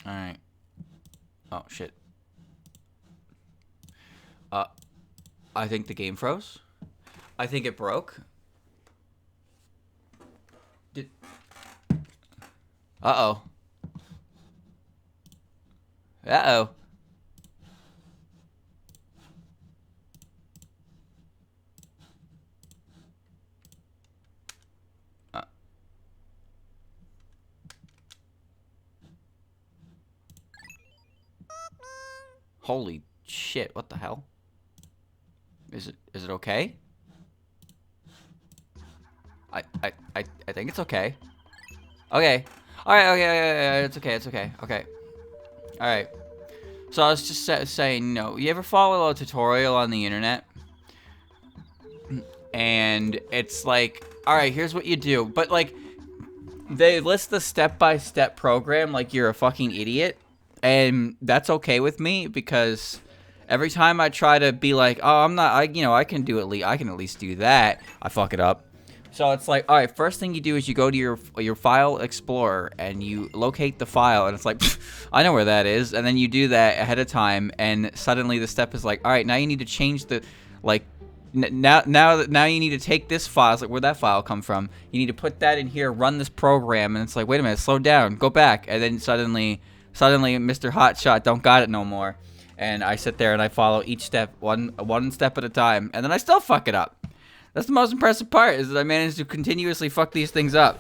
Alright. Oh, shit. I think the game froze. I think it broke. Uh-oh. Uh-oh. Holy shit, what the hell? Is it okay? I think it's okay. Okay. Alright, okay, it's okay, it's okay. Okay. Alright. So I was just saying, you know, you ever follow a tutorial on the internet? And it's like, alright, here's what you do. But like, they list the step-by-step program like you're a fucking idiot. And that's okay with me because every time I try to be like, oh, I can at least do that, I fuck it up. So it's like, all right, first thing you do is you go to your file explorer and you locate the file, and it's like, I know where that is, and then you do that ahead of time, and suddenly the step is like, all right, now you need to change the, like, now you need to take this file. It's like, where'd that file come from? You need to put that in here, run this program, and it's like, wait a minute, slow down, go back, and then suddenly Mr. Hotshot don't got it no more, and I sit there and I follow each step one step at a time, and then I still fuck it up. That's the most impressive part, is that I managed to continuously fuck these things up.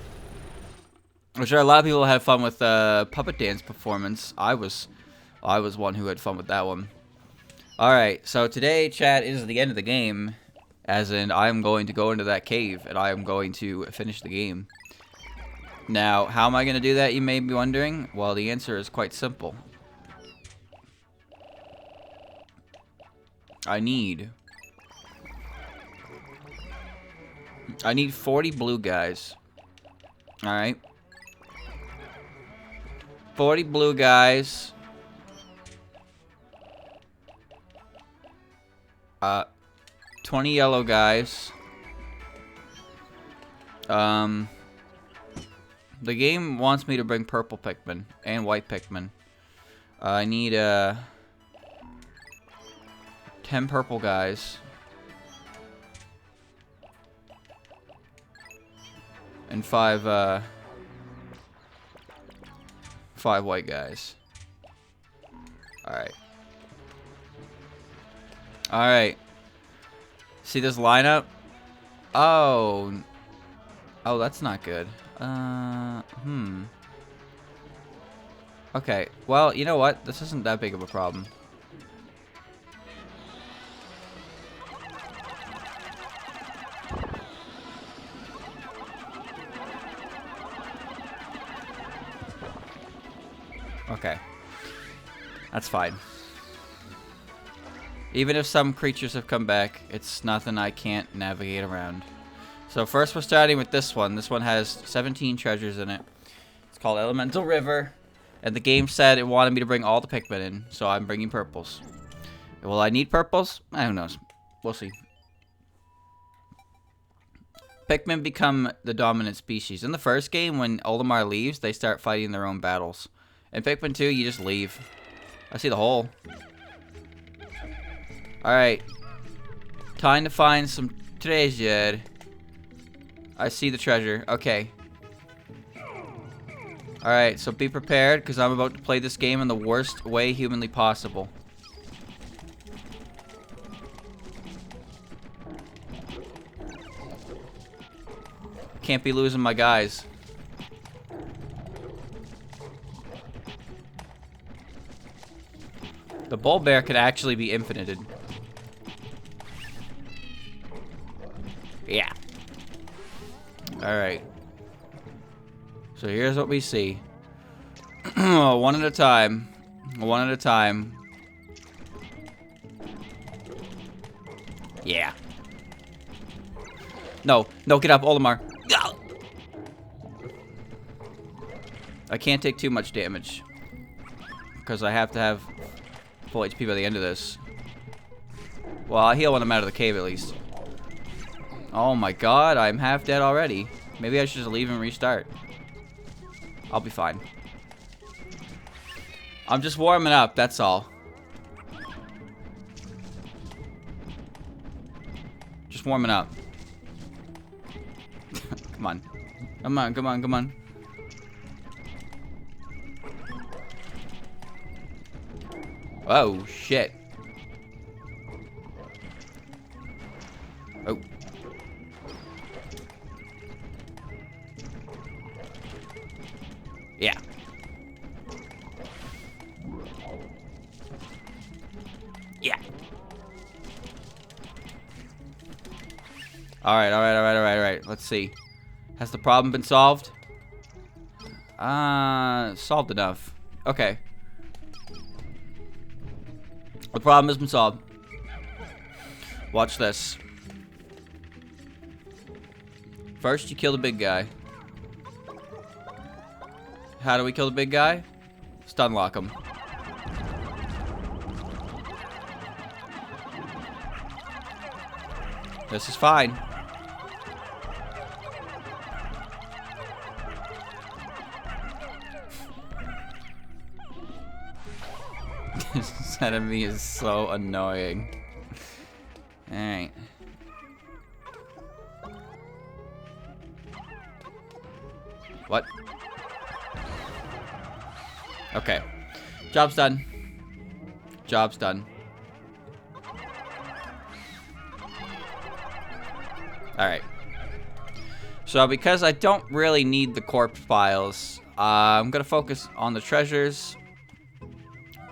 I'm sure a lot of people had fun with puppet dance performance. I was one who had fun with that one. Alright, so today, chat, is the end of the game. As in, I am going to go into that cave, and I am going to finish the game. Now, how am I going to do that, you may be wondering? Well, the answer is quite simple. I need 40 blue guys. Alright. 40 blue guys. 20 yellow guys. The game wants me to bring purple Pikmin and white Pikmin. I need 10 purple guys. And 5 white guys. Alright. Alright. See this lineup? Oh. Oh, that's not good. Okay. Well, you know what? This isn't that big of a problem. Okay. That's fine. Even if some creatures have come back, it's nothing I can't navigate around. So first we're starting with this one. This one has 17 treasures in it. It's called Elemental River. And the game said it wanted me to bring all the Pikmin in, so I'm bringing purples. Will I need purples? Who knows. We'll see. Pikmin become the dominant species. In the first game, when Olimar leaves, they start fighting their own battles. In Pikmin 2, you just leave. I see the hole. Alright. Time to find some treasure. I see the treasure. Okay. Alright, so be prepared, because I'm about to play this game in the worst way humanly possible. Can't be losing my guys. The bull bear could actually be infinited. Yeah. Alright. So here's what we see. One at a time. One at a time. Yeah. No. No, get up, Olimar. I can't take too much damage. Because I have to have full HP by the end of this. Well, I'll heal when I'm out of the cave at least. Oh my god, I'm half dead already. Maybe I should just leave and restart. I'll be fine. I'm just warming up, that's all. Just warming up. Come on. Come on, come on, come on. Oh, shit. Oh. Yeah. Yeah. Alright, alright, alright, alright, alright. Let's see. Has the problem been solved? Solved enough. Okay. The problem has been solved. Watch this. First, you kill the big guy. How do we kill the big guy? Stun lock him. This is fine. This enemy is so annoying. Alright. What? Okay. Job's done. Job's done. Alright. So because I don't really need the corpse files, I'm gonna focus on the treasures.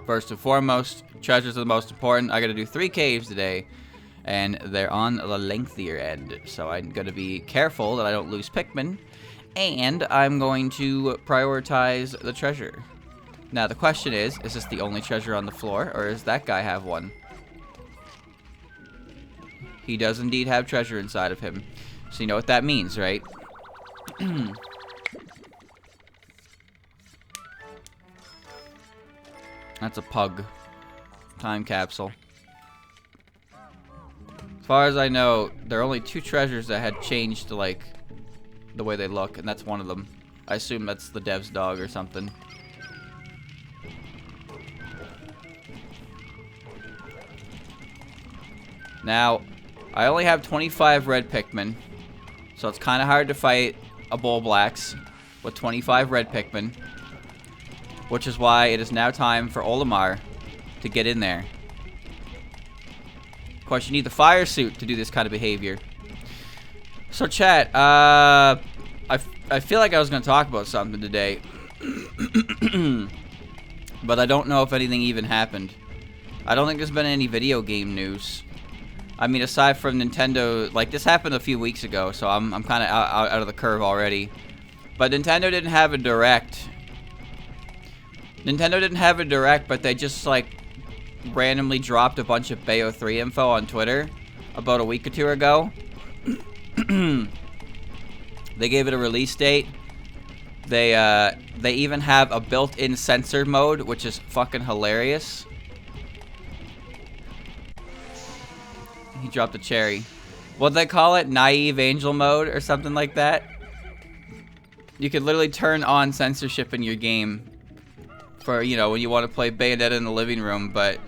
First and foremost, treasures are the most important. I gotta do 3 caves today, and they're on the lengthier end. So I'm gonna be careful that I don't lose Pikmin, and I'm going to prioritize the treasure. Now the question is this the only treasure on the floor, or does that guy have one? He does indeed have treasure inside of him. So you know what that means, right? That's a pug. Time capsule. As far as I know, there are only 2 treasures that had changed to, like, the way they look, and that's one of them. I assume that's the dev's dog or something. Now, I only have 25 red Pikmin, so it's kind of hard to fight a Bull Blacks with 25 red Pikmin, which is why it is now time for Olimar to get in there. Of course, you need the fire suit to do this kind of behavior. So, chat, I feel like I was going to talk about something today, but I don't know if anything even happened. I don't think there's been any video game news. I mean, aside from Nintendo, like, this happened a few weeks ago, so I'm kind of out of the curve already. But Nintendo didn't have a Direct. Nintendo didn't have a Direct, but they just, like, randomly dropped a bunch of Bayo 3 info on Twitter about a week or 2 ago. They gave it a release date. They even have a built-in censored mode, which is fucking hilarious. He dropped a cherry. What'd they call it? Naive Angel mode or something like that? You could literally turn on censorship in your game for, you know, when you want to play Bayonetta in the living room, but,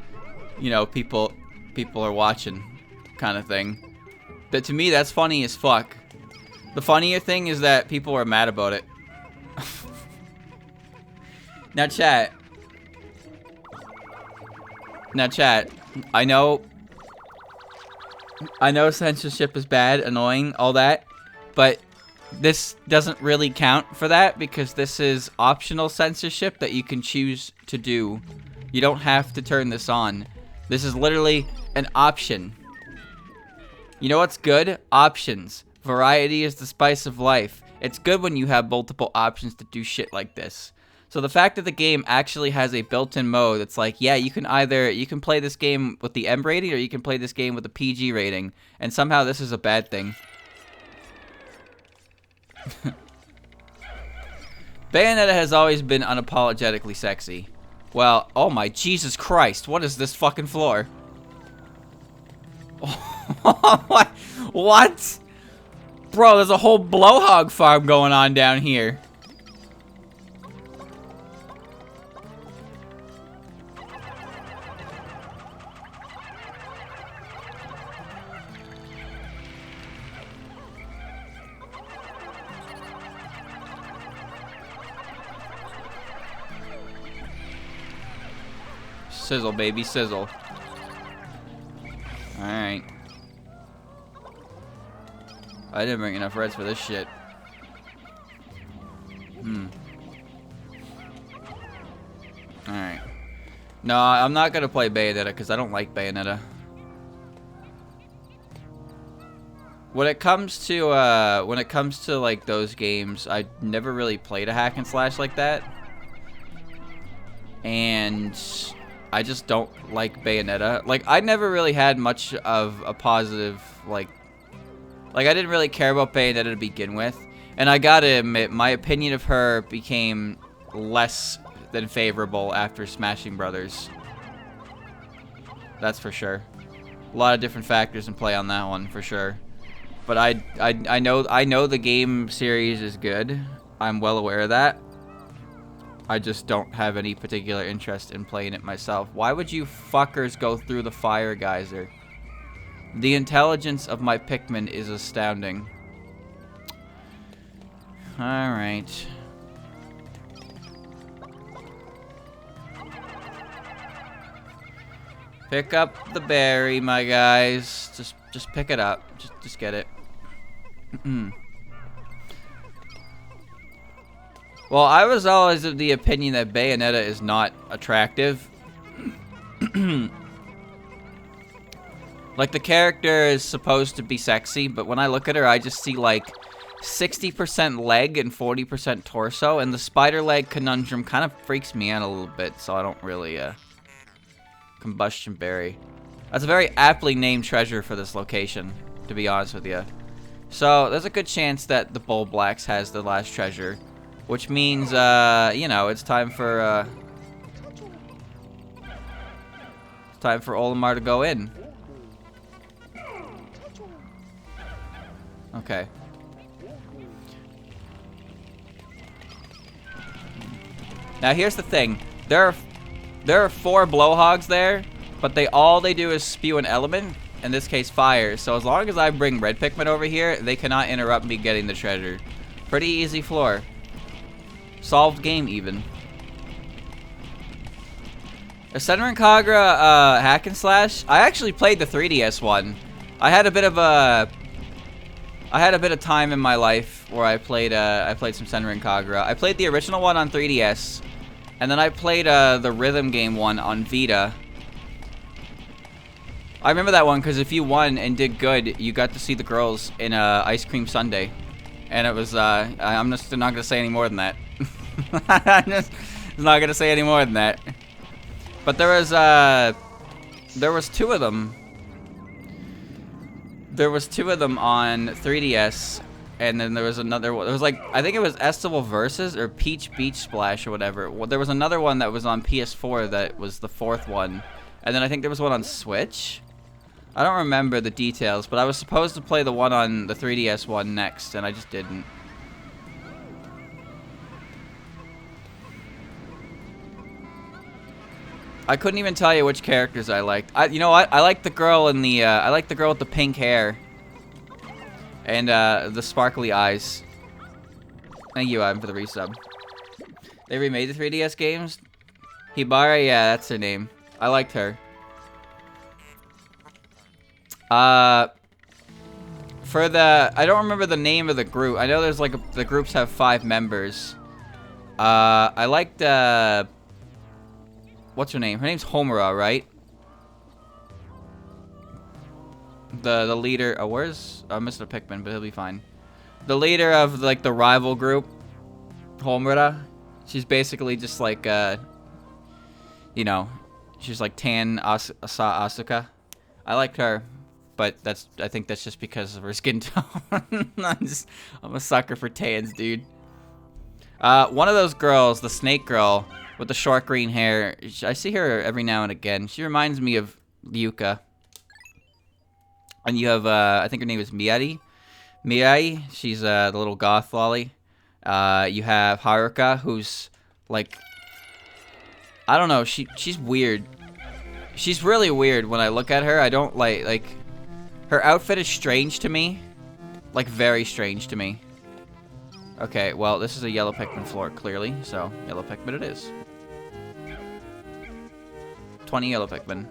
you know, people are watching kind of thing. But to me, that's funny as fuck. The funnier thing is that people are mad about it. Now, chat. I know censorship is bad, annoying, all that, but this doesn't really count for that because this is optional censorship that you can choose to do. You don't have to turn this on. This is literally an option. You know what's good? Options. Variety is the spice of life. It's good when you have multiple options to do shit like this. So the fact that the game actually has a built-in mode that's like, yeah, you can play this game with the M rating or you can play this game with the PG rating, and somehow this is a bad thing. Bayonetta has always been unapologetically sexy. Well, oh my Jesus Christ, what is this fucking floor? What? Bro, there's a whole blowhog farm going on down here. Sizzle, baby, sizzle. Alright. I didn't bring enough reds for this shit. Alright. No, I'm not gonna play Bayonetta because I don't like Bayonetta. When it comes to like those games, I never really played a hack and slash like that. And I just don't like Bayonetta. Like, I never really had much of a positive, like I didn't really care about Bayonetta to begin with. And I gotta admit, my opinion of her became less than favorable after Smashing Brothers. That's for sure. A lot of different factors in play on that one, for sure. But I know the game series is good. I'm well aware of that. I just don't have any particular interest in playing it myself. Why would you fuckers go through the fire geyser? The intelligence of my Pikmin is astounding. Alright. Pick up the berry, my guys. Just pick it up. Just get it. Well, I was always of the opinion that Bayonetta is not attractive. Like, the character is supposed to be sexy, but when I look at her, I just see, like, 60% leg and 40% torso, and the spider leg conundrum kind of freaks me out a little bit, so I don't really, Combustion berry. That's a very aptly named treasure for this location, to be honest with you. So, there's a good chance that the Bull Blacks has the last treasure, which means, you know, it's time for Olimar to go in. Okay. Now here's the thing. There are 4 blowhogs there, but all they do is spew an element, in this case fire. So as long as I bring red Pikmin over here, they cannot interrupt me getting the treasure. Pretty easy floor. Solved game even. A Senran Kagura hack and slash. I actually played the 3DS one. I had a bit of time in my life where I played some Senran Kagura. I played the original one on 3DS, and then I played the rhythm game one on Vita. I remember that one because if you won and did good, you got to see the girls in a ice cream sundae, and it was. I'm just not gonna say any more than that. I'm just not gonna say any more than that. But there was 2 of them. There was 2 of them on 3DS, and then there was another one. There was like, I think it was Estival Versus or Peach Beach Splash or whatever. Well, there was another one that was on PS4 that was the 4th one, and then I think there was one on Switch. I don't remember the details, but I was supposed to play the one on the 3DS one next, and I just didn't. I couldn't even tell you which characters I liked. You know what? I like the girl in the. I like the girl with the pink hair and the sparkly eyes. Thank you, Adam, for the resub. They remade the 3DS games. Hibara, yeah, that's her name. I liked her. For the, I don't remember the name of the group. I know there's like the groups have 5 members. I liked what's her name? Her name's Homura, right? The leader. Oh, where's Mr. Pikmin? But he'll be fine. The leader of like the rival group, Homura. She's basically just like you know, she's like tan Asuka. I liked her, but I think that's just because of her skin tone. I'm a sucker for tans, dude. One of those girls, the snake girl with the short green hair, I see her every now and again. She reminds me of Yuka. And you have, I think her name is Mirai. Mirai, she's the little goth lolly. You have Haruka, who's like, I don't know, she's weird. She's really weird when I look at her. I don't like, her outfit is strange to me. Like, very strange to me. Okay, well, this is a yellow Pikmin floor, clearly, so yellow Pikmin it is. 20 yellow Pikmin.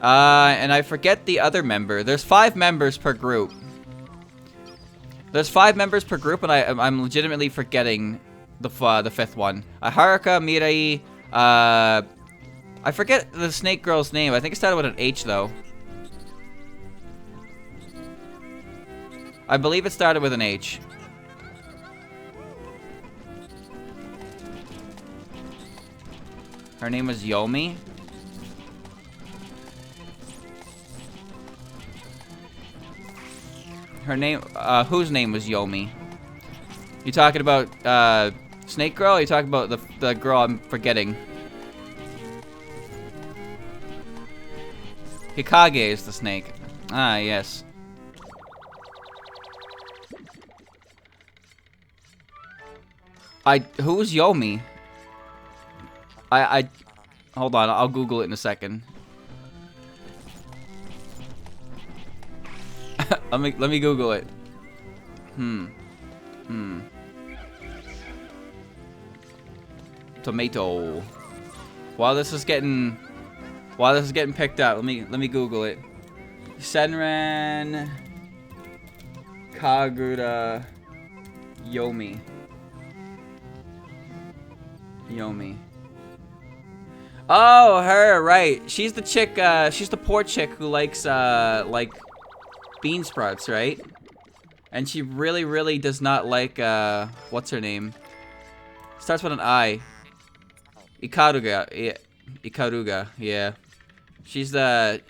And I forget the other member. There's 5 members per group. There's 5 members per group, and I'm legitimately forgetting the 5th one. Haruka, Mirai, I forget the snake girl's name. I think it started with an H, though. I believe it started with an H. Her name was Yomi. Her name, whose name was Yomi? You talking about, Snake Girl? Or you talking about the girl I'm forgetting? Hikage is the snake. Ah, yes. Who's Yomi? Hold on, I'll Google it in a second. let me Google it. Tomato. While this is getting picked up, let me Google it. Senran Kagura Yomi. Oh, her, right. She's the chick, she's the poor chick who likes, like, bean sprouts, right? And she really, really does not like, what's her name? Starts with an I. Ikaruga. Yeah. Ikaruga, yeah. She's the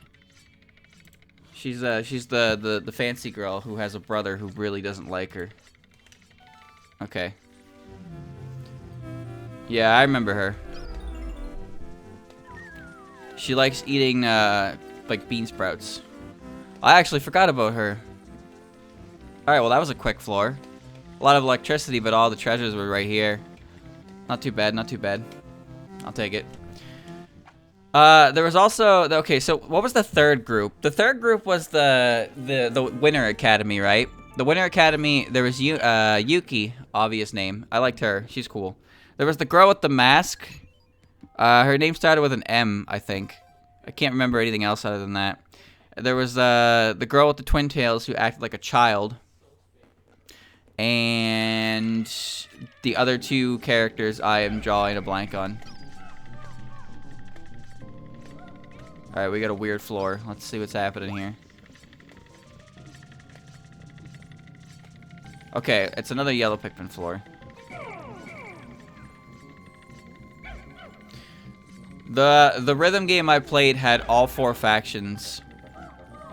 fancy girl who has a brother who really doesn't like her. Okay. Yeah, I remember her. She likes eating, like, bean sprouts. I actually forgot about her. Alright, well, that was a quick floor. A lot of electricity, but all the treasures were right here. Not too bad, not too bad. I'll take it. There was also... Okay, so what was the third group? The third group was the Winter Academy, right? The Winter Academy, there was Yuki, obvious name. I liked her. She's cool. There was the girl with the mask. Her name started with an M, I think. I can't remember anything else other than that. There was the girl with the twin tails who acted like a child. And the other 2 characters I am drawing a blank on. Alright, we got a weird floor. Let's see what's happening here. Okay, it's another yellow Pikmin floor. The rhythm game I played had all 4 factions.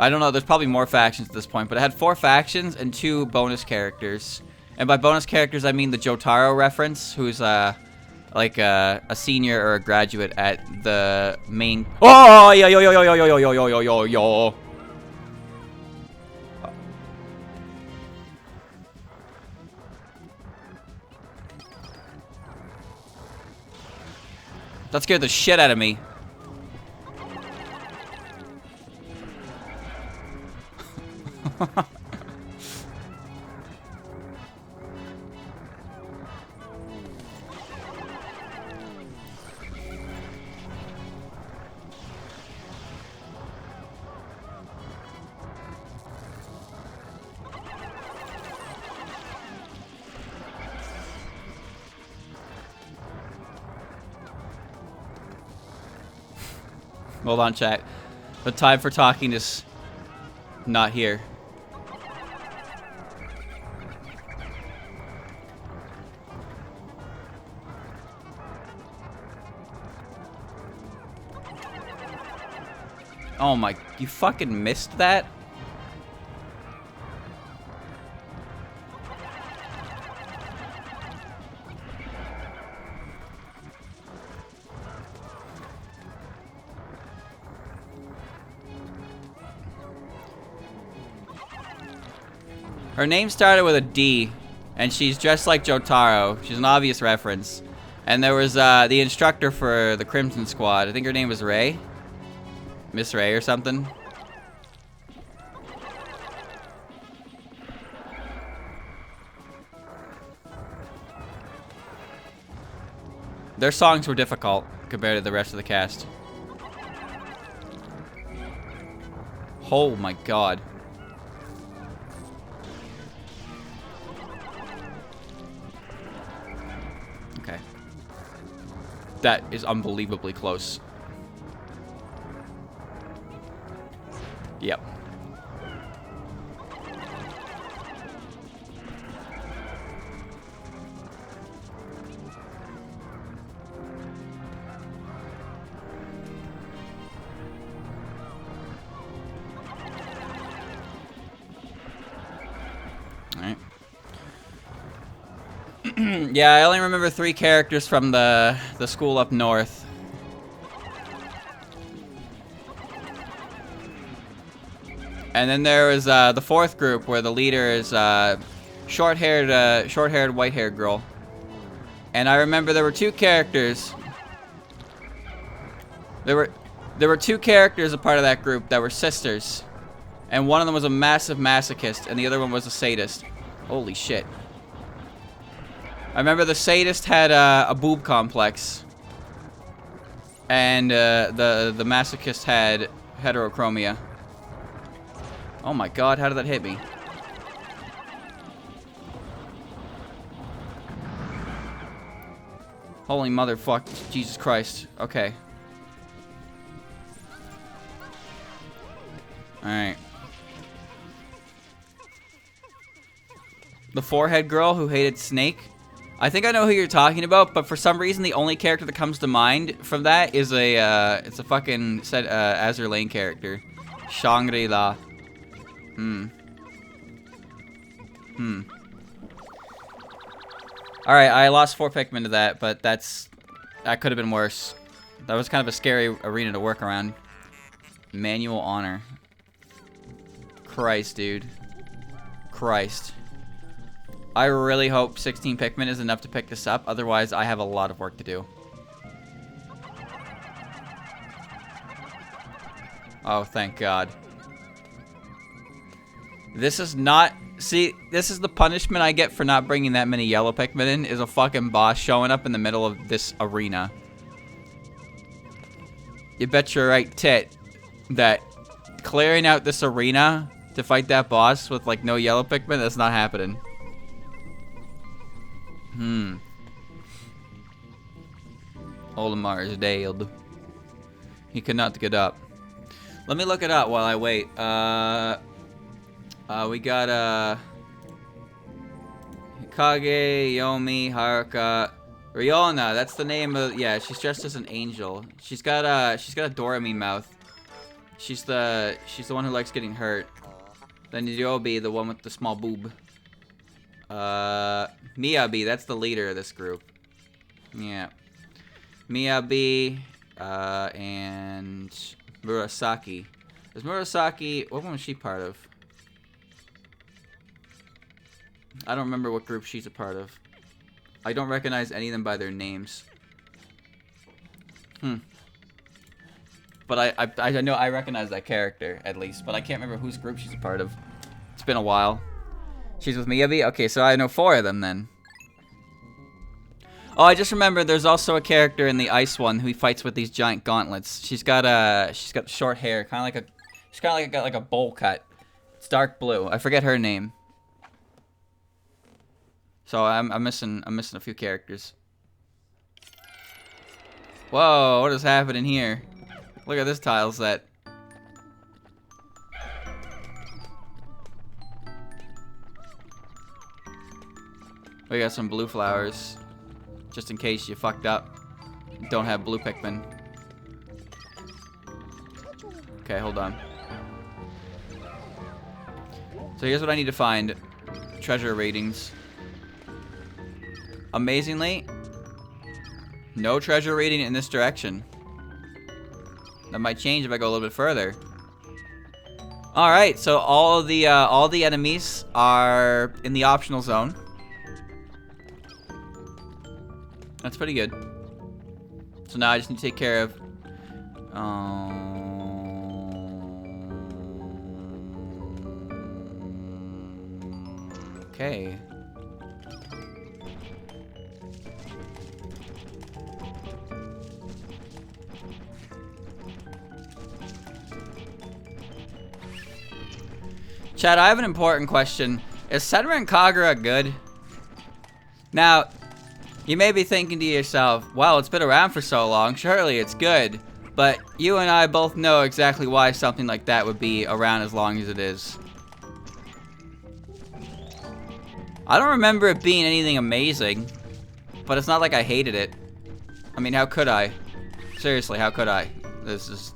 I don't know, there's probably more factions at this point, but it had 4 factions and 2 bonus characters. And by bonus characters, I mean the Jotaro reference, who's like a senior or a graduate at the main. Oh, yo yo yo yo yo yo yo yo yo yo yo. That scared the shit out of me. Hold on, chat. The time for talking is not here. Oh my, you fucking missed that? Her name started with a D, and she's dressed like Jotaro. She's an obvious reference. And there was the instructor for the Crimson Squad. I think her name was Ray. Miss Ray or something. Their songs were difficult compared to the rest of the cast. Oh my god. Okay. That is unbelievably close. Yep. Alright. Yeah, I only remember 3 characters from the school up north. And then there was the 4th group where the leader is short-haired, white-haired girl. And I remember there were 2 characters. There were 2 characters a part of that group that were sisters. And one of them was a massive masochist, and the other one was a sadist. Holy shit. I remember the sadist had a boob complex. And the masochist had heterochromia. Oh my god, how did that hit me? Holy motherfuck, Jesus Christ. Okay. Alright. The forehead girl who hated Snake. I think I know who you're talking about, but for some reason the only character that comes to mind from that is it's a fucking Azur Lane character. Shangri-La. Alright, I lost 4 Pikmin to that, but that could have been worse. That was kind of a scary arena to work around. Manual honor. Christ, dude. Christ. I really hope 16 Pikmin is enough to pick this up, otherwise I have a lot of work to do. Oh, thank God. This is not... See, this is the punishment I get for not bringing that many yellow Pikmin in, is a fucking boss showing up in the middle of this arena. You bet your right tit that clearing out this arena to fight that boss with, like, no yellow Pikmin, that's not happening. Olimar is dead. He cannot get up. Let me look it up while I wait. We got, Hikage, Yomi, Haruka, Riona, that's the name of, yeah, she's dressed as an angel. She's got a Doremi mouth. She's the one who likes getting hurt. Then Yobi, the one with the small boob. Miyabi, that's the leader of this group. Yeah. Miyabi, and Murasaki. Is Murasaki, what one was she part of? I don't remember what group she's a part of. I don't recognize any of them by their names. But I know I recognize that character, at least. But I can't remember whose group she's a part of. It's been a while. She's with Miyabi? Okay, so I know 4 of them then. Oh, I just remembered there's also a character in the ice one who fights with these giant gauntlets. She's got short hair, she's got like a bowl cut. It's dark blue. I forget her name. So I'm missing a few characters. Whoa, what is happening here? Look at this tile set. We got some blue flowers. Just in case you fucked up. Don't have blue Pikmin. Okay, hold on. So here's what I need to find. Treasure ratings. Amazingly, no treasure rating in this direction. That might change if I go a little bit further. Alright, so all the enemies are in the optional zone. That's pretty good. So now I just need to take care of... okay. Chad, I have an important question. Is Senran Kagura good? Now, you may be thinking to yourself, well, it's been around for so long, surely it's good. But you and I both know exactly why something like that would be around as long as it is. I don't remember it being anything amazing, but it's not like I hated it. I mean, how could I? Seriously, how could I? This is...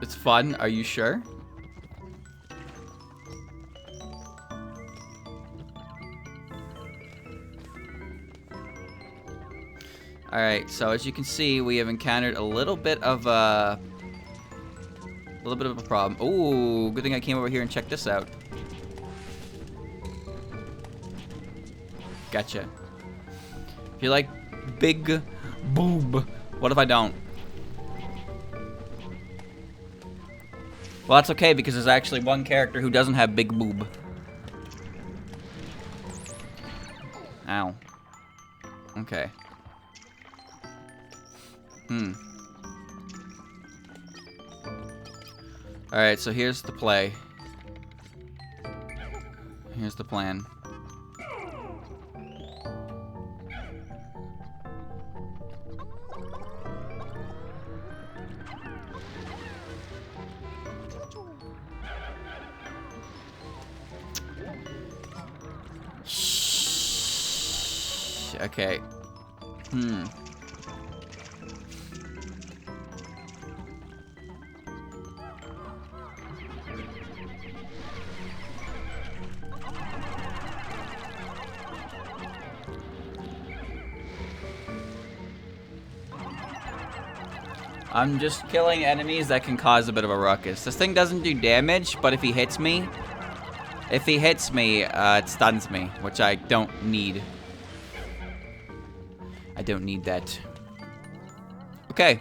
it's fun, are you sure? Alright, so as you can see, we have encountered a little bit of a problem. Ooh, good thing I came over here and checked this out. Gotcha. If you like big boob, what if I don't? Well, that's okay because there's actually one character who doesn't have big boob. Ow. Okay. Alright, so here's the play. Here's the plan. Okay. I'm just killing enemies that can cause a bit of a ruckus. This thing doesn't do damage, but if he hits me, it stuns me, which I don't need. I don't need that. Okay.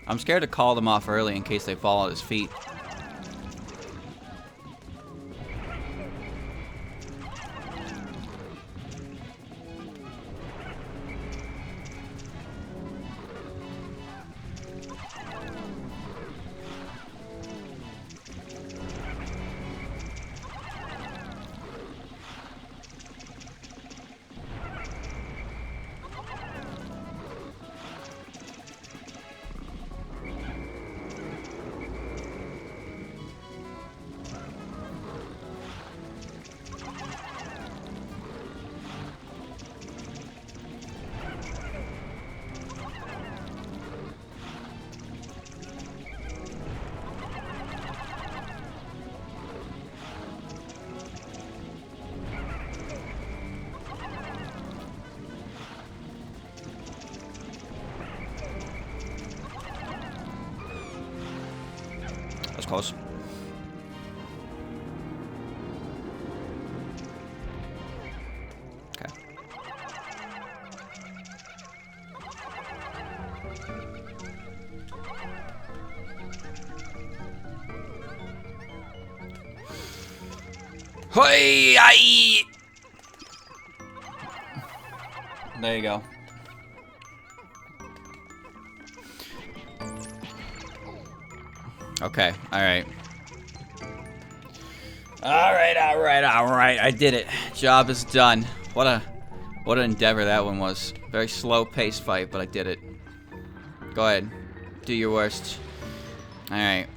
I'm scared to call them off early in case they fall at his feet. That's close. Okay. Hoi! Aye! There you go. Okay, alright. Alright. I did it. Job is done. What an endeavor that one was. Very slow-paced fight, but I did it. Go ahead. Do your worst. Alright.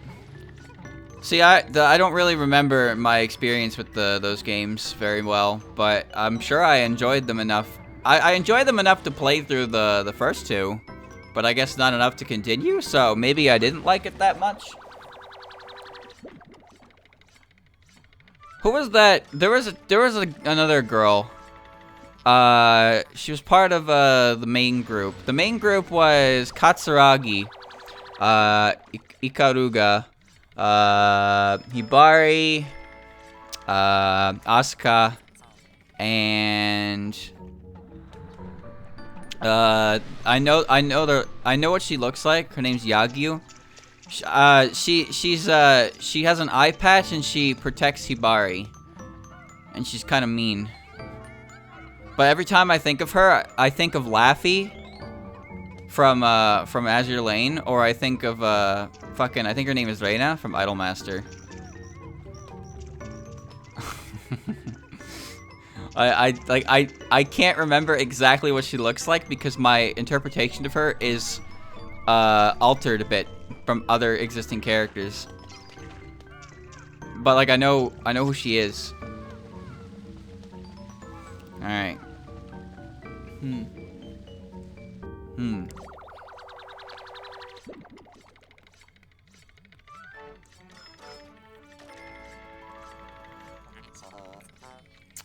See, I don't really remember my experience with those games very well, but I'm sure I enjoyed them enough. I enjoyed them enough to play through the first two, but I guess not enough to continue, so maybe I didn't like it that much. Who was that? There was another girl. She was part of the main group. The main group was Katsuragi, Ikaruga, Hibari, Asuka, and I know what she looks like. Her name's Yagyu. She has an eye patch and she protects Hibari, and she's kind of mean. But every time I think of her, I think of Laffy from Azure Lane, or I think of I think her name is Reina from Idolmaster. I can't remember exactly what she looks like because my interpretation of her is altered a bit from other existing characters. But like I know who she is. All right.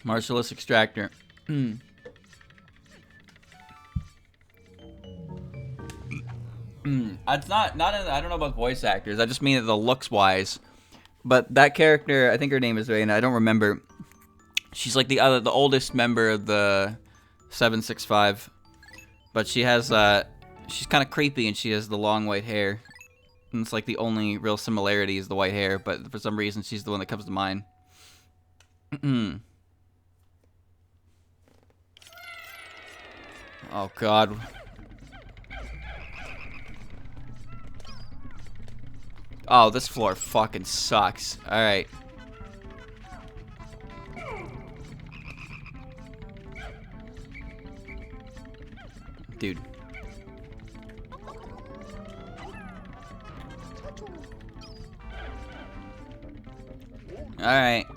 Marcellus Extractor. It's not I don't know about voice actors. I just mean the looks wise. But that character, I think her name is Reina. I don't remember. She's like the oldest member of the 765. But she has she's kind of creepy and she has the long white hair. And it's like the only real similarity is the white hair, but for some reason she's the one that comes to mind. Oh god. Oh, this floor fucking sucks. Alright. Dude. Alright.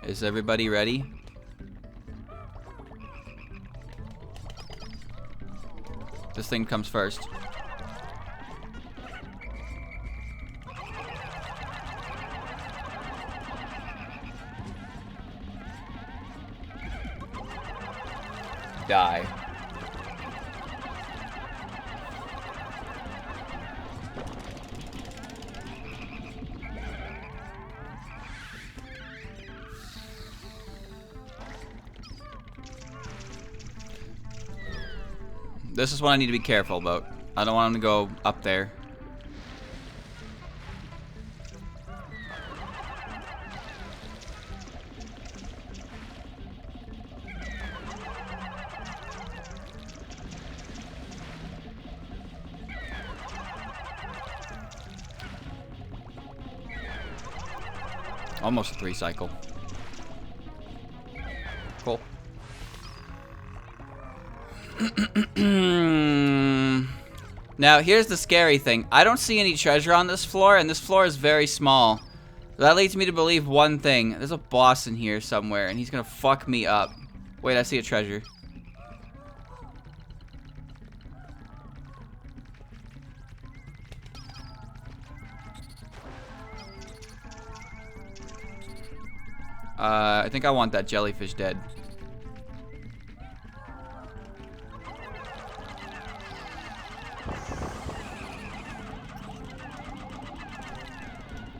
Is everybody ready? This thing comes first. Die. This is what I need to be careful about. I don't want him to go up there. Almost a 3 cycle. Cool. Now, here's the scary thing. I don't see any treasure on this floor, and this floor is very small. That leads me to believe one thing. There's a boss in here somewhere, and he's gonna fuck me up. Wait, I see a treasure. I think I want that jellyfish dead.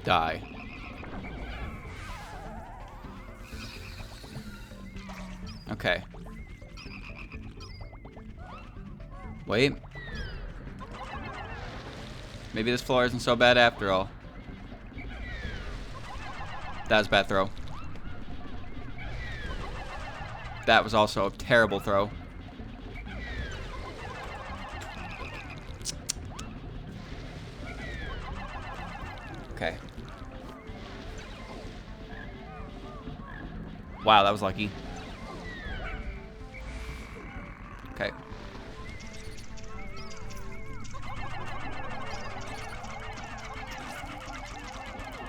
Die. Okay. Wait. Maybe this floor isn't so bad after all. That was a bad throw. That was also a terrible throw. Okay. Wow, that was lucky. Okay.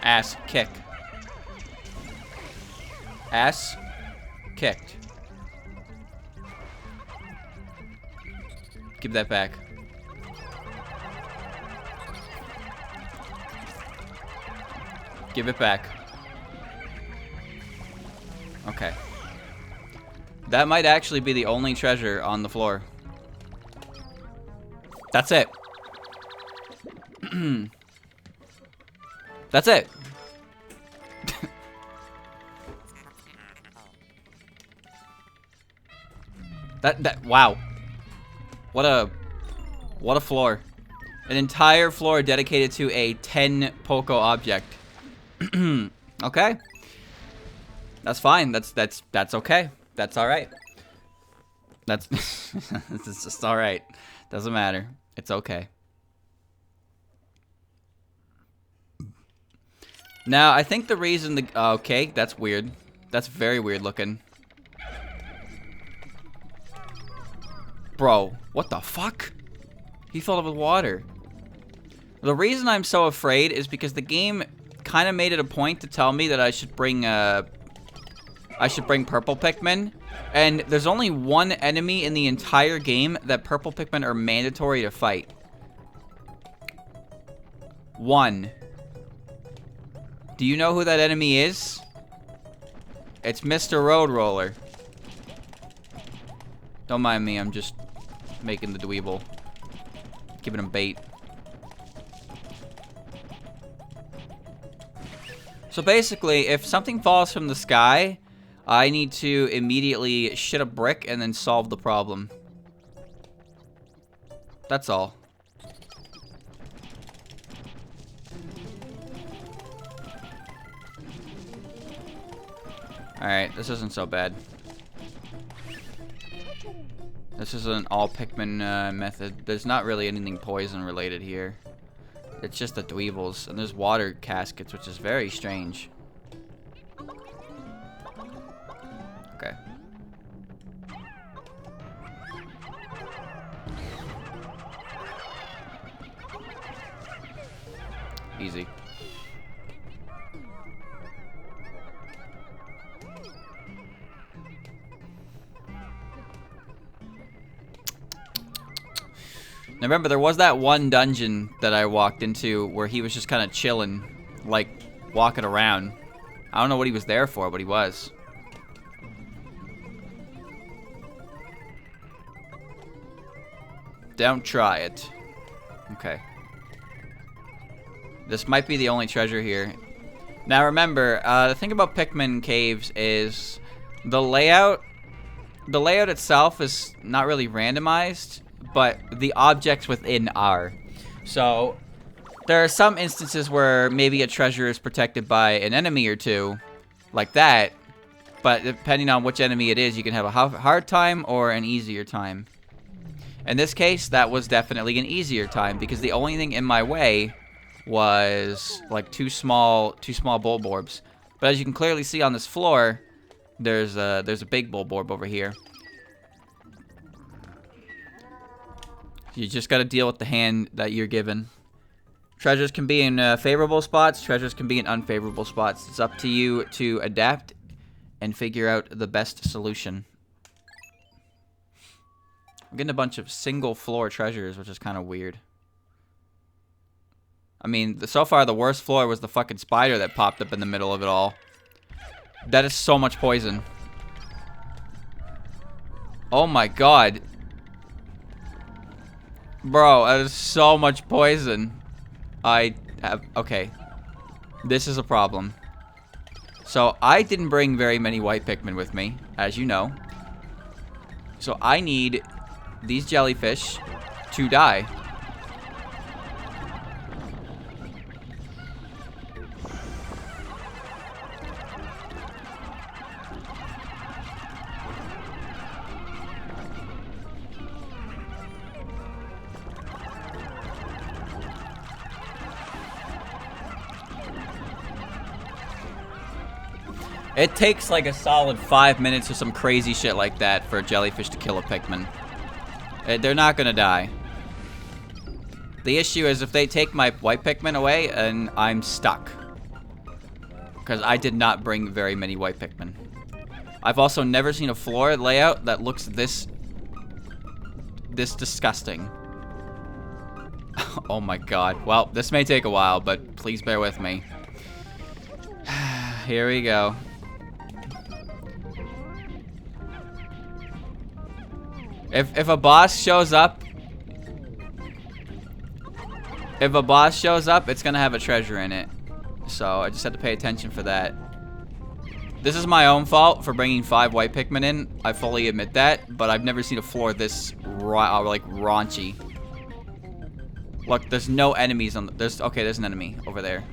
Ass kick. Ass kicked. Give that back. Give it back. Okay. That might actually be the only treasure on the floor. That's it. That's it. Wow. What a floor. An entire floor dedicated to a 10 Poco object. Okay. That's fine. That's okay. That's all right. That's it's just all right. Doesn't matter. It's okay. Now, I think the reason the okay, that's weird. That's very weird looking. Bro, what the fuck? He filled up with water. The reason I'm so afraid is because the game kind of made it a point to tell me that I should bring purple Pikmin, and there's only one enemy in the entire game that purple Pikmin are mandatory to fight. One. Do you know who that enemy is? It's Mr. Road Roller. Don't mind me, I'm just making the dweeble. Giving him bait. So basically, if something falls from the sky, I need to immediately shit a brick and then solve the problem. That's all. Alright, this isn't so bad. This is an all Pikmin method. There's not really anything poison related here. It's just the dweebles. And there's water caskets, which is very strange. Okay. Easy. Now remember, there was that one dungeon that I walked into where he was just kind of chilling, like walking around. I don't know what he was there for, but he was. Don't try it. Okay. This might be the only treasure here. Now remember, the thing about Pikmin caves is the layout itself is not really randomized, but the objects within are. So there are some instances where maybe a treasure is protected by an enemy or two, like that, but depending on which enemy it is, you can have a hard time or an easier time. In this case, that was definitely an easier time because the only thing in my way was like two small bulborbs. But as you can clearly see on this floor, there's a big bulborb over here. You just gotta deal with the hand that you're given. Treasures can be in favorable spots. Treasures can be in unfavorable spots. It's up to you to adapt and figure out the best solution. I'm getting a bunch of single floor treasures, which is kind of weird. I mean, so far the worst floor was the fucking spider that popped up in the middle of it all. That is so much poison. Oh my god. Bro, that is so much poison. Okay. This is a problem. So, I didn't bring very many white Pikmin with me, as you know. So, I need these jellyfish to die. It takes like a solid 5 minutes or some crazy shit like that for a jellyfish to kill a Pikmin. They're not gonna die. The issue is if they take my white Pikmin away, and I'm stuck. Because I did not bring very many white Pikmin. I've also never seen a floor layout that looks this disgusting. Oh my god. Well, this may take a while, but please bear with me. Here we go. If a boss shows up, it's gonna have a treasure in it. So I just have to pay attention for that. This is my own fault for bringing 5 white Pikmin in. I fully admit that, but I've never seen a floor this like raunchy. Look, there's no enemies on the, okay, there's an enemy over there.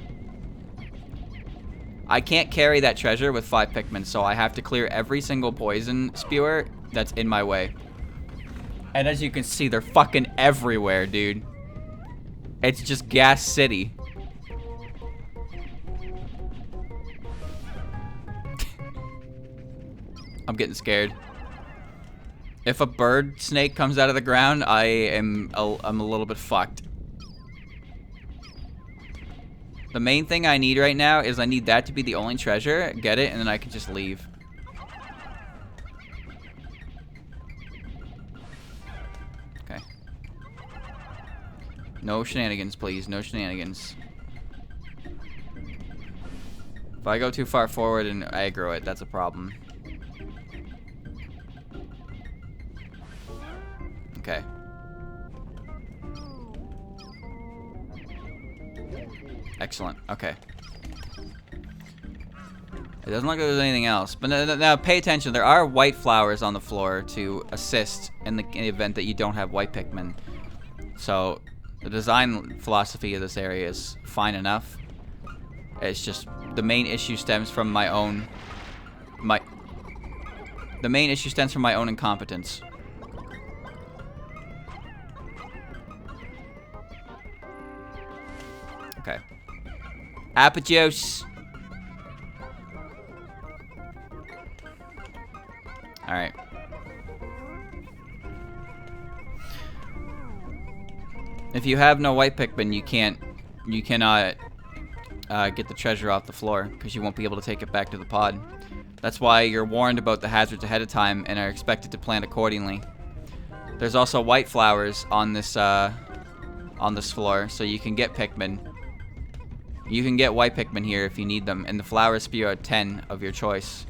I can't carry that treasure with 5 Pikmin, so I have to clear every single poison spewer that's in my way. And as you can see, they're fucking everywhere, dude. It's just Gas City. I'm getting scared. If a bird snake comes out of the ground, I'm a little bit fucked. The main thing I need right now is I need that to be the only treasure. Get it, and then I can just leave. Okay. No shenanigans, please. No shenanigans. If I go too far forward and aggro it, that's a problem. Okay. Excellent. Okay. It doesn't look like there's anything else. But now pay attention. There are white flowers on the floor to assist in the event that you don't have white Pikmin. So the design philosophy of this area is fine enough. It's just the main issue stems from my own incompetence. Okay. Apple juice. Alright. If you have no white Pikmin, you cannot get the treasure off the floor because you won't be able to take it back to the pod. That's why you're warned about the hazards ahead of time and are expected to plan accordingly. There's also white flowers on this floor, so you can get Pikmin. You can get white Pikmin here if you need them, and the flowers spew out 10 of your choice.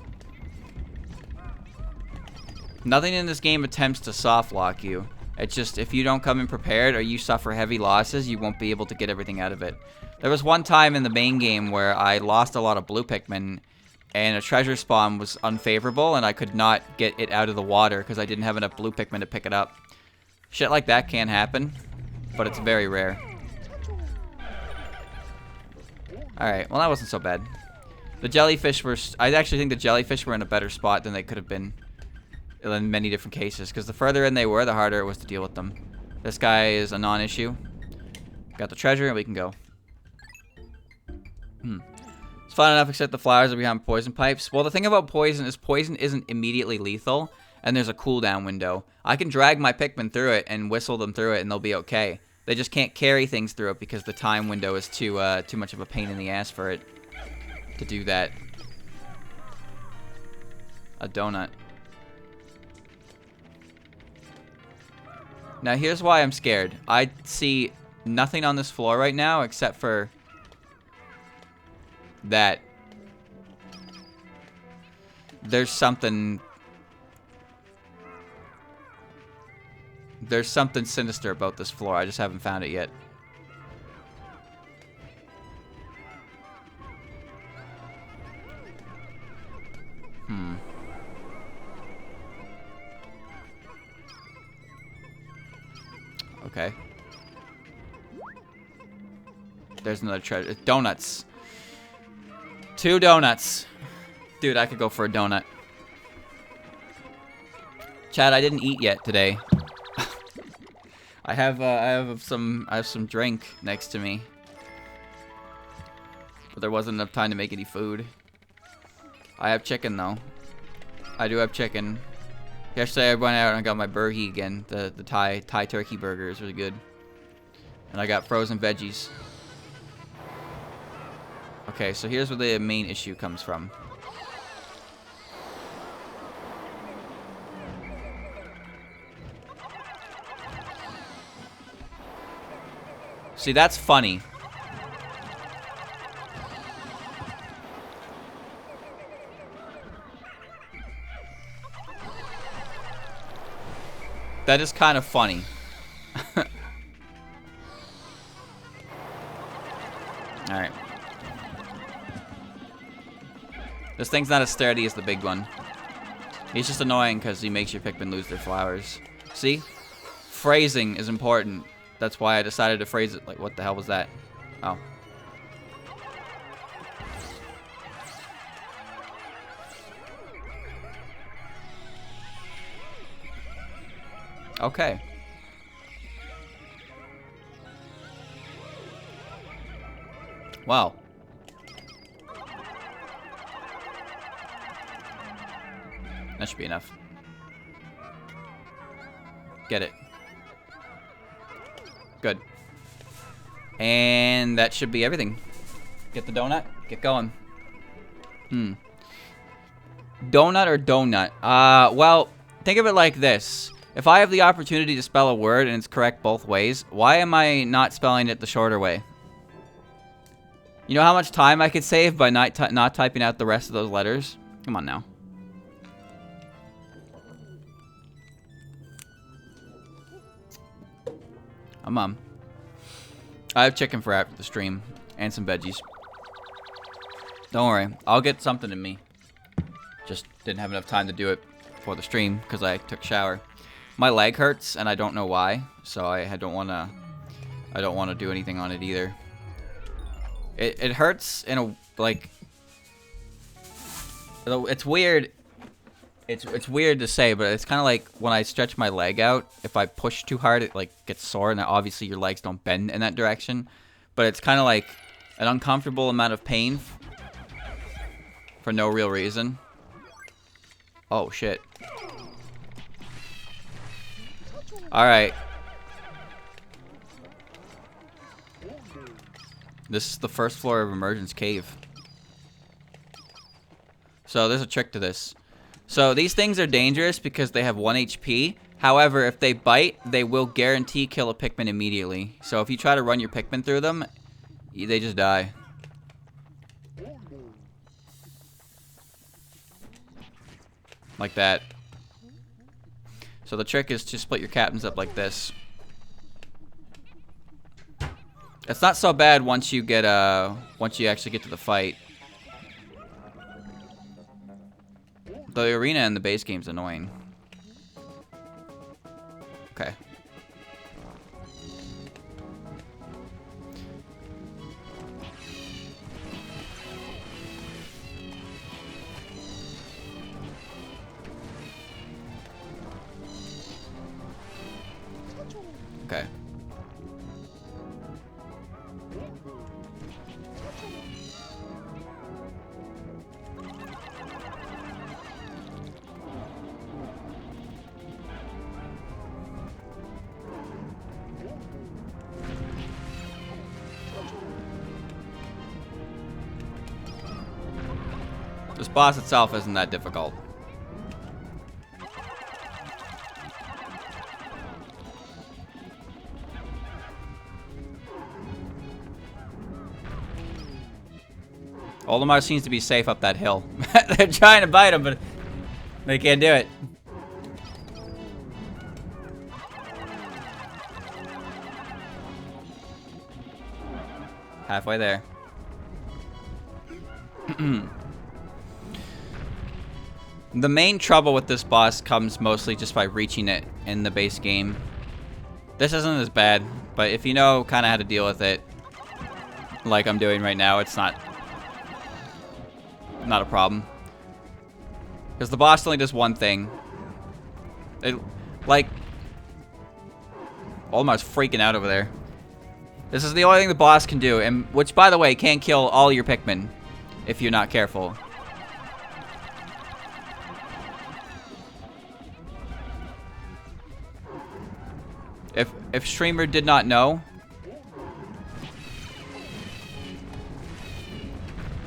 Nothing in this game attempts to soft lock you. It's just if you don't come in prepared or you suffer heavy losses, you won't be able to get everything out of it. There was one time in the main game where I lost a lot of blue Pikmin and a treasure spawn was unfavorable and I could not get it out of the water because I didn't have enough blue Pikmin to pick it up. Shit like that can happen, but it's very rare. Alright, well that wasn't so bad. The jellyfish were... I actually think the jellyfish were in a better spot than they could have been in many different cases, because the further in they were, the harder it was to deal with them. This guy is a non-issue. Got the treasure and we can go. It's fun enough except the flowers are behind poison pipes. Well, the thing about poison is poison isn't immediately lethal, and there's a cooldown window. I can drag my Pikmin through it and whistle them through it and they'll be okay. They just can't carry things through it because the time window is too much of a pain in the ass for it to do that. A donut. Now here's why I'm scared. I see nothing on this floor right now except for that. There's something sinister about this floor. I just haven't found it yet. Okay. There's another treasure. Donuts. 2 donuts. Dude, I could go for a donut. Chad, I didn't eat yet today. I have some drink next to me. But there wasn't enough time to make any food. I have chicken though. I do have chicken. Yesterday I went out and I got my burgie again. The Thai turkey burger is really good. And I got frozen veggies. Okay, so here's where the main issue comes from. See, that's funny. That is kind of funny. Alright. This thing's not as sturdy as the big one. He's just annoying because he makes your Pikmin lose their flowers. See? Phrasing is important. That's why I decided to phrase it. Like, what the hell was that? Oh. Okay. Wow. That should be enough. Get it. Good. And that should be everything. Get the donut. Get going. Donut or donut? Well, think of it like this. If I have the opportunity to spell a word and it's correct both ways, why am I not spelling it the shorter way? You know how much time I could save by not typing out the rest of those letters? Come on now. I have chicken for after the stream. And some veggies. Don't worry. I'll get something in me. Just didn't have enough time to do it for the stream because I took a shower. My leg hurts and I don't know why. So I don't want to do anything on it either. It hurts in a, like, it's weird. It's weird to say, but it's kind of like when I stretch my leg out, if I push too hard, it like gets sore, and obviously your legs don't bend in that direction. But it's kind of like an uncomfortable amount of pain for no real reason. Oh shit. Alright. This is the first floor of Emergence Cave. So there's a trick to this. So these things are dangerous because they have 1 HP. However, if they bite, they will guarantee kill a Pikmin immediately. So if you try to run your Pikmin through them, they just die. Like that. So the trick is to split your captains up like this. It's not so bad once you get once you actually get to the fight. The arena in the base game's annoying. Okay. Okay. This boss itself isn't that difficult. Olimar seems to be safe up that hill. They're trying to bite him, but they can't do it. Halfway there. The main trouble with this boss comes mostly just by reaching it in the base game. This isn't as bad, but if you know kind of how to deal with it, like I'm doing right now, it's not a problem. Because the boss only does one thing. Like, Olimar's freaking out over there. This is the only thing the boss can do, and which, by the way, can kill all your Pikmin if you're not careful. If streamer did not know,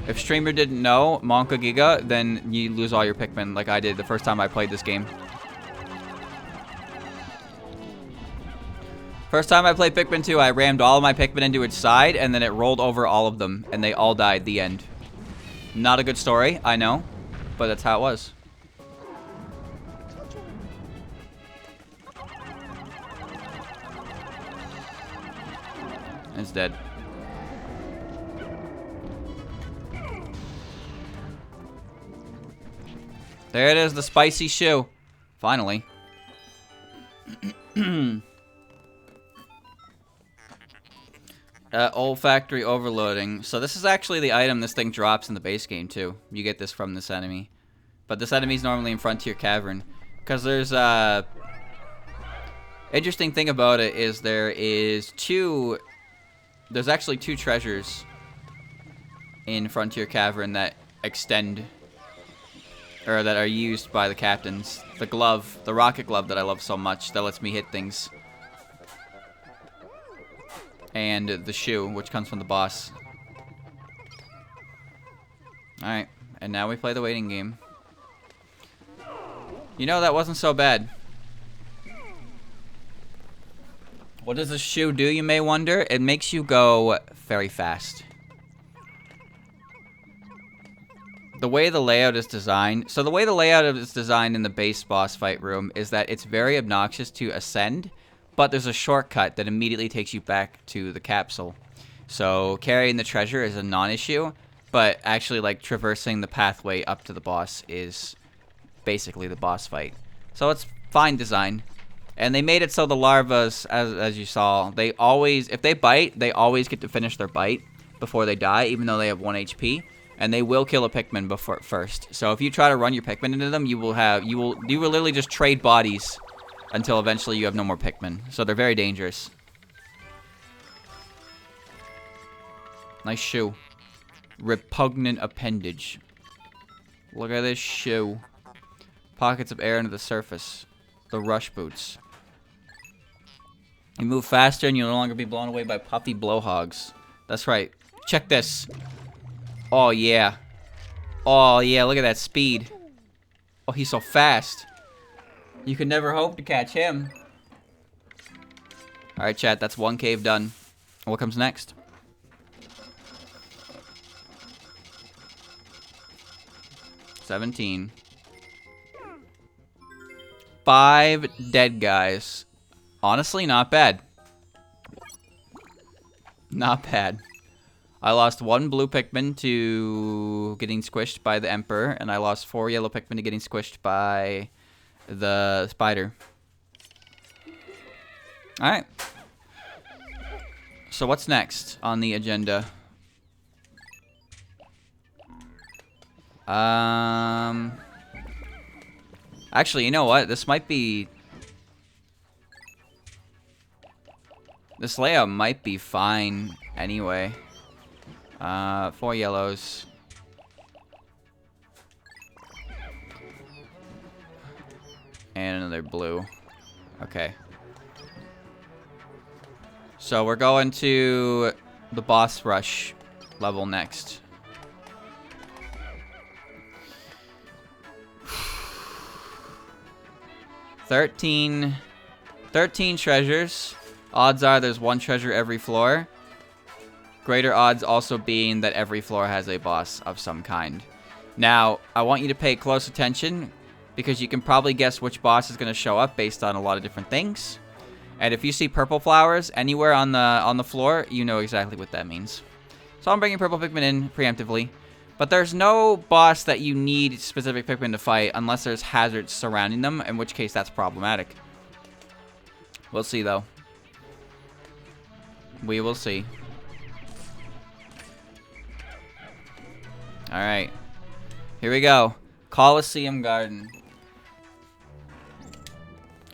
if streamer didn't know Monka Giga, then you lose all your Pikmin like I did the first time I played this game. First time I played Pikmin 2, I rammed all of my Pikmin into its side, and then it rolled over all of them, and they all died. The end. Not a good story, I know, but that's how it was. It's dead. There it is, the spicy shoe. Finally. Olfactory overloading. So this is actually the item this thing drops in the base game too. You get this from this enemy. But this enemy's normally in Frontier Cavern. Because there's interesting thing about it is there's actually two treasures in Frontier Cavern that extend, or that are used by the captains. The glove, the rocket glove that I love so much, that lets me hit things. And the shoe, which comes from the boss. Alright, and now we play the waiting game. You know, that wasn't so bad. What does this shoe do, you may wonder? It makes you go very fast. The way the layout is designed... So the way the layout is designed in the base boss fight room is that it's very obnoxious to ascend, but there's a shortcut that immediately takes you back to the capsule. So carrying the treasure is a non-issue, but actually like traversing the pathway up to the boss is basically the boss fight. So it's fine design. And they made it so the larvas, as you saw, they always, if they bite, they always get to finish their bite before they die, even though they have 1 HP. And they will kill a Pikmin first. So if you try to run your Pikmin into them, you will literally just trade bodies until eventually you have no more Pikmin. So they're very dangerous. Nice shoe. Repugnant appendage. Look at this shoe. Pockets of air under the surface. The rush boots. You move faster and you'll no longer be blown away by puffy blowhogs. That's right. Check this. Oh, yeah. Oh, yeah, look at that speed. Oh, he's so fast. You could never hope to catch him. Alright, chat, that's one cave done. What comes next? $17. 5 dead guys. Honestly, not bad. Not bad. I lost 1 blue Pikmin to getting squished by the Emperor, and I lost 4 yellow Pikmin to getting squished by the spider. Alright. So what's next on the agenda? Actually, you know what? This might be... This layout might be fine anyway. 4 yellows. And another blue. Okay. So we're going to the boss rush level next. Thirteen treasures. Odds are there's 1 treasure every floor. Greater odds also being that every floor has a boss of some kind. Now, I want you to pay close attention because you can probably guess which boss is going to show up based on a lot of different things. And if you see purple flowers anywhere on the floor, you know exactly what that means. So I'm bringing purple Pikmin in preemptively. But there's no boss that you need specific Pikmin to fight unless there's hazards surrounding them, in which case that's problematic. We'll see, though. We will see. Alright. Here we go. Coliseum Garden.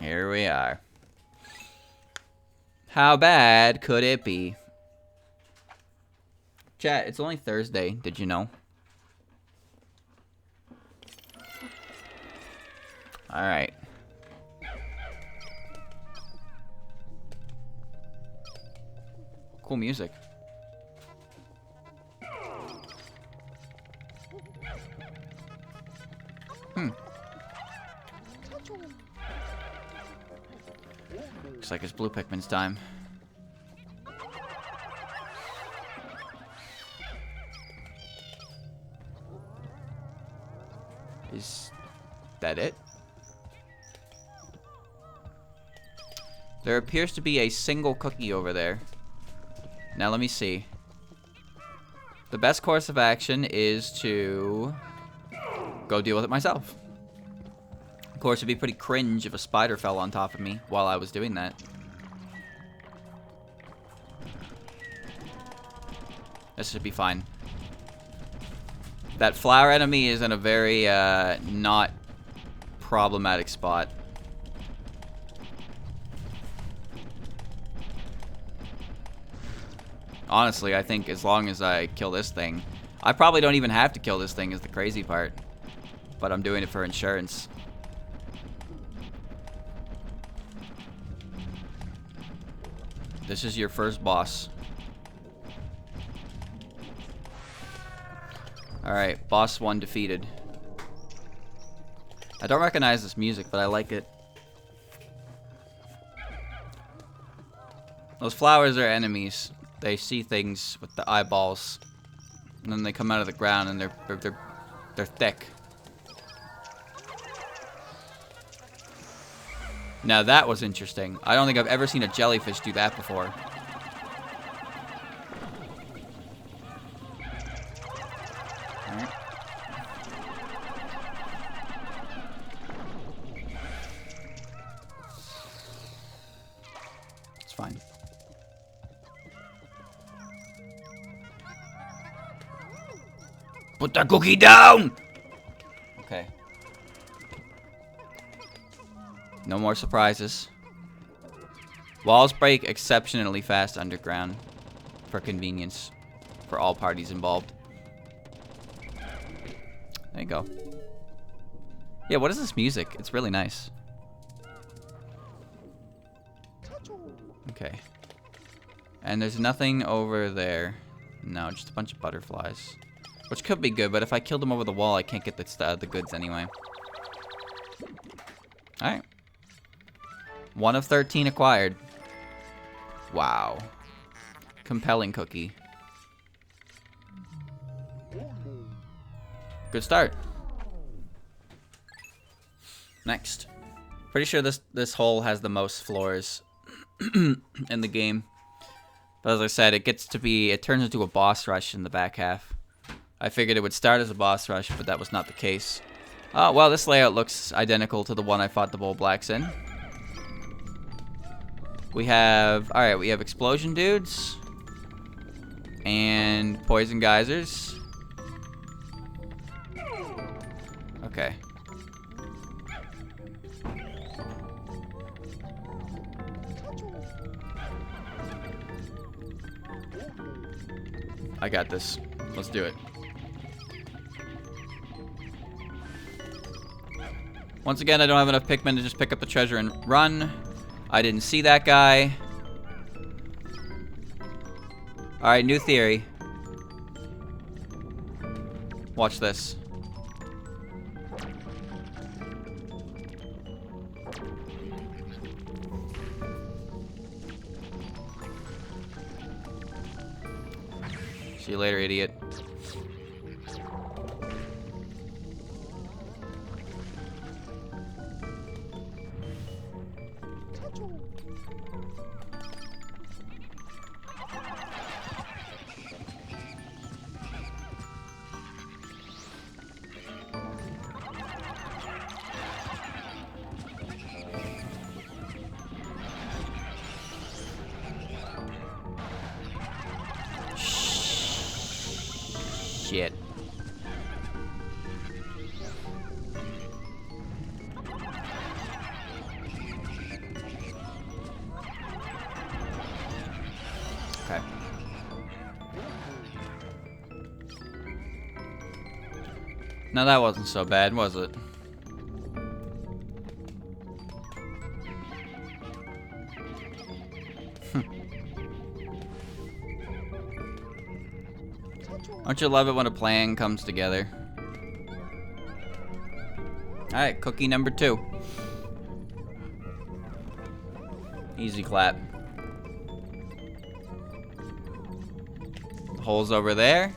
Here we are. How bad could it be? Chat, it's only Thursday. Did you know? Alright. Cool music. Looks like it's Blue Pikmin's time. Is that it? There appears to be a single cookie over there. Now let me see. The best course of action is to go deal with it myself. Of course, it'd be pretty cringe if a spider fell on top of me while I was doing that. This should be fine. That flower enemy is in a very not problematic spot. Honestly, I think as long as I kill this thing, I probably don't even have to kill this thing is the crazy part. But I'm doing it for insurance. This is your first boss. Alright, boss 1 defeated. I don't recognize this music, but I like it. Those flowers are enemies. They see things with the eyeballs. And then they come out of the ground and they're thick. Now that was interesting. I don't think I've ever seen a jellyfish do that before. Alright. It's fine. Put that cookie down! Okay. No more surprises. Walls break exceptionally fast underground for convenience for all parties involved. There you go. Yeah, what is this music? It's really nice. Okay. And there's nothing over there. No, just a bunch of butterflies. Which could be good, but if I kill them over the wall, I can't get the goods anyway. Alright. 1 of 13 acquired. Wow. Compelling cookie. Good start. Next. Pretty sure this hole has the most floors in the game. But as I said, it turns into a boss rush in the back half. I figured it would start as a boss rush, but that was not the case. Oh, well, this layout looks identical to the one I fought the Bull Blacks in. We have explosion dudes. And poison geysers. Okay. I got this. Let's do it. Once again, I don't have enough Pikmin to just pick up the treasure and run. I didn't see that guy. Alright, new theory. Watch this. See you later, idiot. Shit. Okay. Now that wasn't so bad, was it? Don't you love it when a plan comes together? Alright, cookie number 2. Easy clap. The hole's over there.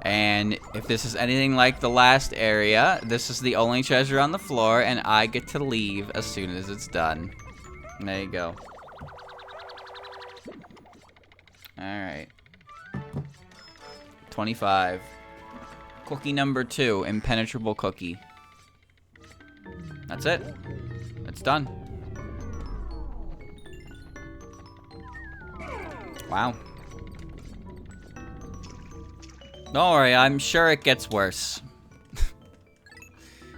And if this is anything like the last area, this is the only treasure on the floor, and I get to leave as soon as it's done. There you go. Alright. 25. Cookie number 2. Impenetrable cookie. That's it. It's done. Wow. Don't worry, I'm sure it gets worse.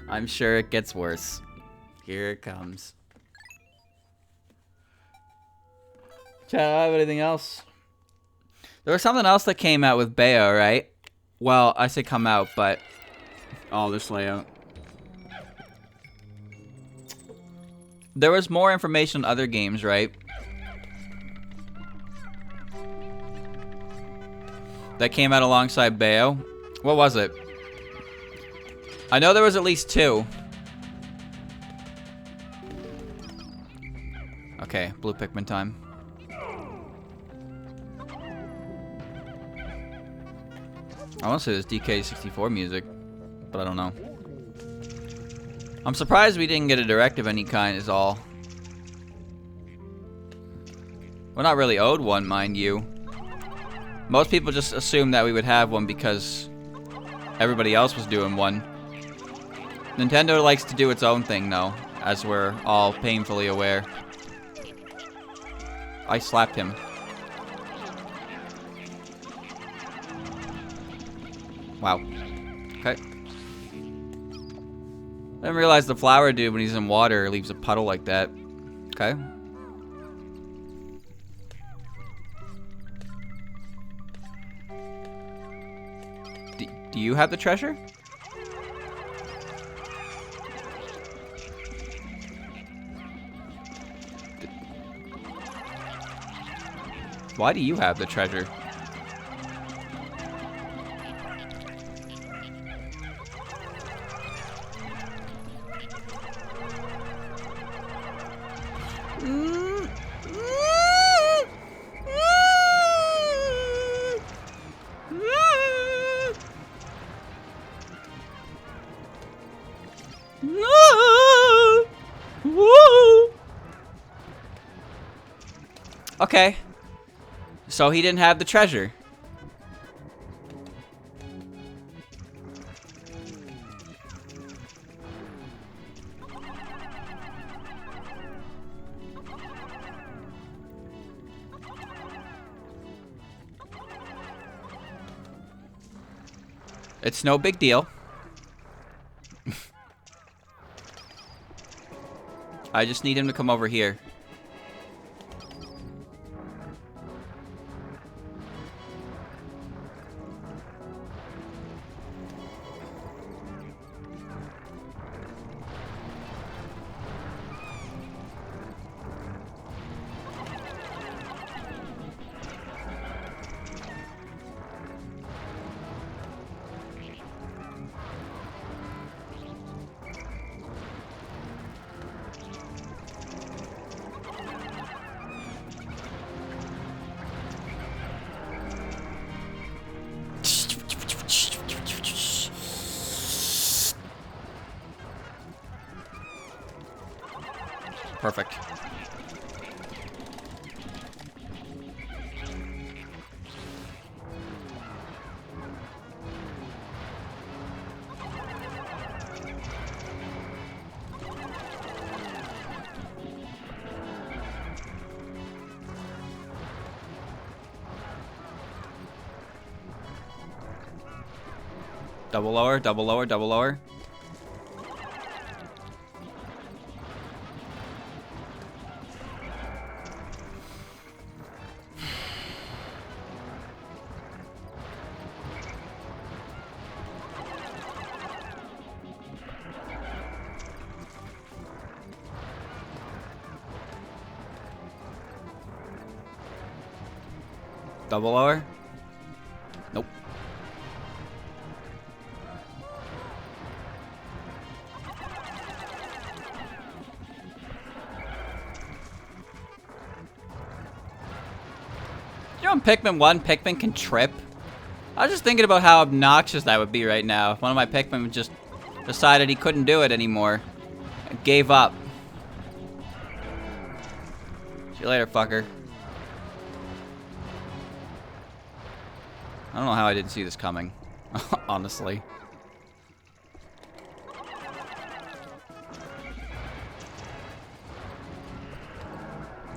I'm sure it gets worse. Here it comes. Chat, I don't have anything else. There was something else that came out with Bayo, right? Well, I say come out, but... Oh, this layout. There was more information on other games, right? That came out alongside Bayo. What was it? I know there was at least 2. Okay, blue Pikmin time. I want to say there's DK64 music, but I don't know. I'm surprised we didn't get a direct of any kind is all. We're not really owed one, mind you. Most people just assumed that we would have one because everybody else was doing one. Nintendo likes to do its own thing, though, as we're all painfully aware. I slapped him. Wow. Okay. I didn't realize the flower dude, when he's in water, leaves a puddle like that. Okay. Do you have the treasure? Why do you have the treasure? Okay. So he didn't have the treasure. It's no big deal. I just need him to come over here. Perfect. Double lower, double lower, double lower. Double lower? Nope. You know in Pikmin 1, Pikmin can trip? I was just thinking about how obnoxious that would be right now if one of my Pikmin just decided he couldn't do it anymore. And gave up. See you later, fucker. I don't know how I didn't see this coming. Honestly.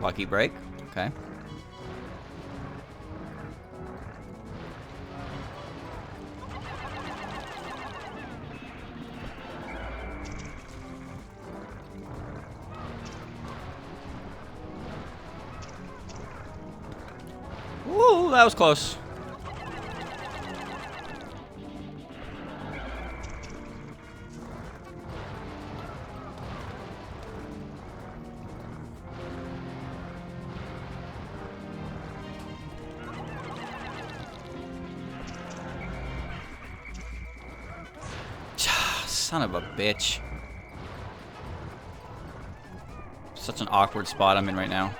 Lucky break. Okay. Ooh, that was close. Son of a bitch. Such an awkward spot I'm in right now.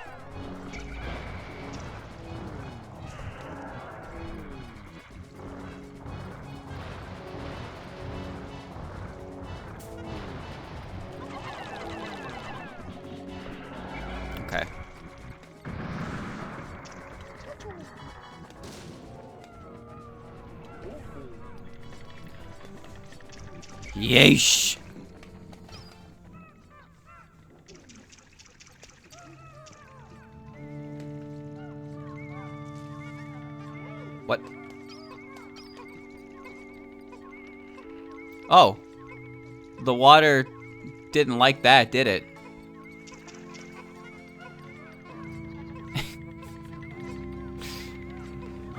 Okay. Yeesh. What? Oh. The water didn't like that, did it?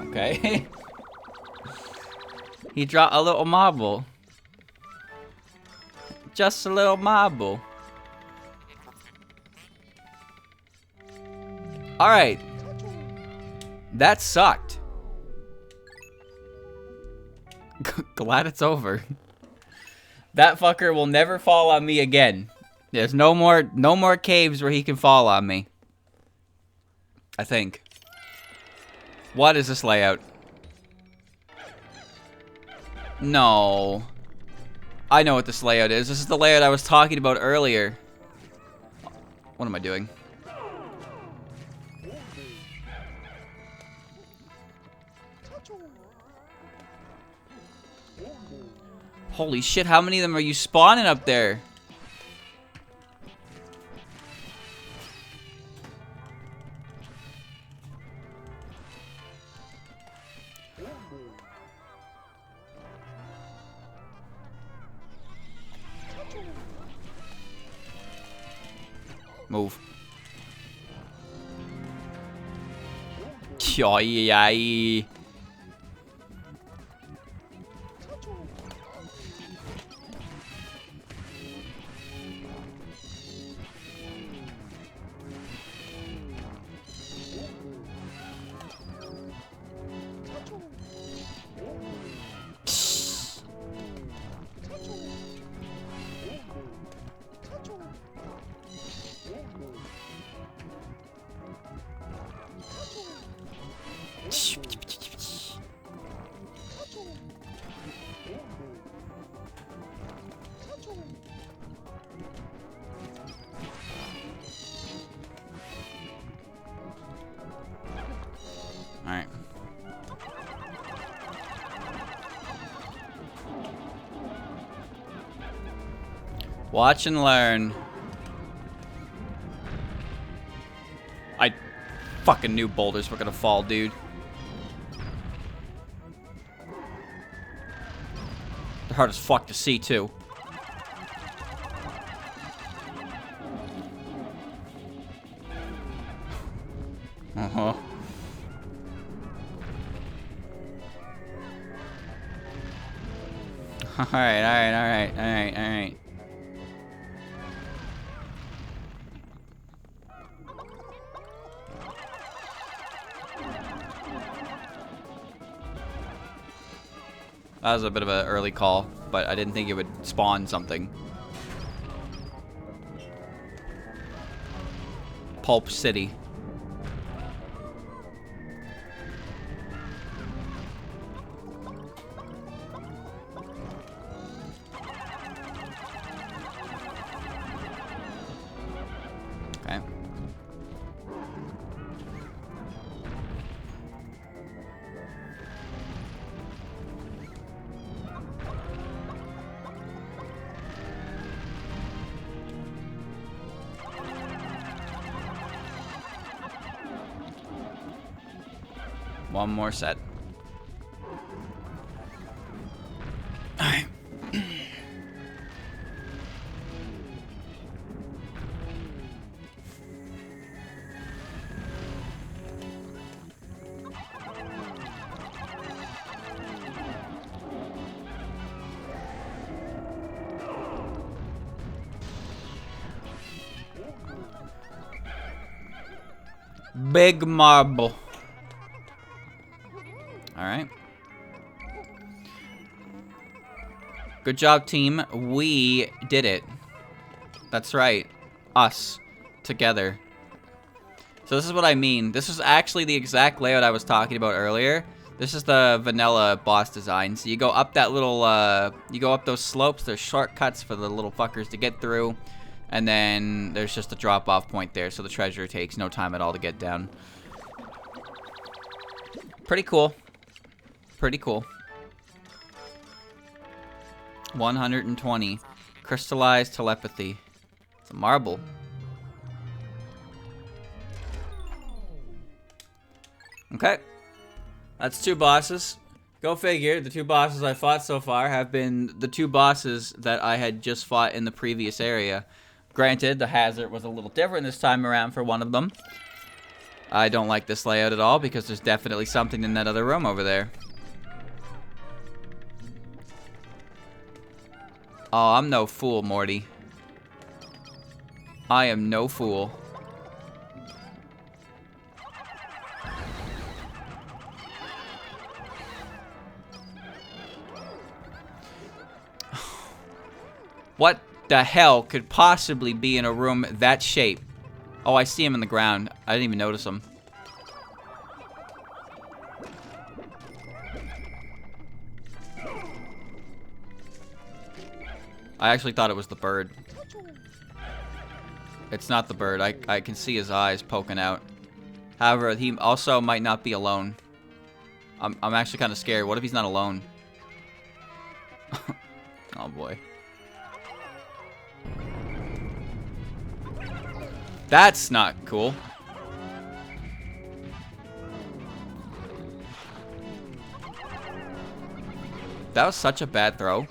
Okay. He dropped a little marble. Just a little marble. Alright. That sucked. Glad it's over. That fucker will never fall on me again. There's no more caves where he can fall on me. I think. What is this layout? No. I know what this layout is. This is the layout I was talking about earlier. What am I doing? Holy shit, how many of them are you spawning up there? Move. Yay. Alright. Watch and learn. I fucking knew boulders were gonna fall, dude. They're hard as fuck to see, too. Uh-huh. Alright, alright, alright, alright, alright. That was a bit of an early call, but I didn't think it would spawn something. Pulp City. Okay. One more set. Alright. Big marble. Alright. Good job, team. We did it. That's right. Us. Together. So this is what I mean. This is actually the exact layout I was talking about earlier. This is the vanilla boss design. So you go up that little, you go up those slopes. There's shortcuts for the little fuckers to get through. And then there's just a drop-off point there, so the treasure takes no time at all to get down. Pretty cool. Pretty cool. 120. Crystallized telepathy. It's a marble. Okay. That's 2 bosses. Go figure, the 2 bosses I fought so far have been the 2 bosses that I had just fought in the previous area. Granted, the hazard was a little different this time around for one of them. I don't like this layout at all because there's definitely something in that other room over there. Oh, I'm no fool, Morty. I am no fool. What the hell could possibly be in a room that shape? Oh, I see him in the ground. I didn't even notice him. I actually thought it was the bird. It's not the bird. I can see his eyes poking out. However, he also might not be alone. I'm actually kind of scared. What if he's not alone? Oh boy. That's not cool. That was such a bad throw.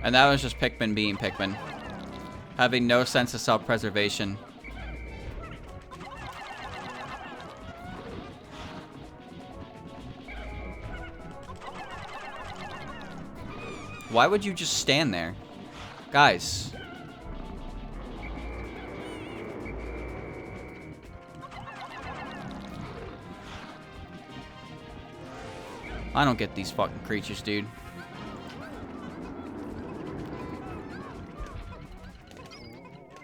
And that was just Pikmin being Pikmin. Having no sense of self-preservation. Why would you just stand there? Guys. I don't get these fucking creatures, dude.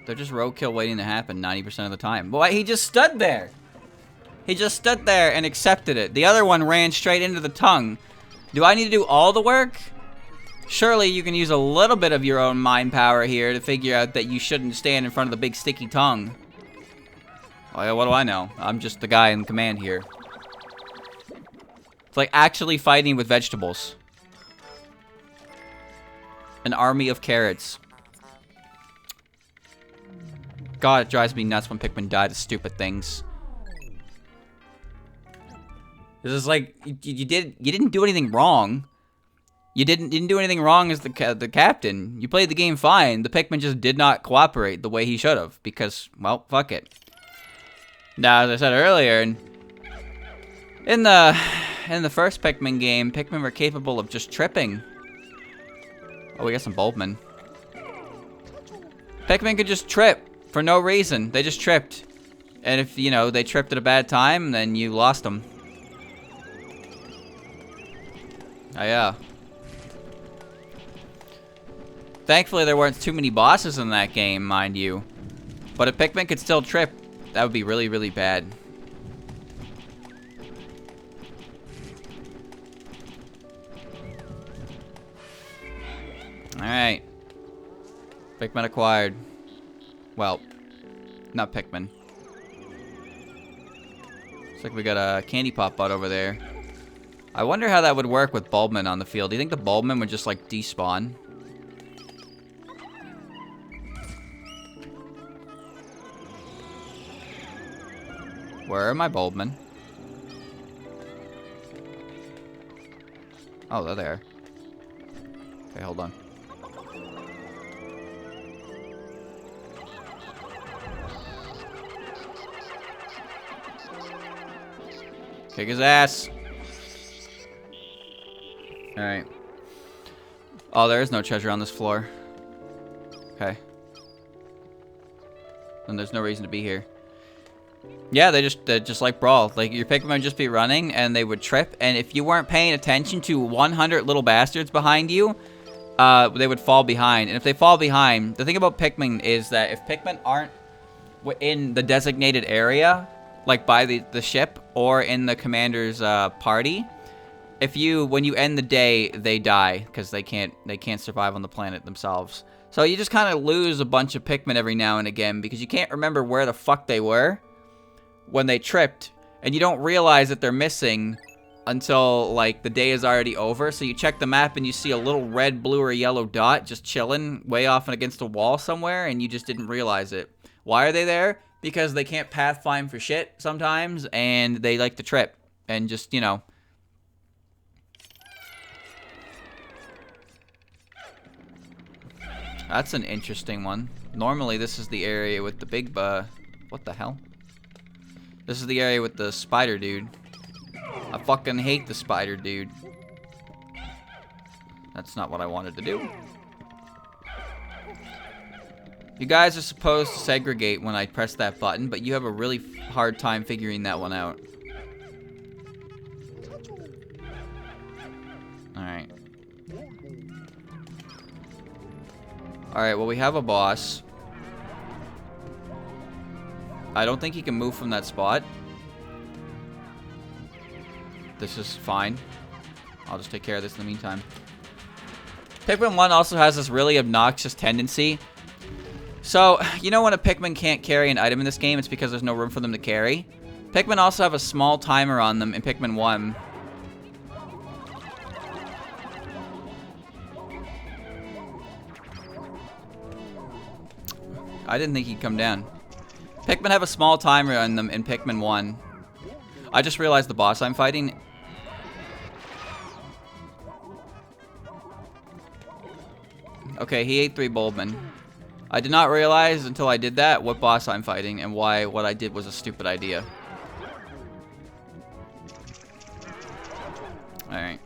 They're just roadkill waiting to happen 90% of the time. Boy, he just stood there. He just stood there and accepted it. The other one ran straight into the tongue. Do I need to do all the work? Surely you can use a little bit of your own mind power here to figure out that you shouldn't stand in front of the big sticky tongue. Well, what do I know? I'm just the guy in command here. It's like actually fighting with vegetables. An army of carrots. God, it drives me nuts when Pikmin die to stupid things. This is like you didn't do anything wrong. You didn't do anything wrong as the captain. You played the game fine. The Pikmin just did not cooperate the way he should have because, well, fuck it. Now, as I said earlier, in the first Pikmin game, Pikmin were capable of just tripping. Oh, we got some Bulbmin. Pikmin could just trip for no reason. They just tripped. And if, you know, they tripped at a bad time, then you lost them. Oh, yeah. Thankfully, there weren't too many bosses in that game, mind you. But if Pikmin could still trip, that would be really, really bad. Alright. Pikmin acquired. Well, not Pikmin. Looks like we got a candy pop bot over there. I wonder how that would work with Bulbmin on the field. Do you think the Bulbmin would just, like, despawn? Where are my Bulbmen? Oh, they're there. Okay, hold on. Kick his ass. Alright. Oh, there is no treasure on this floor. Okay. Then there's no reason to be here. Yeah, they just like Brawl. Like, your Pikmin would just be running, and they would trip, and if you weren't paying attention to 100 little bastards behind you, they would fall behind. And if they fall behind, the thing about Pikmin is that if Pikmin aren't in the designated area, like by the ship or in the commander's party, when you end the day, they die because they can't survive on the planet themselves. So you just kind of lose a bunch of Pikmin every now and again because you can't remember where the fuck they were when they tripped, and you don't realize that they're missing until like the day is already over. So you check the map and you see a little red, blue, or yellow dot just chilling way off and against a wall somewhere, and you just didn't realize it. Why are they there? Because they can't pathfind for shit sometimes, and they like to trip and just, you know. That's an interesting one. Normally this is the area with the big what the hell? This is the area with the spider dude. I fucking hate the spider dude. That's not what I wanted to do. You guys are supposed to segregate when I press that button, but you have a really hard time figuring that one out. Alright. Alright, well, we have a boss. I don't think he can move from that spot. This is fine. I'll just take care of this in the meantime. Pikmin 1 also has this really obnoxious tendency. So, you know when a Pikmin can't carry an item in this game, it's because there's no room for them to carry? Pikmin also have a small timer on them in Pikmin 1. I didn't think he'd come down. Pikmin have a small timer on them in Pikmin 1. I just realized the boss I'm fighting. Okay, he ate 3 Bulbmen. I did not realize until I did that what boss I'm fighting and why what I did was a stupid idea. Alright.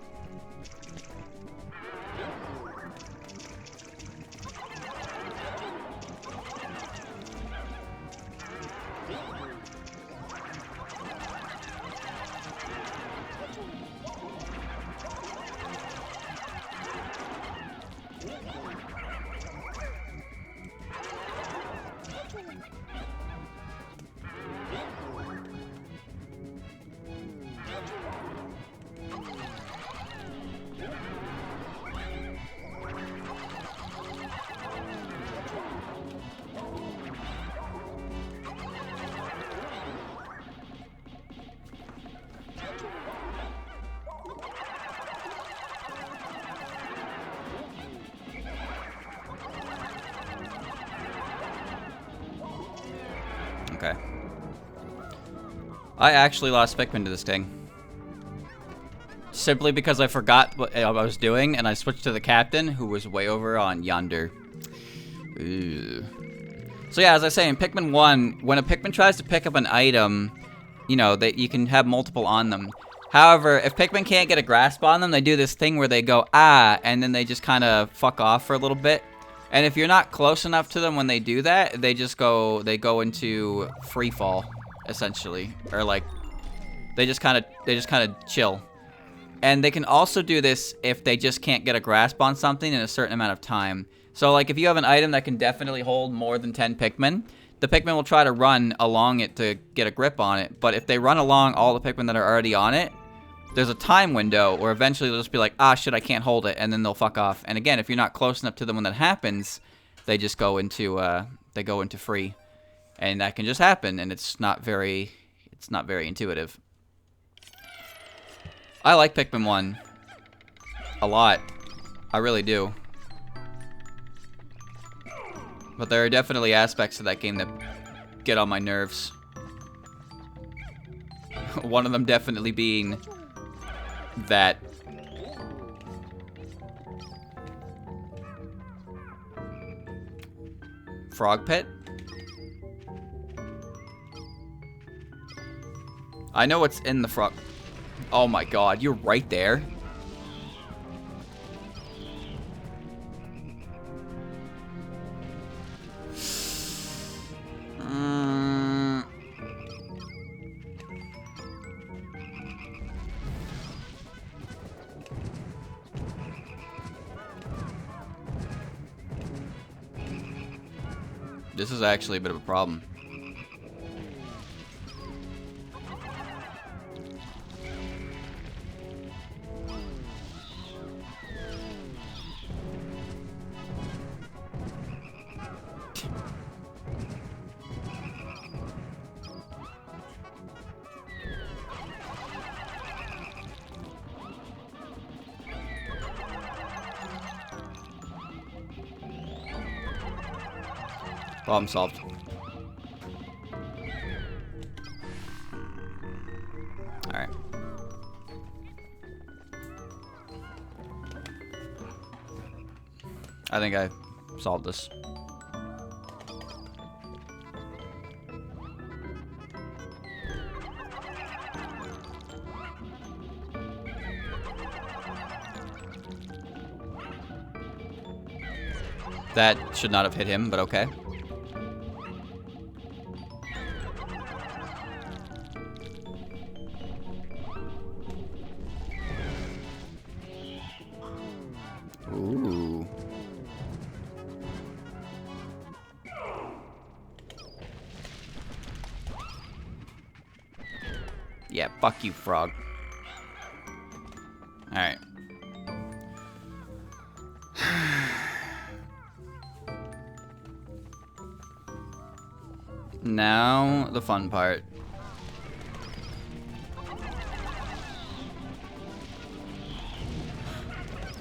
Okay. I actually lost Pikmin to this thing. Simply because I forgot what I was doing, and I switched to the captain, who was way over on yonder. Ew. So yeah, as I say, in Pikmin 1, when a Pikmin tries to pick up an item, you know, you can have multiple on them. However, if Pikmin can't get a grasp on them, they do this thing where they go, ah, and then they just kind of fuck off for a little bit. And if you're not close enough to them when they do that, they go into free fall, essentially, or like they just kind of chill. And they can also do this if they just can't get a grasp on something in a certain amount of time. So like if you have an item that can definitely hold more than 10 Pikmin, the Pikmin will try to run along it to get a grip on it. But if they run along all the Pikmin that are already on it, there's a time window where eventually they'll just be like, ah, shit, I can't hold it, and then they'll fuck off. And again, if you're not close enough to them when that happens, they just go into free, and that can just happen, and it's not very intuitive. I like Pikmin 1 a lot. I really do. But there are definitely aspects of that game that get on my nerves. One of them definitely being that. Frog pit? I know what's in the frog. Oh my god, you're right there. This is actually a bit of a problem. Problem solved. Alright. I think I solved this. That should not have hit him, but okay. Ooh. Yeah, fuck you, frog. Alright. Now, the fun part.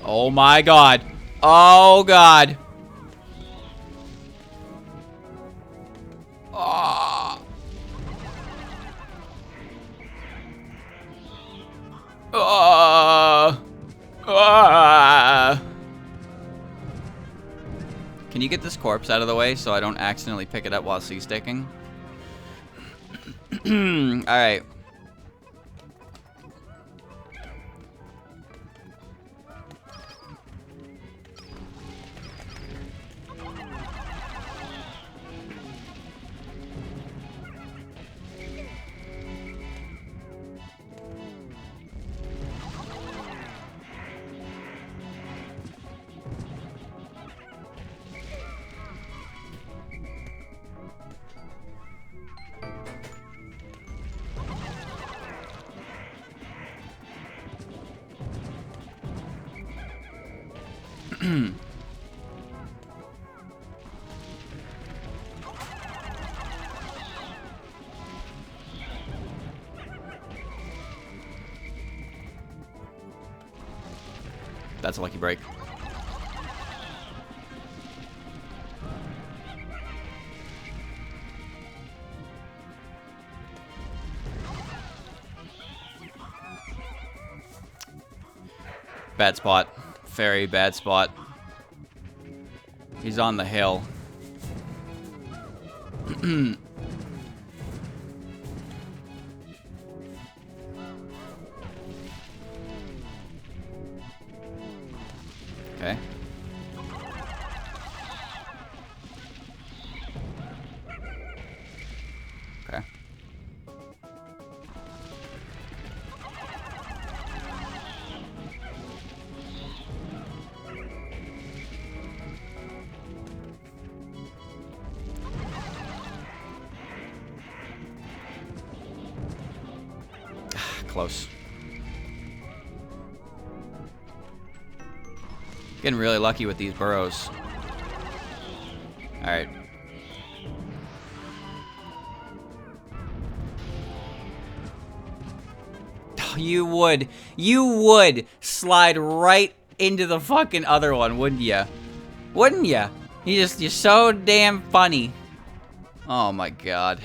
Oh my god. Oh god. Oh. Can you get this corpse out of the way so I don't accidentally pick it up while C-sticking? Alright. That's a lucky break. Bad spot. Very bad spot. He's on the hill. Okay. Okay. Close. Getting really lucky with these burrows. Alright. You would slide right into the fucking other one, wouldn't ya? Wouldn't ya? You're so damn funny. Oh my god.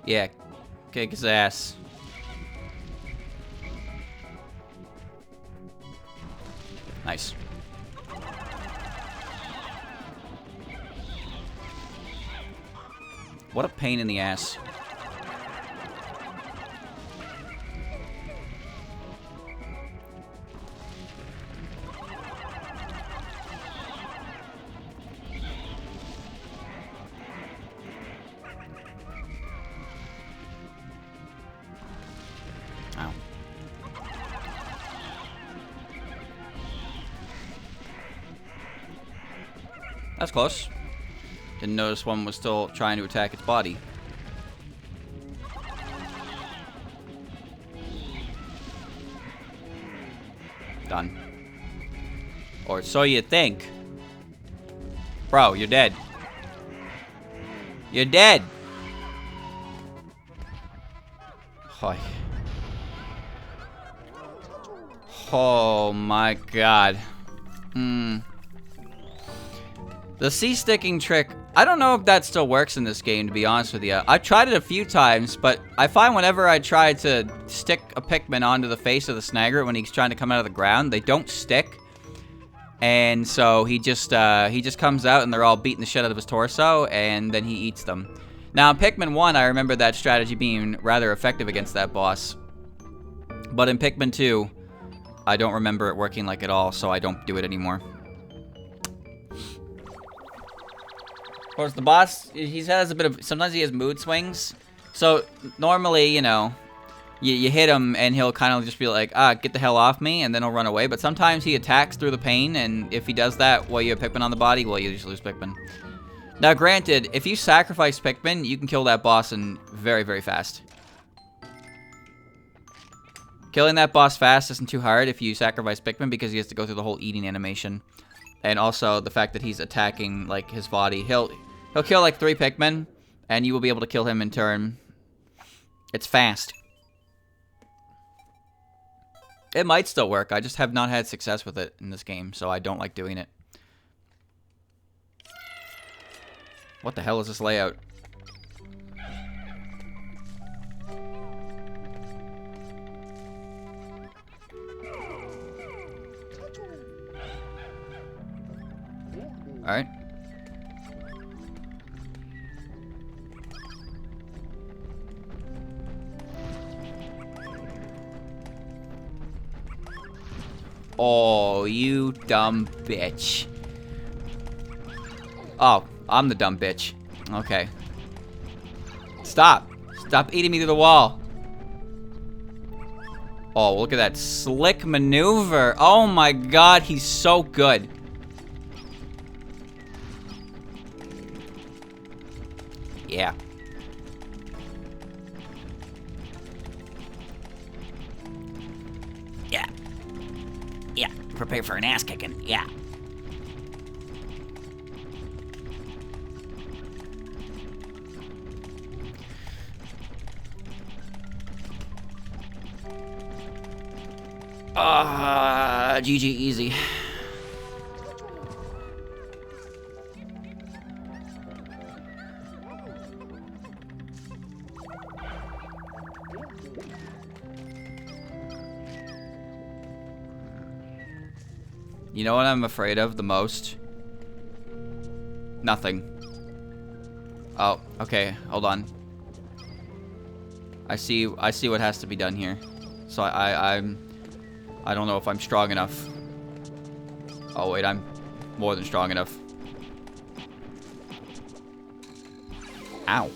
Yeah, kick his ass. Nice. What a pain in the ass. Ow. That's close. Didn't notice one was still trying to attack its body. Done. Or so you think. Bro, you're dead. You're dead. Hi. Oh my god. The C-sticking trick, I don't know if that still works in this game, to be honest with you. I've tried it a few times, but I find whenever I try to stick a Pikmin onto the face of the Snagger when he's trying to come out of the ground, they don't stick. And so he just comes out and they're all beating the shit out of his torso, and then he eats them. Now, in Pikmin 1, I remember that strategy being rather effective against that boss. But in Pikmin 2, I don't remember it working like at all, so I don't do it anymore. Of course, the boss, he has a bit of, sometimes he has mood swings. So, normally, you know, you hit him and he'll kind of just be like, get the hell off me, and then he'll run away. But sometimes he attacks through the pain, and if he does that while you have Pikmin on the body, well, you just lose Pikmin. Now, granted, if you sacrifice Pikmin, you can kill that boss in very, very fast. Killing that boss fast isn't too hard if you sacrifice Pikmin, because he has to go through the whole eating animation. And also, the fact that he's attacking, like, his body. He'll kill, like, 3 Pikmin, and you will be able to kill him in turn. It's fast. It might still work. I just have not had success with it in this game, so I don't like doing it. What the hell is this layout? Alright. Oh, you dumb bitch. Oh, I'm the dumb bitch. Okay. Stop. Stop eating me through the wall. Oh, look at that slick maneuver. Oh my god, he's so good. Yeah. Yeah. Yeah. Prepare for an ass kicking. Yeah. GG easy. You know what I'm afraid of the most? Nothing. Oh, okay. Hold on. I see what has to be done here. So I don't know if I'm strong enough. Oh wait, I'm more than strong enough. Ow.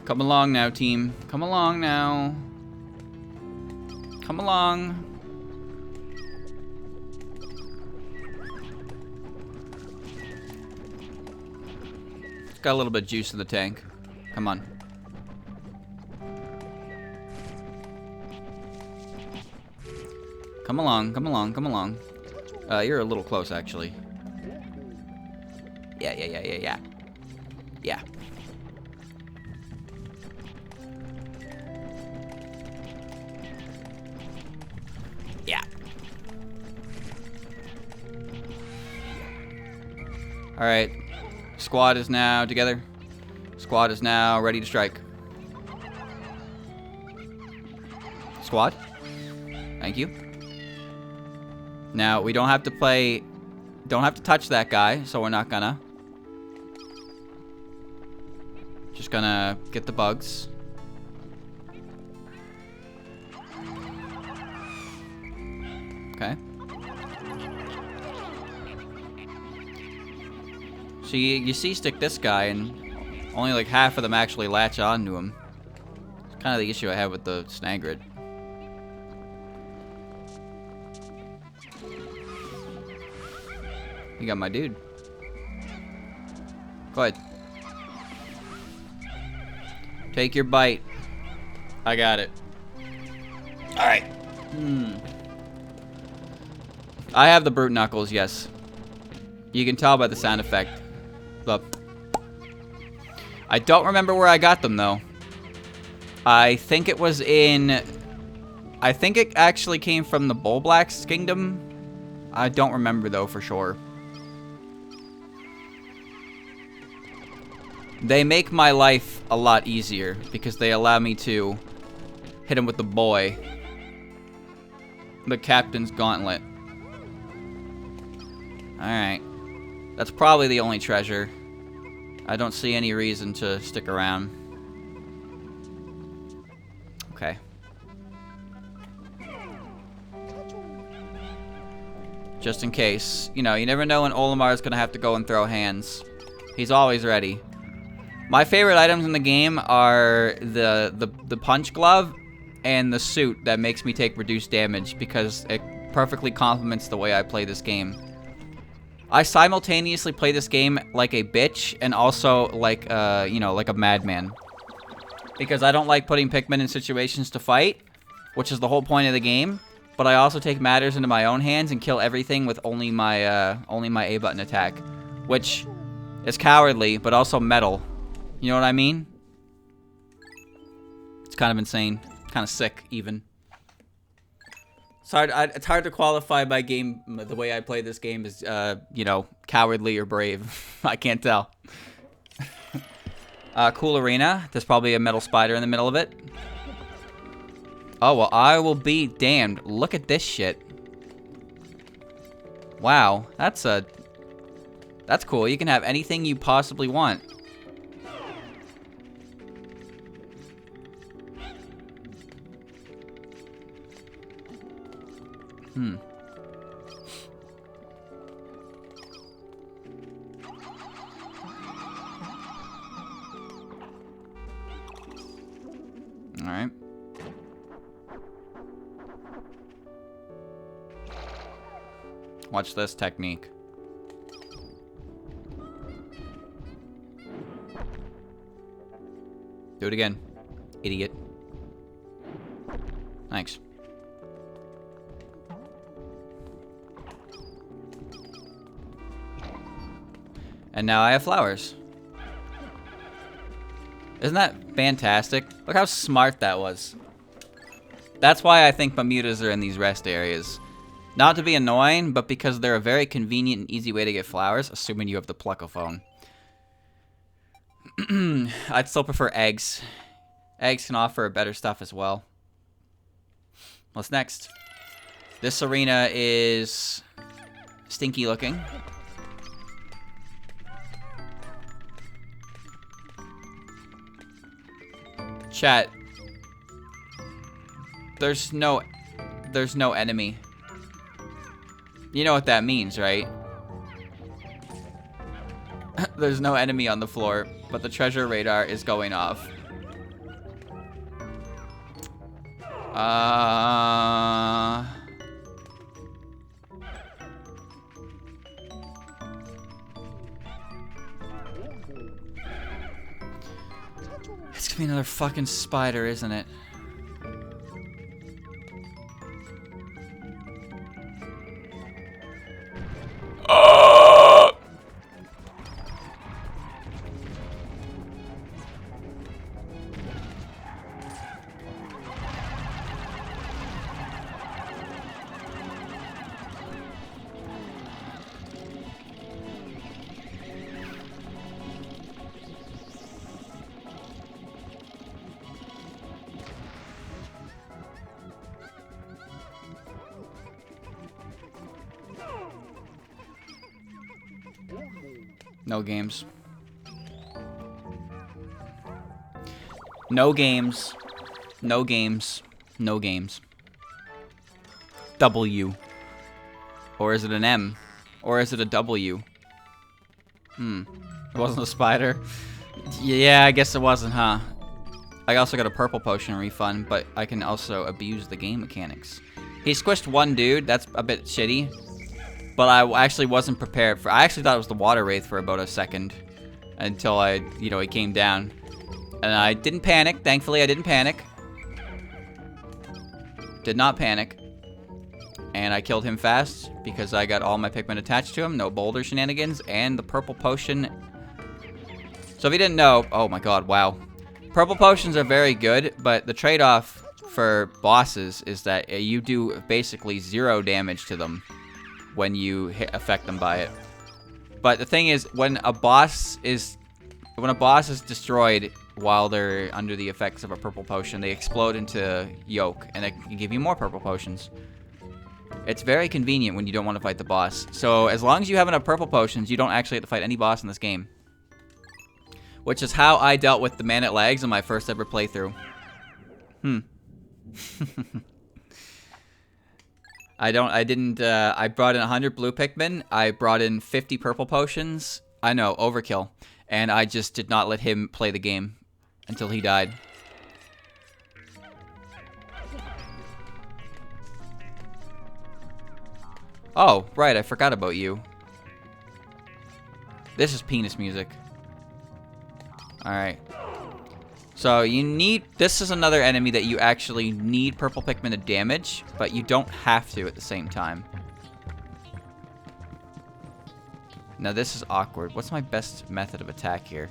Come along now, team. Come along now. Come along. It's got a little bit of juice in the tank. Come on. Come along, come along, come along. You're a little close, actually. Yeah. Yeah. Yeah. Alright. Squad is now together. Squad is now ready to strike. Squad. Thank you. Now, we don't have to play... Don't have to touch that guy, so we're not gonna. Just gonna get the bugs. Okay. So you C-stick this guy, and only like half of them actually latch onto him. It's kind of the issue I have with the Snagrid. You got my dude. Go ahead. Take your bite. I got it. Alright. I have the brute knuckles, yes. You can tell by the sound effect. Look. I don't remember where I got them, though. I think it was in... I think it actually came from the Bullblack's Kingdom. I don't remember, though, for sure. They make my life a lot easier because they allow me to hit him with the boy. The Captain's Gauntlet. Alright. That's probably the only treasure. I don't see any reason to stick around. Okay. Just in case. You know, you never know when Olimar's gonna have to go and throw hands. He's always ready. My favorite items in the game are the punch glove and the suit that makes me take reduced damage because it perfectly complements the way I play this game. I simultaneously play this game like a bitch and also like, you know, like a madman. Because I don't like putting Pikmin in situations to fight, which is the whole point of the game. But I also take matters into my own hands and kill everything with only my A button attack, which is cowardly but also metal. You know what I mean? It's kind of insane. Kind of sick, even. It's hard to qualify my game, the way I play this game is, you know, cowardly or brave. I can't tell. Cool arena. There's probably a metal spider in the middle of it. Oh, well, I will be damned. Look at this shit. Wow, that's cool. You can have anything you possibly want. Alright. Watch this technique. Do it again, idiot. Thanks. And now I have flowers. Isn't that fantastic? Look how smart that was. That's why I think Bermudas are in these rest areas. Not to be annoying, but because they're a very convenient and easy way to get flowers, assuming you have the Pluckophone. I'd still prefer eggs. Eggs can offer better stuff as well. What's next? This arena is stinky looking. Chat. There's no enemy. You know what that means, right? There's no enemy on the floor, but the treasure radar is going off. It's gonna be another fucking spider, isn't it? No games. No games. No games. No games. W. Or is it an M? Or is it a W? It wasn't a spider. Yeah, I guess it wasn't, huh? I also got a purple potion refund, but I can also abuse the game mechanics. He squished one dude. That's a bit shitty. But I actually wasn't prepared for... I actually thought it was the water wraith for about a second. Until it came down. And I didn't panic. Thankfully, I didn't panic. Did not panic. And I killed him fast because I got all my Pikmin attached to him. No boulder shenanigans. And the purple potion. So if you didn't know... Oh my god, wow. Purple potions are very good, but the trade-off for bosses is that you do basically 0 damage to them when you affect them by it. But the thing is, when a boss is destroyed while they're under the effects of a purple potion, they explode into yolk, and it can give you more purple potions. It's very convenient when you don't want to fight the boss. So as long as you have enough purple potions, you don't actually have to fight any boss in this game. Which is how I dealt with the man-at lags in my first ever playthrough. I brought in 100 blue Pikmin. I brought in 50 purple potions. I know, overkill. And I just did not let him play the game until he died. Oh, right, I forgot about you. This is penis music. Alright. So you need... This is another enemy that you actually need purple Pikmin to damage, but you don't have to at the same time. Now this is awkward. What's my best method of attack here?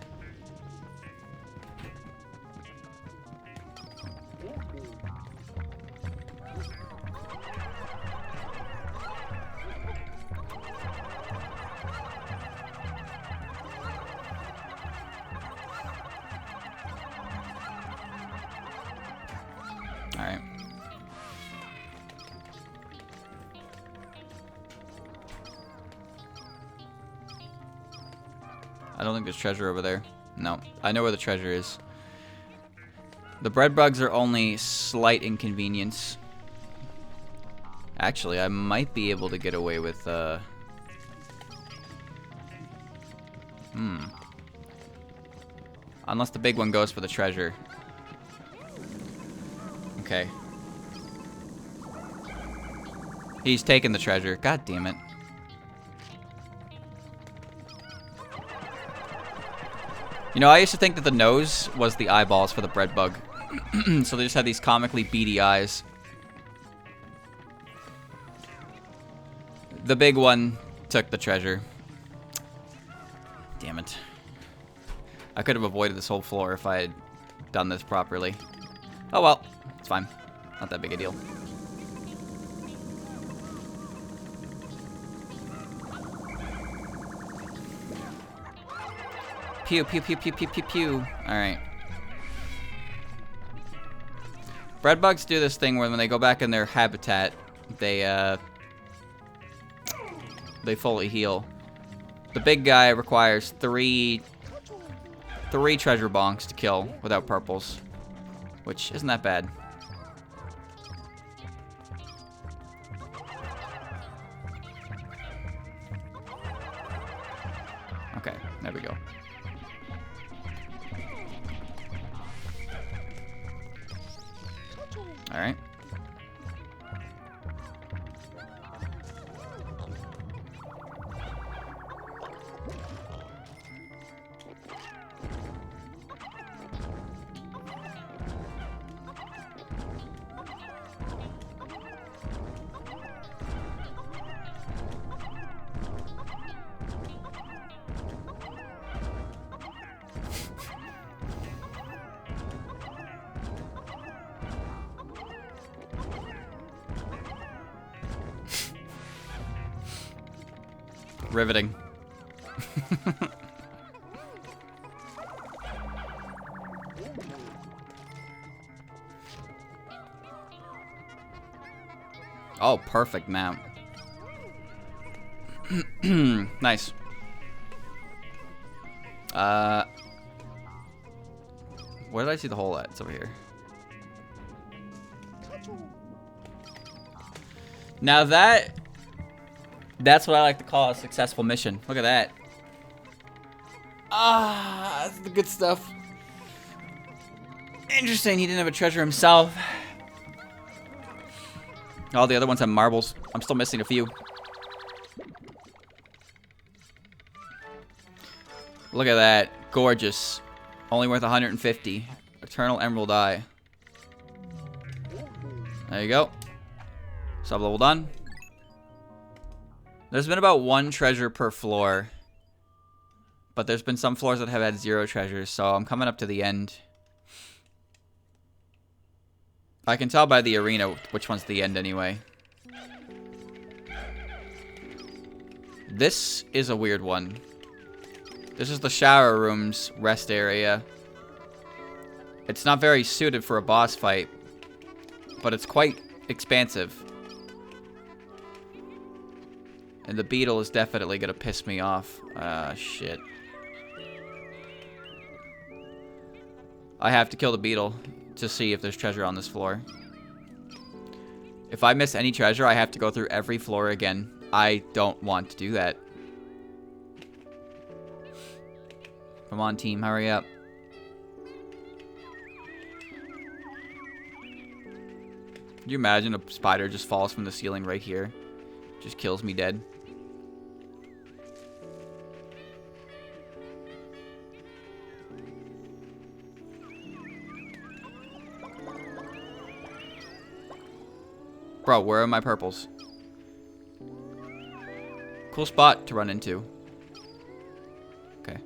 Alright. I don't think there's treasure over there. No. I know where the treasure is. The bread bugs are only slight inconvenience. Actually, I might be able to get away with, Unless the big one goes for the treasure. Okay. He's taking the treasure. God damn it. You know, I used to think that the nose was the eyeballs for the bread bug. So they just had these comically beady eyes. The big one took the treasure. Damn it. I could have avoided this whole floor if I had done this properly. Oh well, it's fine. Not that big a deal. Pew, pew, pew, pew, pew, pew, pew. Alright. Bread bugs do this thing where when they go back in their habitat, they fully heal. The big guy requires three treasure bonks to kill without purples, which isn't that bad. Okay, there we go. All right. Riveting. Oh, perfect mount. Nice. Where did I see the hole at? It's over here. Now that's what I like to call a successful mission. Look at that. Ah, that's the good stuff. Interesting, he didn't have a treasure himself. All the other ones have marbles. I'm still missing a few. Look at that. Gorgeous. Only worth 150. Eternal Emerald Eye. There you go. Sub-level done. There's been about 1 treasure per floor. But there's been some floors that have had 0 treasures, so I'm coming up to the end. I can tell by the arena which one's the end anyway. This is a weird one. This is the shower room's rest area. It's not very suited for a boss fight, but it's quite expansive. And the beetle is definitely gonna piss me off. Shit. I have to kill the beetle to see if there's treasure on this floor. If I miss any treasure, I have to go through every floor again. I don't want to do that. Come on, team, hurry up. Could you imagine a spider just falls from the ceiling right here? Just kills me dead. Bro, where are my purples? Cool spot to run into. Okay.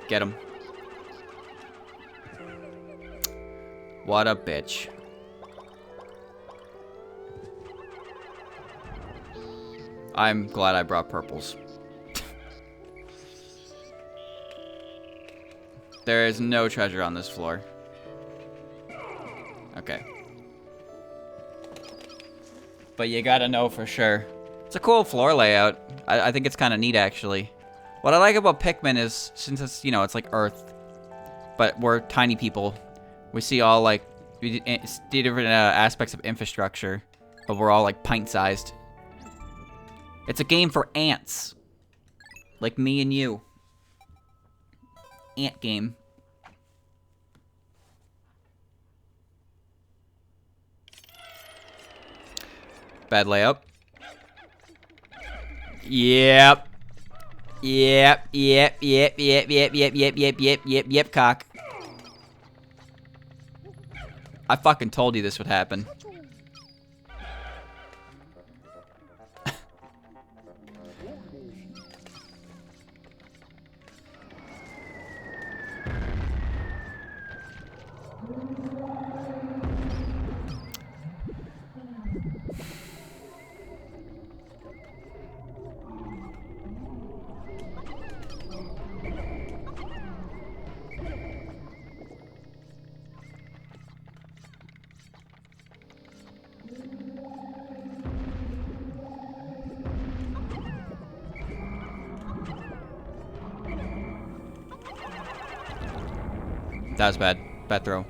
Get him. What a bitch. I'm glad I brought purples. There is no treasure on this floor. Okay. But you gotta know for sure. It's a cool floor layout. I think it's kind of neat, actually. What I like about Pikmin is, since it's, you know, it's like Earth, but we're tiny people. We see all, like, different aspects of infrastructure, but we're all, like, pint-sized. It's a game for ants. Like me and you. Ant game. Bad layout. Yep. Yep, cock. I fucking told you this would happen. That was bad. Bad throw.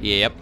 Yep.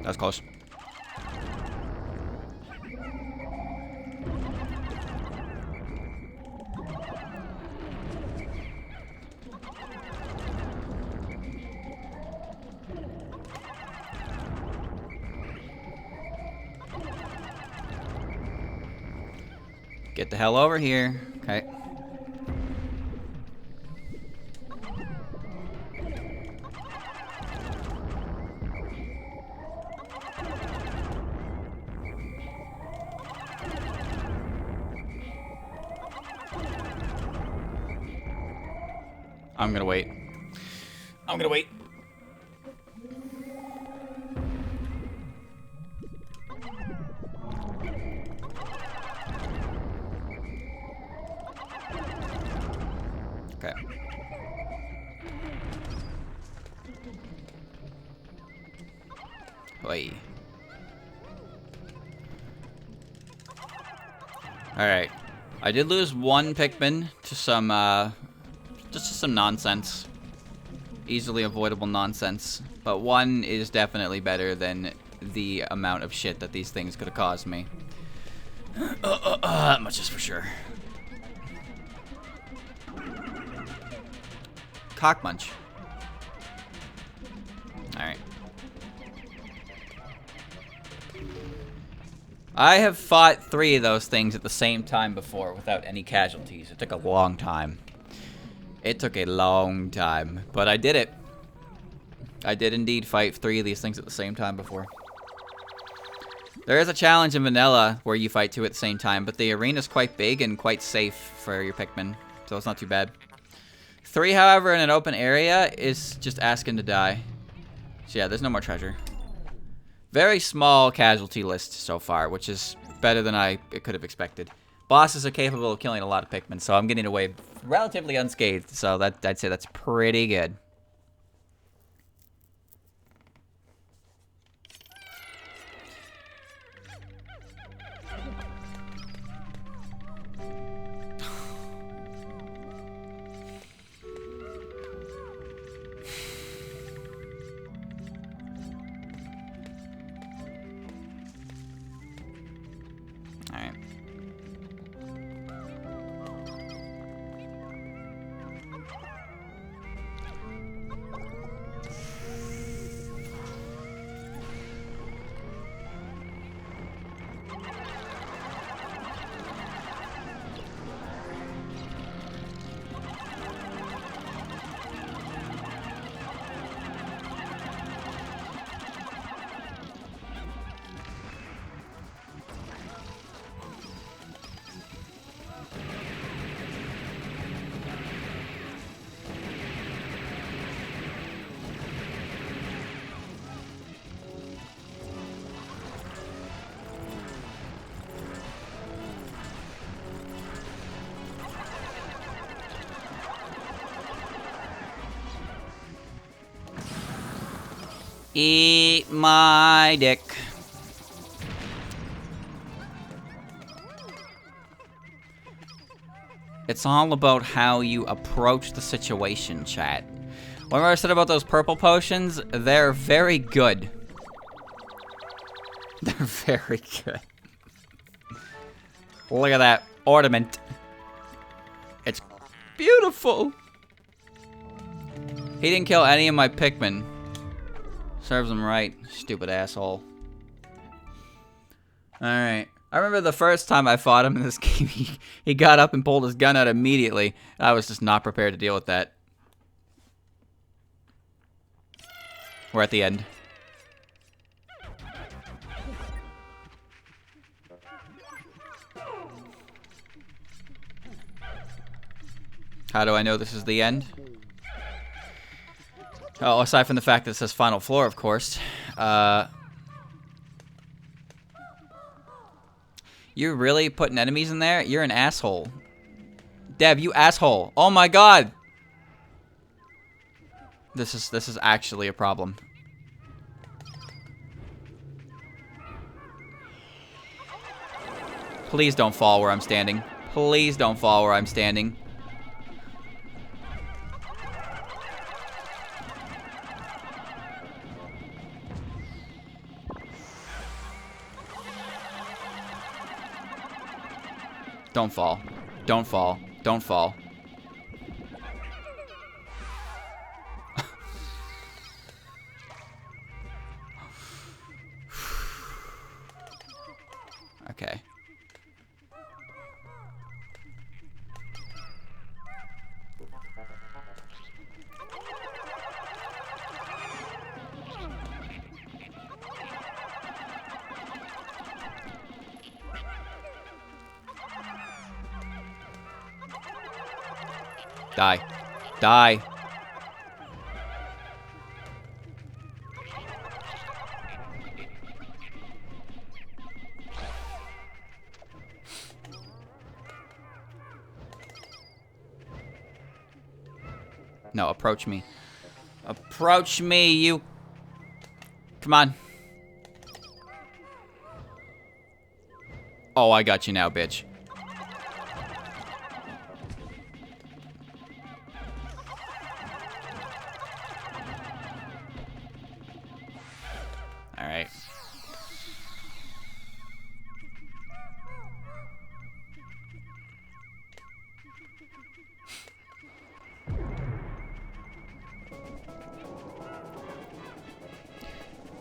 That's close. Get the hell over here. Okay. I'm gonna wait. I'm gonna wait. Okay. Oi. Alright. I did lose one Pikmin to some, just to some nonsense. Easily avoidable nonsense. But one is definitely better than the amount of shit that these things could have caused me. That much is for sure. Cock munch. Alright. I have fought 3 of those things at the same time before without any casualties. It took a long time. It took a long time, but I did it. I did indeed fight 3 of these things at the same time before. There is a challenge in vanilla where you fight 2 at the same time, but the arena's quite big and quite safe for your Pikmin, so it's not too bad. 3, however, in an open area is just asking to die. So yeah, there's no more treasure. Very small casualty list so far, which is better than I could have expected. Bosses are capable of killing a lot of Pikmin, so I'm getting away relatively unscathed. So that I'd say that's pretty good. Alright. Eat my dick. It's all about how you approach the situation, chat. Remember I said about those purple potions? They're very good. They're very good. Look at that ornament. It's beautiful. He didn't kill any of my Pikmin. Serves him right, stupid asshole. Alright. I remember the first time I fought him in this game, he got up and pulled his gun out immediately. I was just not prepared to deal with that. We're at the end. How do I know this is the end? Oh, aside from the fact that it says final floor, of course. You're really putting enemies in there? You're an asshole. Dev, you asshole. Oh my god! This is actually a problem. Please don't fall where I'm standing. Please don't fall where I'm standing. Don't fall. Don't fall. Don't fall. Okay. Die. Die. No, approach me. Approach me, you... Come on. Oh, I got you now, bitch. Alright.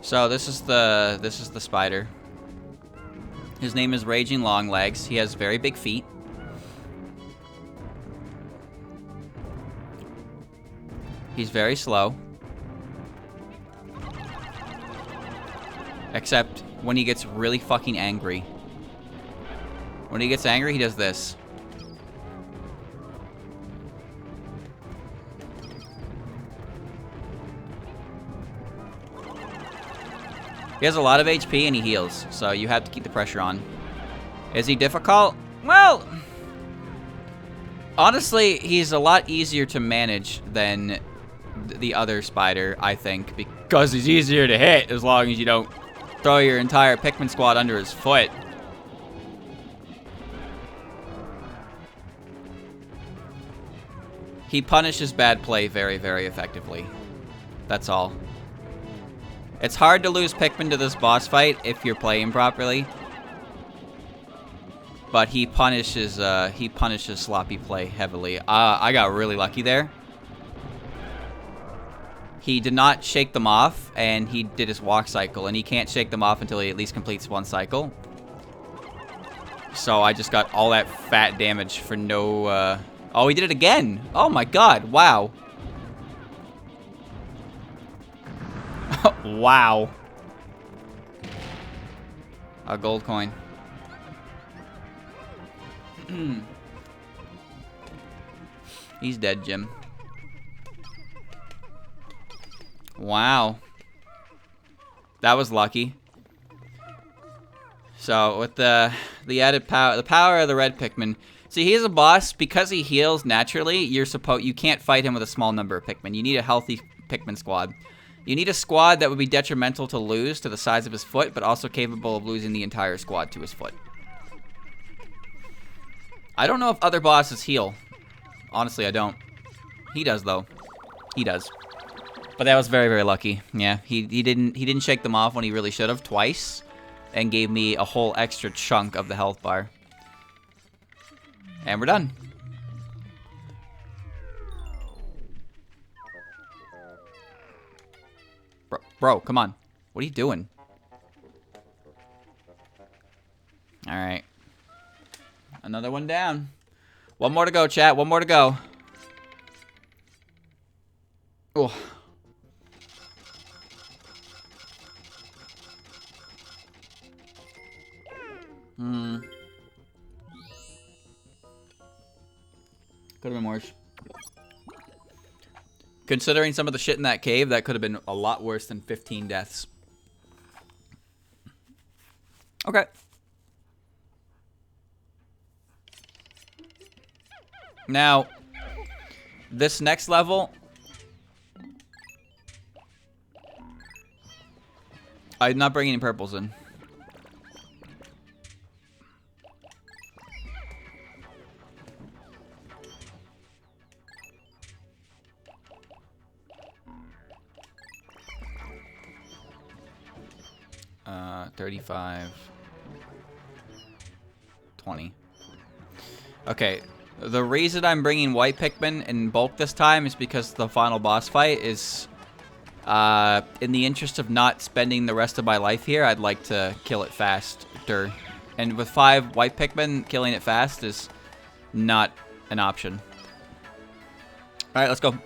So this is the spider. His name is Raging Longlegs. He has very big feet. He's very slow. Except when he gets really fucking angry. When he gets angry, he does this. He has a lot of HP and he heals, so you have to keep the pressure on. Is he difficult? Well, honestly, he's a lot easier to manage than the other spider, I think, because he's easier to hit as long as you don't throw your entire Pikmin squad under his foot. He punishes bad play very, very effectively. That's all. It's hard to lose Pikmin to this boss fight if you're playing properly. But he punishes sloppy play heavily. I got really lucky there. He did not shake them off, and he did his walk cycle, and he can't shake them off until he at least completes one cycle. So I just got all that fat damage for no, Oh, he did it again! Oh my god, wow. Wow. A gold coin. He's dead, Jim. Wow. That was lucky. So with the added power, the power of the red Pikmin. See, he is a boss because he heals naturally. You can't fight him with a small number of Pikmin. You need a healthy Pikmin squad. You need a squad that would be detrimental to lose to the size of his foot, but also capable of losing the entire squad to his foot. I don't know if other bosses heal. Honestly, I don't. He does, though. He does. But that was very, very lucky. Yeah, he didn't shake them off when he really should have twice, and gave me a whole extra chunk of the health bar. And we're done. Bro, come on. What are you doing? Alright. Another one down. One more to go, chat. One more to go. Oh. Could have been worse. Considering some of the shit in that cave, that could have been a lot worse than 15 deaths. Okay. Now, this next level, I'm not bringing any purples in. $35, $20. Okay, the reason I'm bringing white Pikmin in bulk this time is because the final boss fight is, in the interest of not spending the rest of my life here, I'd like to kill it faster. And with 5 white Pikmin, killing it fast is not an option. Alright, let's go.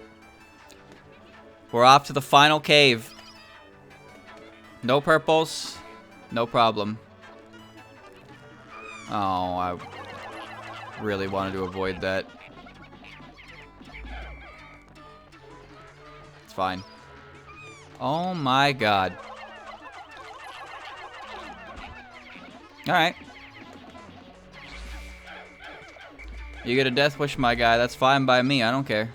We're off to the final cave. No purples, no problem. Oh, I really wanted to avoid that. It's fine. Oh my god. Alright. You get a death wish, my guy. That's fine by me. I don't care.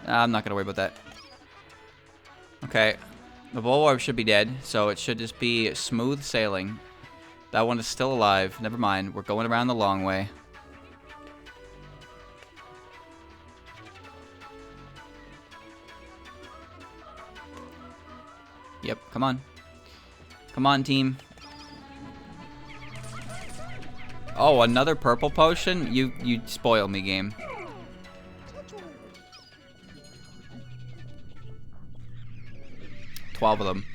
I'm not gonna worry about that. Okay. The Bulwarp should be dead, so it should just be smooth sailing. That one is still alive. Never mind. We're going around the long way. Yep, come on. Come on, team. Oh, another purple potion? You spoil me, game. $12 of them.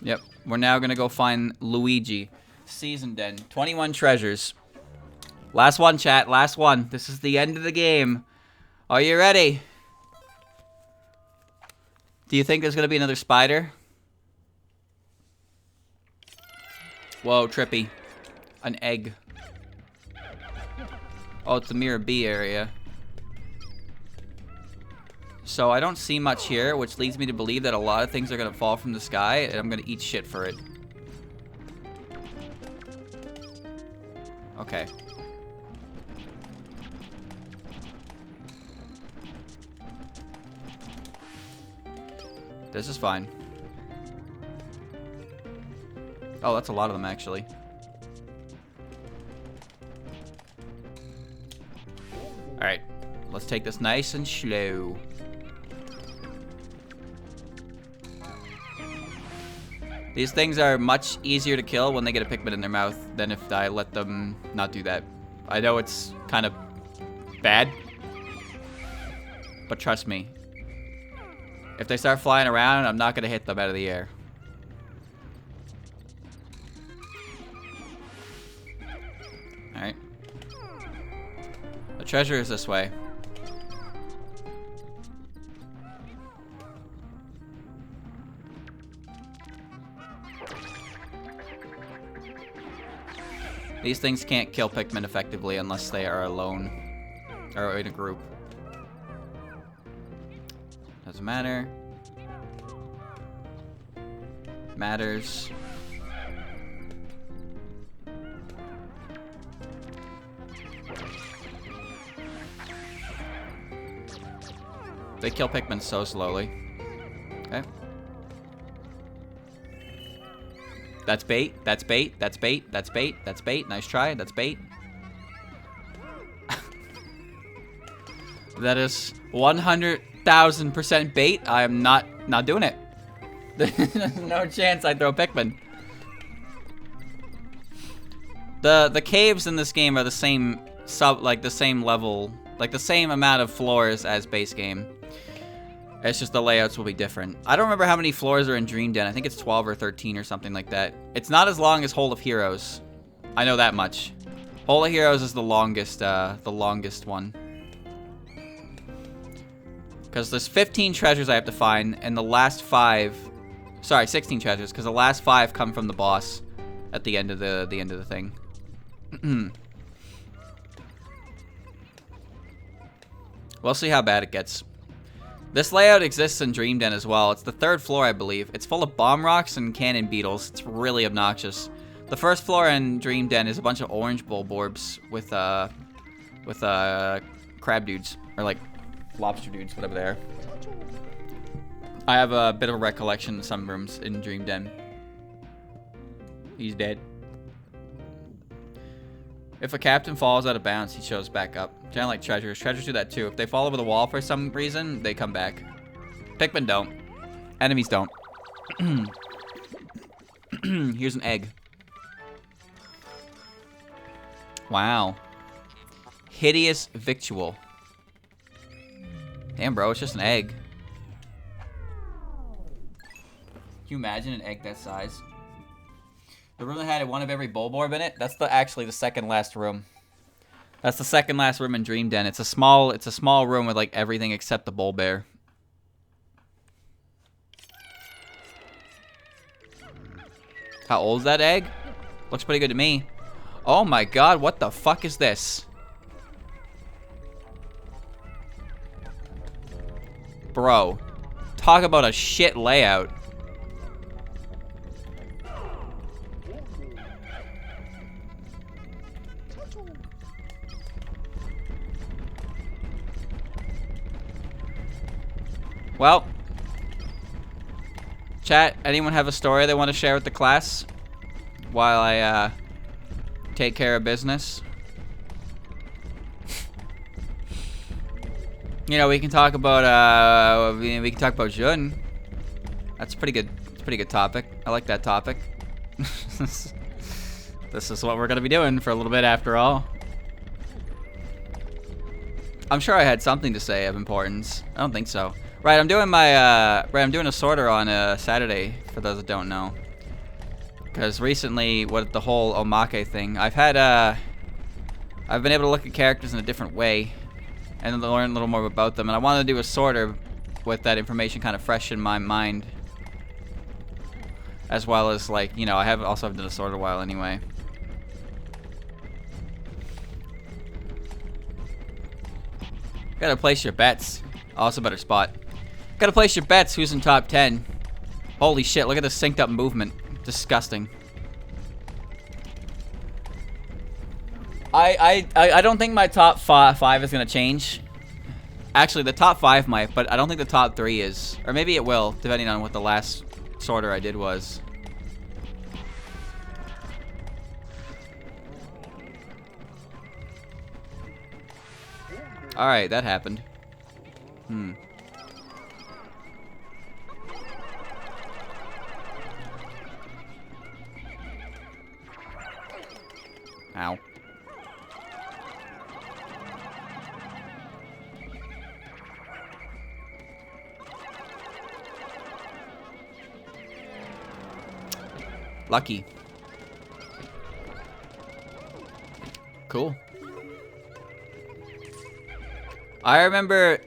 Yep. We're now gonna go find Luigi. Season Den. 21 treasures. Last one, chat. Last one. This is the end of the game. Are you ready? Do you think there's gonna be another spider? Whoa, trippy. An egg. Oh, it's the Mirror B area. So I don't see much here, which leads me to believe that a lot of things are gonna fall from the sky, and I'm gonna eat shit for it. Okay. This is fine. Oh, that's a lot of them, actually. Alright. Let's take this nice and slow. These things are much easier to kill when they get a Pikmin in their mouth than if I let them not do that. I know it's kind of bad, but trust me. If they start flying around, I'm not going to hit them out of the air. Alright. The treasure is this way. These things can't kill Pikmin effectively unless they are alone or in a group. Doesn't matter. Matters. They kill Pikmin so slowly. Okay. That's bait. That's bait. That's bait. That's bait. That's bait. Nice try. That's bait. That is 100,000% bait. I am not doing it. There's no chance I'd throw Pikmin. The caves in this game are the same the same level, like the same amount of floors as base game. It's just the layouts will be different. I don't remember how many floors are in Dream Den. I think it's 12 or 13 or something like that. It's not as long as Hole of Heroes. I know that much. Hole of Heroes is the longest one. Because there's 15 treasures I have to find, and the last 5... Sorry, 16 treasures, because the last 5 come from the boss at the end of the thing. We'll see how bad it gets. This layout exists in Dream Den as well. It's the 3rd floor, I believe. It's full of bomb rocks and cannon beetles. It's really obnoxious. The 1st floor in Dream Den is a bunch of orange bulborbs with crab dudes, or like lobster dudes, whatever they are. I have a bit of a recollection of some rooms in Dream Den. He's dead. If a captain falls out of bounds, he shows back up. Kind of like treasures. Treasures do that too. If they fall over the wall for some reason, they come back. Pikmin don't. Enemies don't. Here's an egg. Wow. Hideous victual. Damn, bro, it's just an egg. Can you imagine an egg that size? The room that had one of every bulb orb in it, that's actually the second last room. That's the second last room in Dream Den. It's a small room with like everything except the bulb bear. How old is that egg? Looks pretty good to me. Oh my god, what the fuck is this? Bro, talk about a shit layout. Well, chat, anyone have a story they want to share with the class while I take care of business? You know, we can talk about Jun. That's a pretty good topic. I like that topic. This is what we're gonna be doing for a little bit after all. I'm sure I had something to say of importance. I don't think so. Right, I'm doing I'm doing a sorter on Saturday, for those that don't know. Because recently, with the whole Omake thing, I've been able to look at characters in a different way and learn a little more about them. And I wanted to do a sorter with that information kind of fresh in my mind. As well as, like, you know, I have done a sorter a while anyway. Gotta place your bets. Also better spot. Gotta place your bets. Who's in top 10? Holy shit, look at the synced up movement. Disgusting. I don't think my top five is gonna change. Actually, the top 5 might, but I don't think the top 3 is. Or maybe it will, depending on what the last sorter I did was. Alright, that happened. Ow. Lucky. Cool. I remember.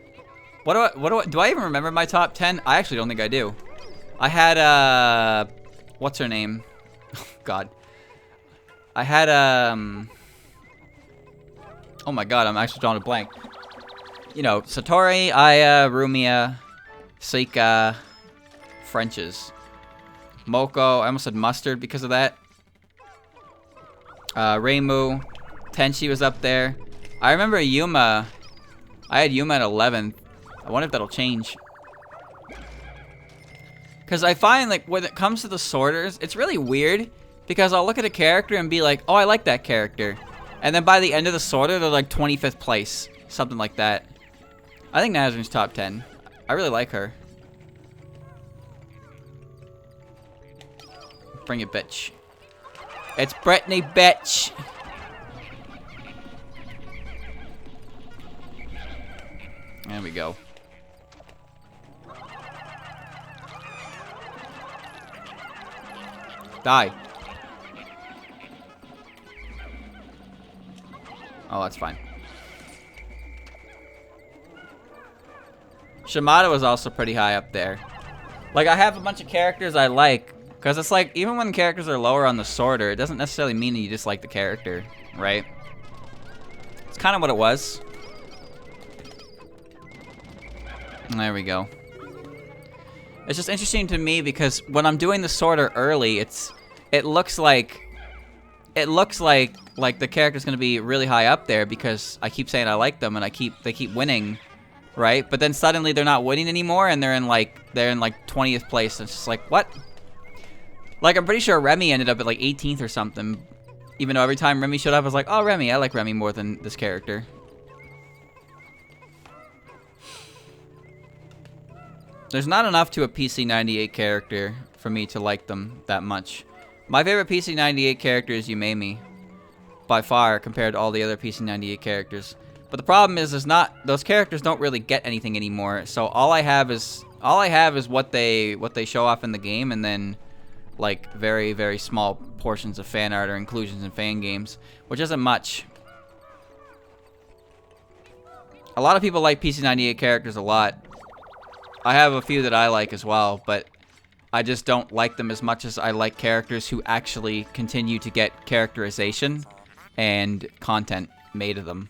Do I even remember my top 10? I actually don't think I do. I had what's her name? Oh, God. I had oh my god, I'm actually drawing a blank. You know, Satori, Aya, Rumia, Seika, Frenches. Moko, I almost said Mustard because of that. Reimu, Tenchi was up there. I remember Yuma. I had Yuma at 11th. I wonder if that'll change. Because I find, like, when it comes to the sorters, it's really weird. Because I'll look at a character and be like, oh, I like that character. And then by the end of the sorter, they're like 25th place. Something like that. I think Nazarine's top 10. I really like her. Bring it, bitch. It's Brittany, bitch. There we go. Die. Oh, that's fine. Shimada was also pretty high up there. Like, I have a bunch of characters I like. Because it's like, even when characters are lower on the sorter, it doesn't necessarily mean that you dislike the character, right? It's kind of what it was. There we go. It's just interesting to me because when I'm doing the sorter early, it looks like the character's gonna be really high up there because I keep saying I like them and they keep winning, right? But then suddenly they're not winning anymore and they're in like 20th place. And it's just like, what? Like, I'm pretty sure Remy ended up at like 18th or something. Even though every time Remy showed up, I was like, oh, Remy, I like Remy more than this character. There's not enough to a PC98 character for me to like them that much. My favorite PC98 character is Yumemi. by far compared to all the other PC98 characters. But the problem is those characters don't really get anything anymore. So all I have is what they show off in the game, and then like very, very small portions of fan art or inclusions in fan games, which isn't much. A lot of people like PC98 characters a lot. I have a few that I like as well, but I just don't like them as much as I like characters who actually continue to get characterization and content made of them.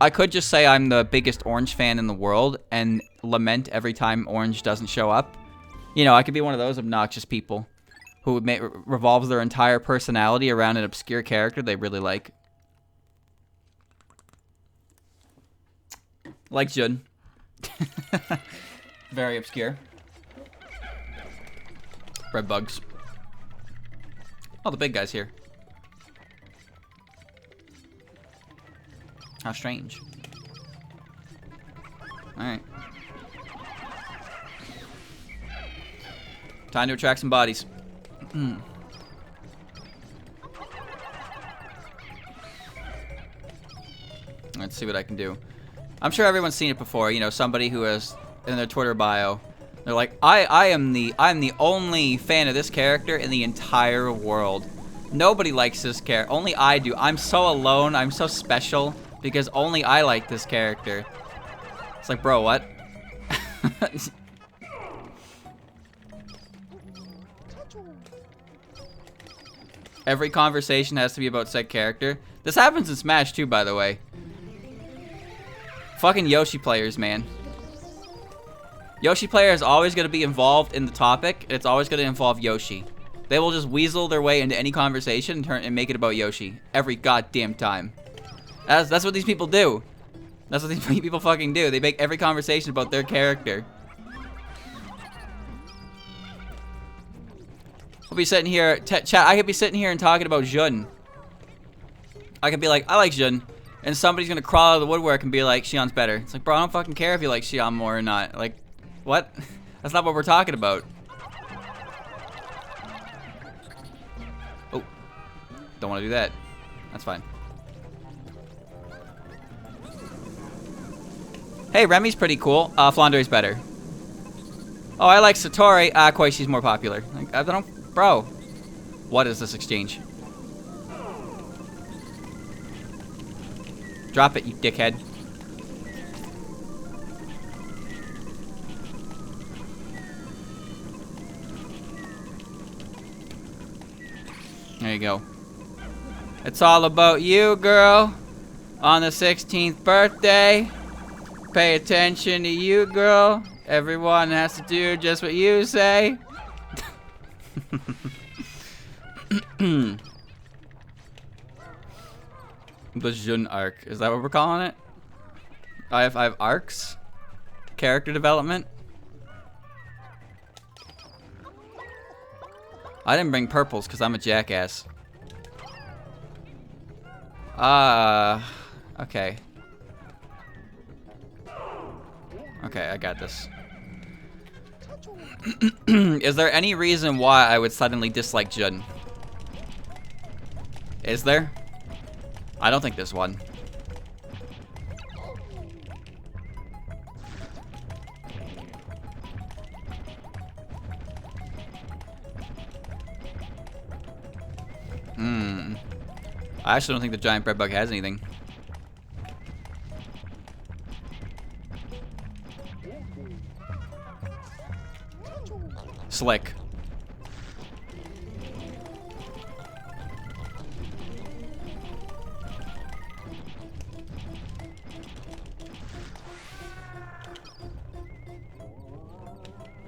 I could just say I'm the biggest Orange fan in the world and lament every time Orange doesn't show up. You know, I could be one of those obnoxious people who revolves their entire personality around an obscure character they really like. Like Jun. Very obscure. Red bugs. Oh, the big guy's here. How strange. Alright. Time to attract some bodies. Let's see what I can do. I'm sure everyone's seen it before. You know, somebody who has in their Twitter bio, they're like, I'm the only fan of this character in the entire world. Nobody likes this character. Only I do. I'm so alone. I'm so special because only I like this character. It's like, bro, what? Every conversation has to be about said character. This happens in Smash too, by the way. Fucking Yoshi players, man. Yoshi player is always going to be involved in the topic. It's always going to involve Yoshi. They will just weasel their way into any conversation and make it about Yoshi every goddamn time. That's what these people do. That's what these people fucking do. They make every conversation about their character. I'll be sitting here, chat. I could be sitting here and talking about Jun. I could be like, I like Jun. And somebody's gonna crawl out of the woodwork and be like, Xion's better. It's like, bro, I don't fucking care if you like Xion more or not. Like, what? That's not what we're talking about. Oh. Don't want to do that. That's fine. Hey, Remy's pretty cool. Flaundere's better. Oh, I like Satori. Koishi's more popular. Like, I don't... Bro. What is this exchange? Drop it, you dickhead. There you go. It's all about you, girl. On the 16th birthday. Pay attention to you, girl. Everyone has to do just what you say. The Jun arc. Is that what we're calling it? I have arcs? Character development? I didn't bring purples because I'm a jackass. Okay. Okay, I got this. Is there any reason why I would suddenly dislike Jun? Is there? I don't think there's one. I actually don't think the giant bread bug has anything. Slick.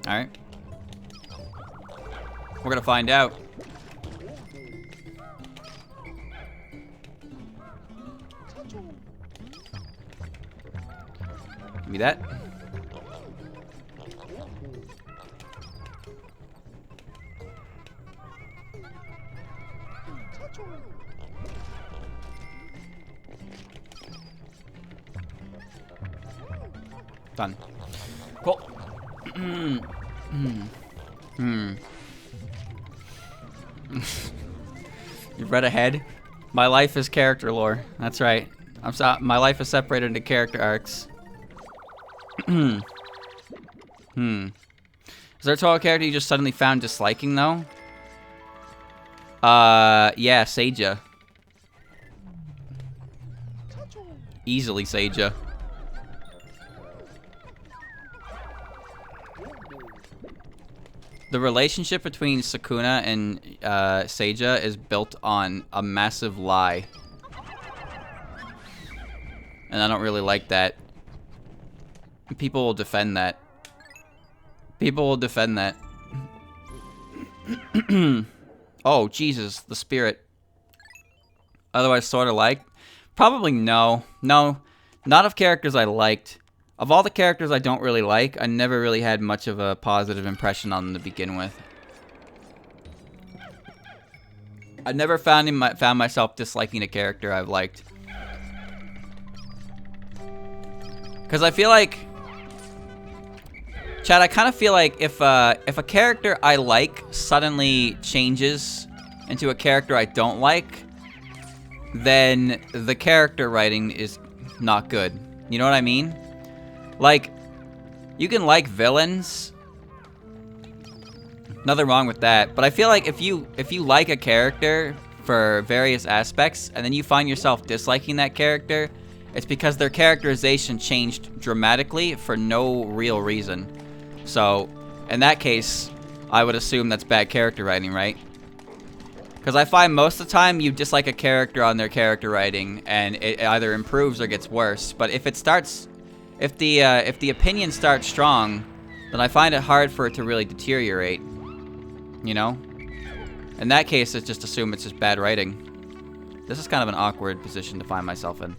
Alright. We're gonna find out. Give me that. Done. Cool. You've read ahead? My life is character lore. That's right. My life is separated into character arcs. Is there a total character you just suddenly found disliking, though? Yeah, Seija. Easily Seija. The relationship between Sukuna and Seija is built on a massive lie. And I don't really like that. People will defend that. People will defend that. Oh, Jesus, the spirit. Otherwise sort of liked? Probably no. No, not of characters I liked. Of all the characters I don't really like, I never really had much of a positive impression on them to begin with. I never found myself disliking a character I've liked. Because I feel like... Chad, I kind of feel like if a character I like suddenly changes into a character I don't like, then the character writing is not good. You know what I mean? Like, you can like villains. Nothing wrong with that. But I feel like if you like a character for various aspects, and then you find yourself disliking that character, it's because their characterization changed dramatically for no real reason. So, in that case, I would assume that's bad character writing, right? Because I find most of the time you dislike a character on their character writing, and it either improves or gets worse. But if it starts... If the opinion starts strong, then I find it hard for it to really deteriorate. You know? In that case, I just assume it's just bad writing. This is kind of an awkward position to find myself in.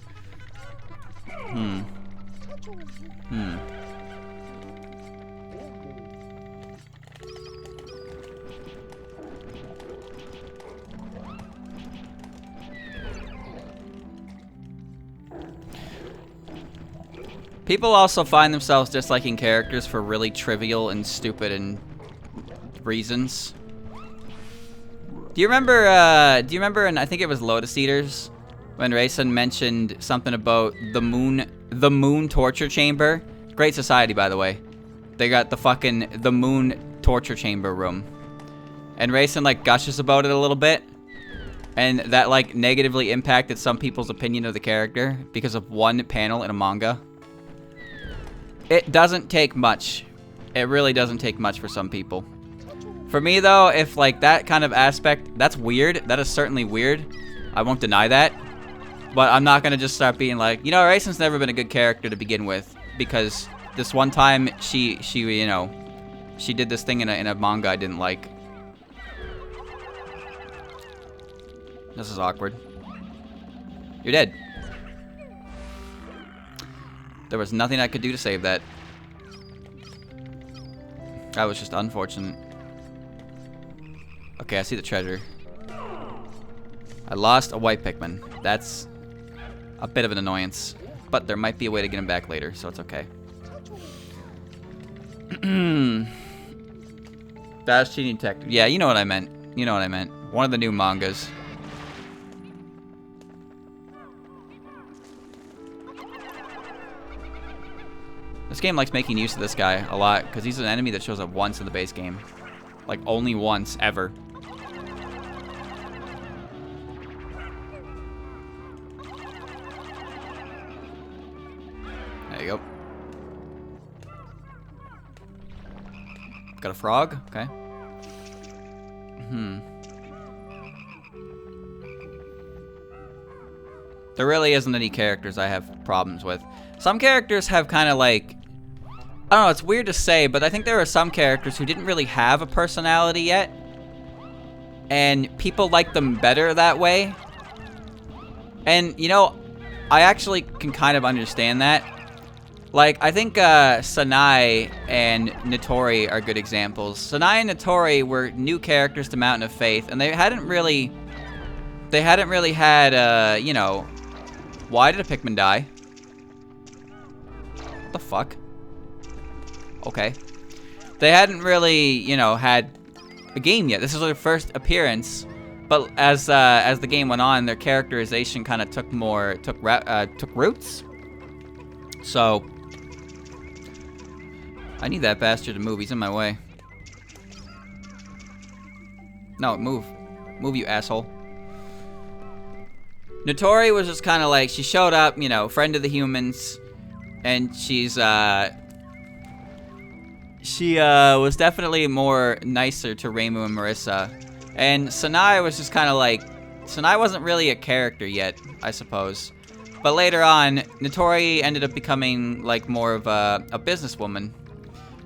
People also find themselves disliking characters for really trivial and stupid and reasons. Do you remember, and I think it was Lotus Eaters, when Rayson mentioned something about the moon torture chamber? Great society, by the way. They got the moon torture chamber room. And Rayson, like, gushes about it a little bit. And that, like, negatively impacted some people's opinion of the character because of one panel in a manga. It doesn't take much. It really doesn't take much for some people. For me, though, if, like, that kind of aspect, that's weird. That is certainly weird. I won't deny that. But I'm not going to just start being like, you know, Raison's never been a good character to begin with. Because this one time, she you know, she did this thing in a manga I didn't like. This is awkward. You're dead. There was nothing I could do to save that. That was just unfortunate. Okay, I see the treasure. I lost a white Pikmin. That's a bit of an annoyance. But there might be a way to get him back later, so it's okay. That's cheating tech. Yeah, you know what I meant. You know what I meant. One of the new mangas. This game likes making use of this guy a lot, because he's an enemy that shows up once in the base game. Like, only once, ever. There you go. Got a frog? Okay. There really isn't any characters I have problems with. Some characters have kind of like... I don't know, it's weird to say, but I think there are some characters who didn't really have a personality yet. And people like them better that way. And, you know, I actually can kind of understand that. Like, I think Sanai and Nitori are good examples. Sanai and Nitori were new characters to Mountain of Faith, and they hadn't really had, you know... Why did a Pikmin die? What the fuck? Okay. They hadn't really, you know, had a game yet. This is their first appearance. But as the game went on, their characterization kind of took roots. So I need that bastard to move. He's in my way. No, move. Move, you asshole. Notori was just kind of like, she showed up, you know, friend of the humans, and she was definitely more nicer to Reimu and Marissa. And Sanai was just kind of like, Sanai wasn't really a character yet, I suppose. But later on, Notori ended up becoming like more of a businesswoman.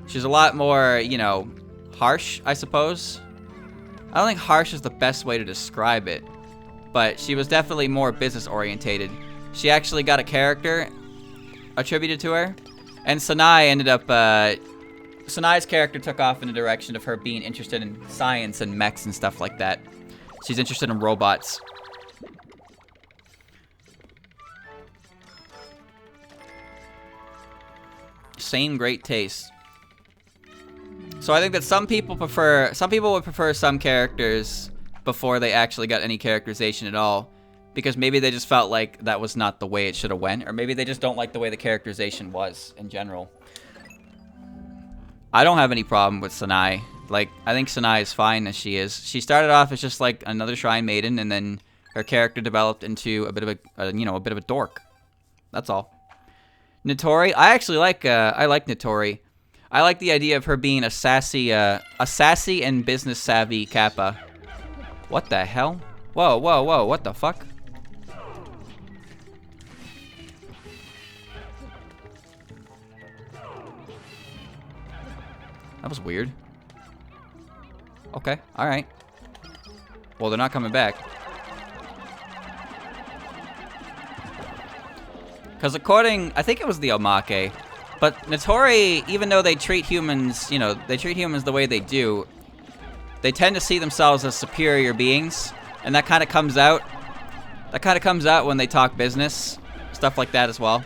She's a lot more, you know, harsh, I suppose. I don't think harsh is the best way to describe it, but she was definitely more business orientated. She actually got a character attributed to her, and Sanai ended up, Sanai's character took off in the direction of her being interested in science and mechs and stuff like that. She's interested in robots. Same great taste. So I think that some people would prefer some characters before they actually got any characterization at all, because maybe they just felt like that was not the way it should have went, or maybe they just don't like the way the characterization was in general. I don't have any problem with Sanai. Like, I think Sanai is fine as she is. She started off as just like another shrine maiden, and then her character developed into a bit of a dork. That's all. Notori, I like Notori. I like the idea of her being a sassy and business savvy Kappa. What the hell? Whoa, whoa, whoa, what the fuck? That was weird. Okay, alright. Well, they're not coming back. Because I think it was the Omake, but Notori, even though they treat humans, you know, they treat humans the way they do, they tend to see themselves as superior beings, and that kind of comes out. That kind of comes out when they talk business, stuff like that as well.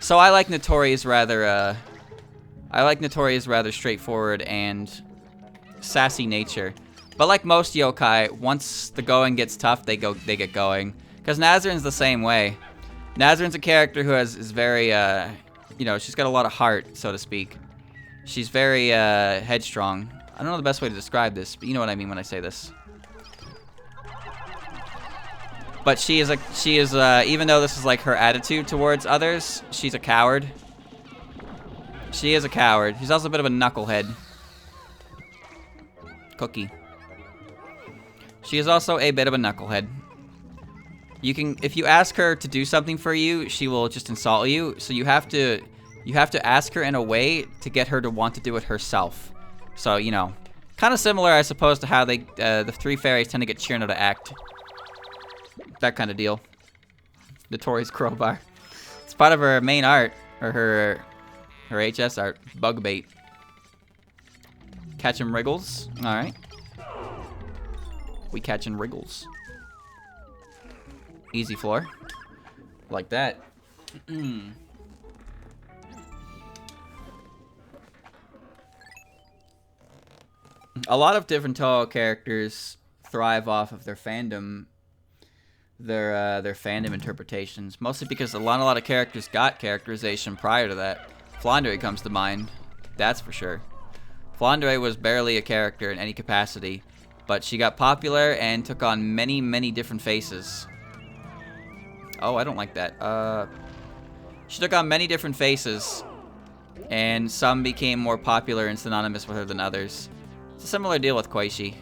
So I like Notori's rather straightforward and sassy nature. But like most yokai, once the going gets tough, they get going. Because Nazarin's the same way. Nazarin's a character who is very, you know, she's got a lot of heart, so to speak. She's very headstrong. I don't know the best way to describe this, but you know what I mean when I say this. But she is even though this is like her attitude towards others, she's a coward. She is a coward. She's also a bit of a knucklehead. Cookie. She is also a bit of a knucklehead. If you ask her to do something for you, she will just insult you. So you have to ask her in a way to get her to want to do it herself. So, you know, kind of similar, I suppose, to how the three fairies tend to get Chirno to act. That kind of deal. Notori's crowbar. It's part of her main art, or her HS art. Bug bait. Catching wriggles. All right. We catching wriggles. Easy floor. Like that. A lot of different Toho characters thrive off of their fandom. Their fandom interpretations. Mostly because a lot of characters got characterization prior to that. Flandre comes to mind. That's for sure. Flandre was barely a character in any capacity, but she got popular and took on many, many different faces. Oh, I don't like that. She took on many different faces, and some became more popular and synonymous with her than others. It's a similar deal with Koishi.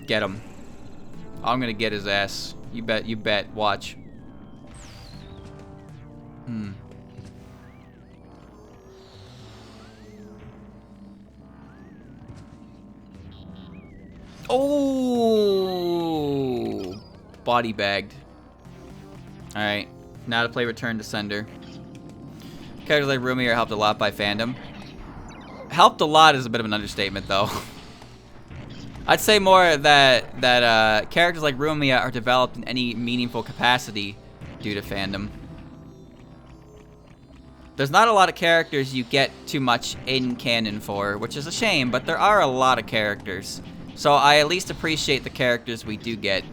Get him. I'm gonna get his ass. You bet, you bet. Watch. Oh! Body bagged. Alright. Now to play Return to Sender. Characters like Rumi are helped a lot by fandom. Helped a lot is a bit of an understatement, though. I'd say more that characters like Rumia are developed in any meaningful capacity due to fandom. There's not a lot of characters you get too much in canon for, which is a shame, but there are a lot of characters. So I at least appreciate the characters we do get.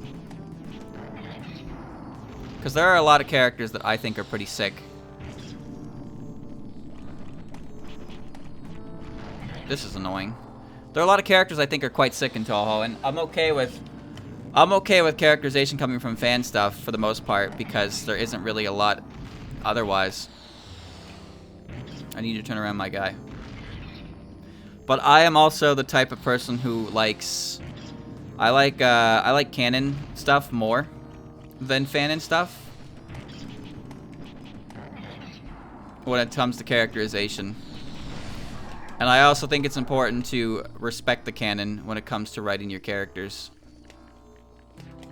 Because there are a lot of characters that I think are pretty sick. This is annoying. There are a lot of characters I think are quite sick in Touhou, and I'm okay with characterization coming from fan stuff for the most part, because there isn't really a lot otherwise. I need to turn around my guy. But I am also the type of person who likes... I like canon stuff more than fanon stuff when it comes to characterization. And I also think it's important to respect the canon when it comes to writing your characters.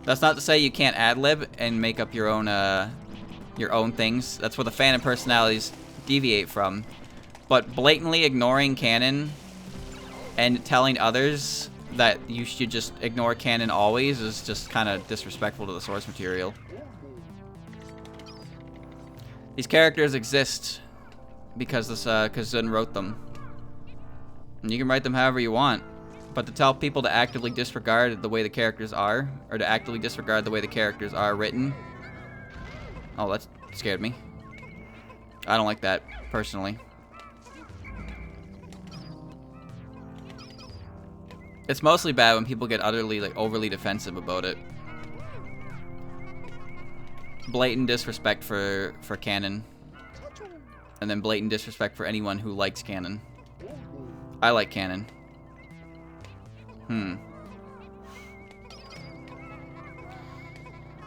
That's not to say you can't ad-lib and make up your own things. That's where the fanon personalities deviate from. But blatantly ignoring canon and telling others that you should just ignore canon always is just kind of disrespectful to the source material. These characters exist because Zun wrote them. And you can write them however you want. But to tell people to actively disregard the way the characters are, or to actively disregard the way the characters are written... Oh, that scared me. I don't like that, personally. It's mostly bad when people get utterly, like, overly defensive about it. Blatant disrespect for canon. And then blatant disrespect for anyone who likes canon. I like canon.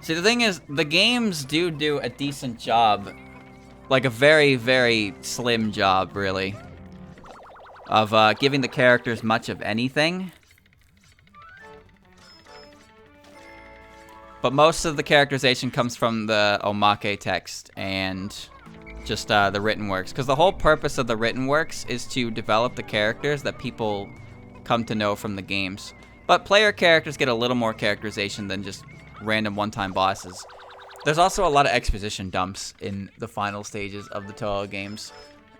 See, the thing is, the games do a decent job. Like a very, very slim job, really. Of giving the characters much of anything. But most of the characterization comes from the omake text and just the written works. Because the whole purpose of the written works is to develop the characters that people come to know from the games. But player characters get a little more characterization than just random one-time bosses. There's also a lot of exposition dumps in the final stages of the Touhou games.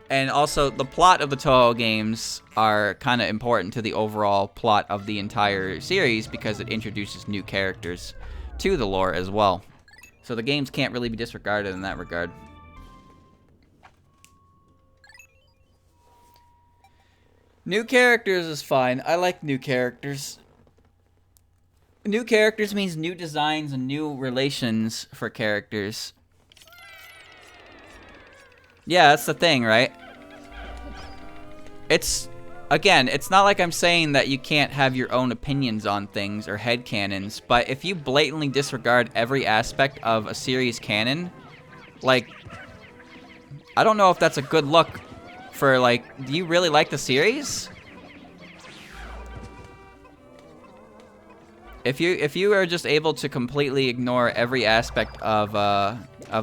And also, the plot of the Touhou games are kind of important to the overall plot of the entire series because it introduces new characters to the lore as well. So the games can't really be disregarded in that regard. New characters is fine. I like new characters. New characters means new designs and new relations for characters. Yeah, that's the thing, right? Again, it's not like I'm saying that you can't have your own opinions on things or headcanons, but if you blatantly disregard every aspect of a series canon, like, I don't know if that's a good look for, like, do you really like the series? If you are just able to completely ignore every aspect of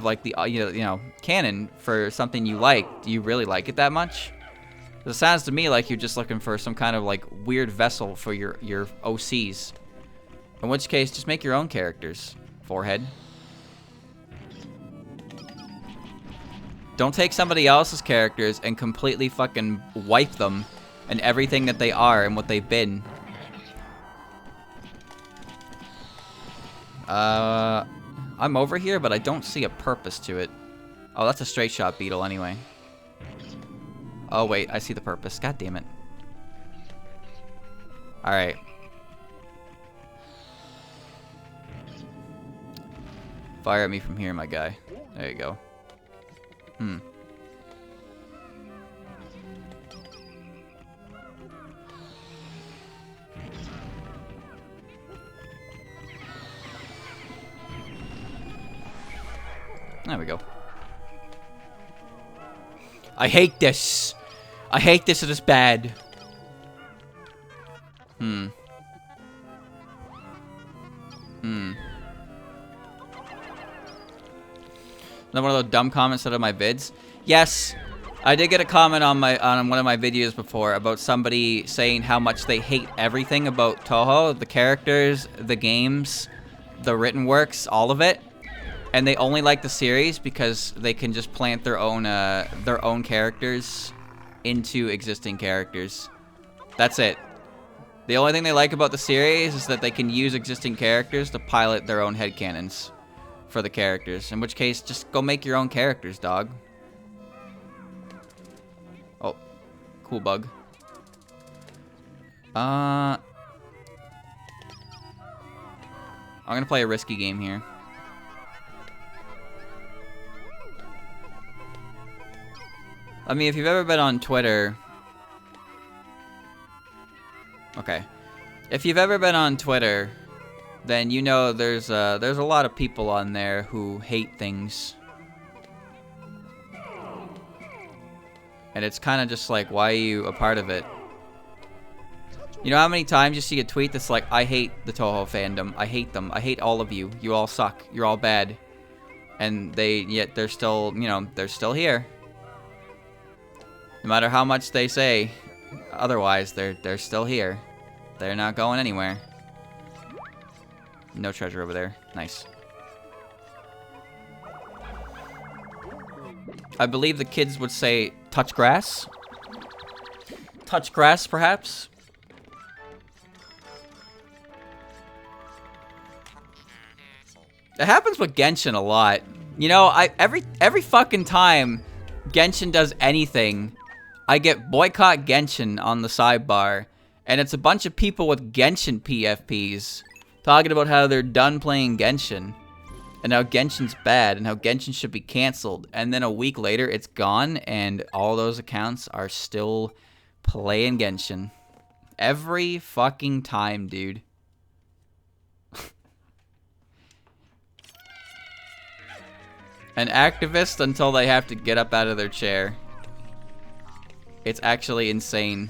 like the you know canon for something you like, do you really like it that much? It sounds to me like you're just looking for some kind of like weird vessel for your OCs. In which case, just make your own characters. Forehead. Don't take somebody else's characters and completely fucking wipe them and everything that they are and what they've been. I'm over here, but I don't see a purpose to it. Oh, that's a straight shot beetle anyway. Oh, wait, I see the purpose. God damn it. Alright. Fire at me from here, my guy. There you go. There we go. I hate this. I hate this. It is bad. Another one of those dumb comments out of my vids. Yes, I did get a comment on one of my videos before about somebody saying how much they hate everything about Touhou, the characters, the games, the written works, all of it. And they only like the series because they can just plant their own characters into existing characters. That's it. The only thing they like about the series is that they can use existing characters to pilot their own headcanons for the characters. In which case, just go make your own characters, dog. Oh, cool bug. I'm gonna play a risky game here. I mean, if you've ever been on Twitter... Okay. If you've ever been on Twitter, then you know there's a lot of people on there who hate things. And it's kind of just like, why are you a part of it? You know how many times you see a tweet that's like, I hate the Toho fandom. I hate them. I hate all of you. You all suck. You're all bad. And yet they're still, you know, they're still here. No matter how much they say otherwise, they're still here. They're not going anywhere. No treasure over there. Nice. I believe the kids would say, touch grass? Touch grass, perhaps? It happens with Genshin a lot. You know, every fucking time Genshin does anything, I get boycott Genshin on the sidebar, and it's a bunch of people with Genshin PFPs talking about how they're done playing Genshin, and how Genshin's bad, and how Genshin should be canceled, and then a week later it's gone, and all those accounts are still playing Genshin. Every fucking time, dude. An activist until they have to get up out of their chair. It's actually insane.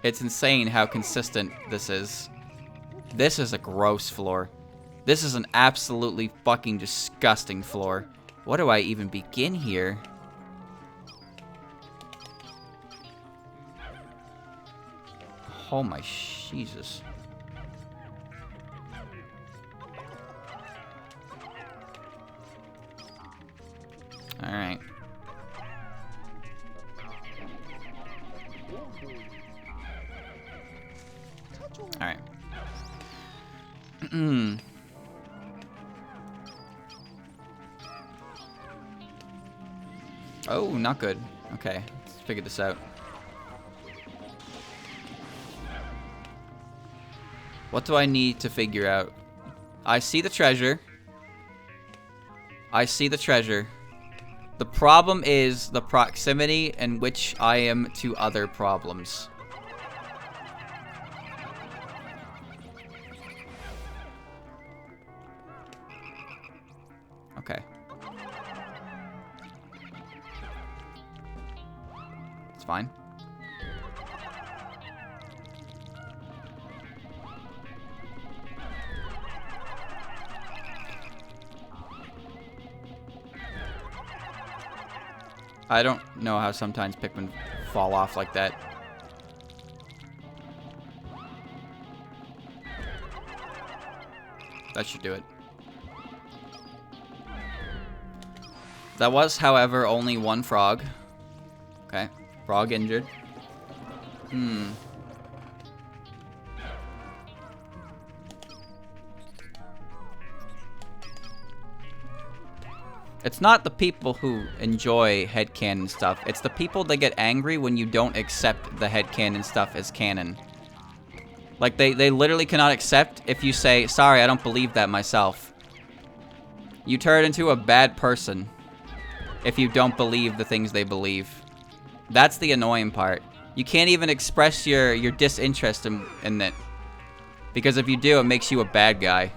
It's insane how consistent this is. This is a gross floor. This is an absolutely fucking disgusting floor. What do I even begin here? Oh my Jesus. Alright. Alright. Oh, not good. Okay, let's figure this out. What do I need to figure out? I see the treasure. I see the treasure. The problem is the proximity in which I am to other problems. Okay. It's fine. I don't know how sometimes Pikmin fall off like that. That should do it. That was, however, only one frog. Okay. Frog injured. It's not the people who enjoy headcanon stuff. It's the people that get angry when you don't accept the headcanon stuff as canon. Like, they literally cannot accept if you say, sorry, I don't believe that myself. You turn into a bad person if you don't believe the things they believe. That's the annoying part. You can't even express your disinterest in it. Because if you do, it makes you a bad guy.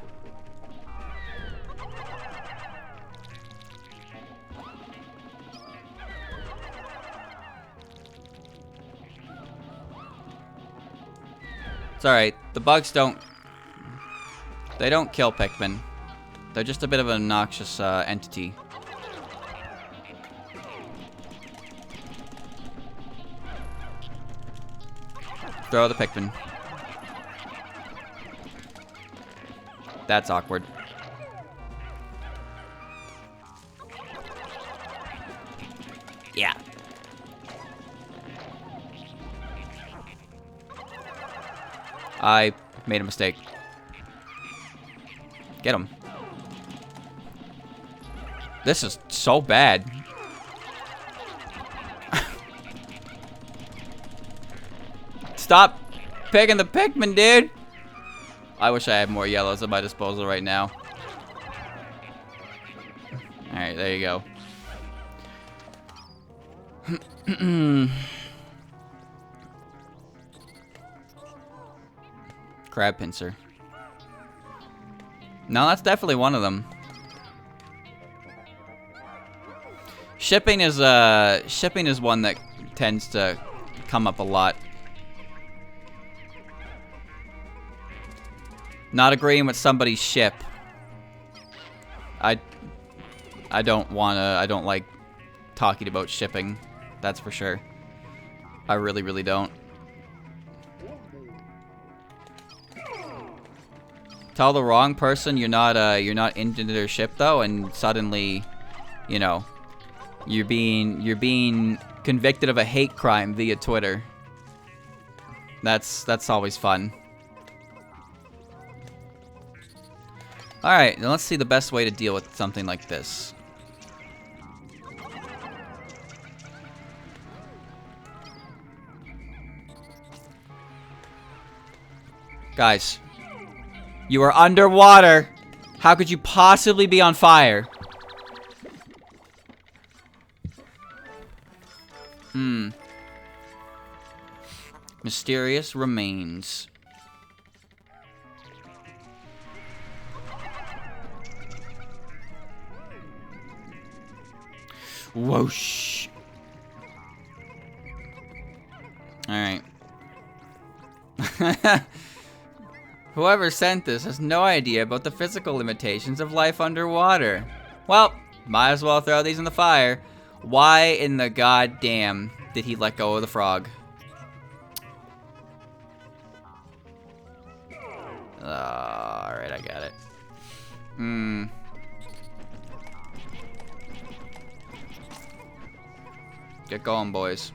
It's alright. The bugs don't... They don't kill Pikmin. They're just a bit of an obnoxious entity. Throw the Pikmin. That's awkward. I made a mistake. Get him. This is so bad. Stop picking the Pikmin, dude. I wish I had more yellows at my disposal right now. Alright, there you go. Crab pincer. No, that's definitely one of them. Shipping is one that tends to come up a lot. Not agreeing with somebody's ship. I don't like talking about shipping. That's for sure. I really, really don't. Tell the wrong person you're not into their ship though, and suddenly, you know, you're being convicted of a hate crime via Twitter. That's always fun. All right, now let's see the best way to deal with something like this. Guys, you are underwater. How could you possibly be on fire? Mysterious remains. Whoosh. Alright. Whoever sent this has no idea about the physical limitations of life underwater. Well, might as well throw these in the fire. Why in the goddamn did he let go of the frog? Alright, I got it. Get going, boys.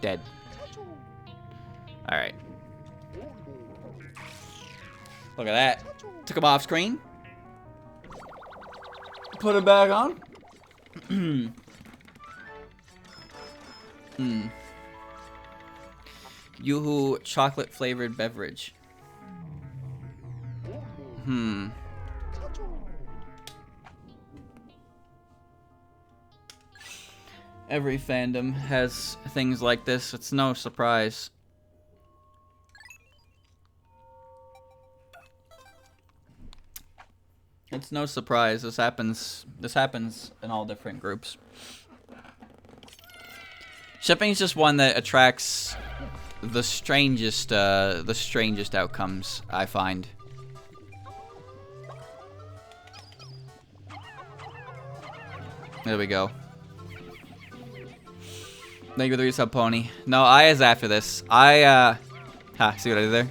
Dead. Alright. Look at that. Took him off screen. Put it back on. Yoo-hoo chocolate flavored beverage. Every fandom has things like this. It's no surprise. It's no surprise. This happens in all different groups. Shipping is just one that attracts the strangest outcomes, I find. There we go. Thank you for the resub, Pony. No, I is after this. See what I did there?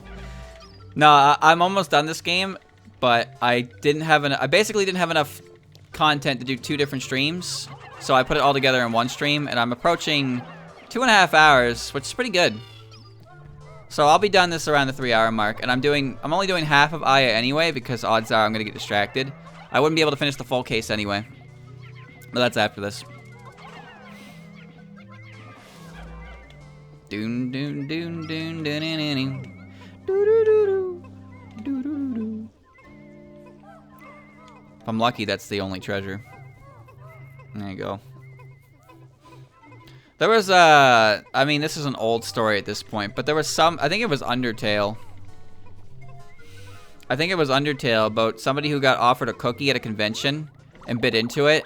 No, I'm almost done this game, but I basically didn't have enough content to do 2 different streams, so I put it all together in one stream, and I'm approaching 2.5 hours, which is pretty good. So I'll be done this around the 3-hour mark, and I'm only doing half of Aya anyway, because odds are I'm gonna get distracted. I wouldn't be able to finish the full case anyway. But that's after this. Doon doon doon doon doon doon doon. If I'm lucky, that's the only treasure. There you go. There was I mean, this is an old story at this point, but there was I think it was Undertale. I think it was Undertale about somebody who got offered a cookie at a convention and bit into it,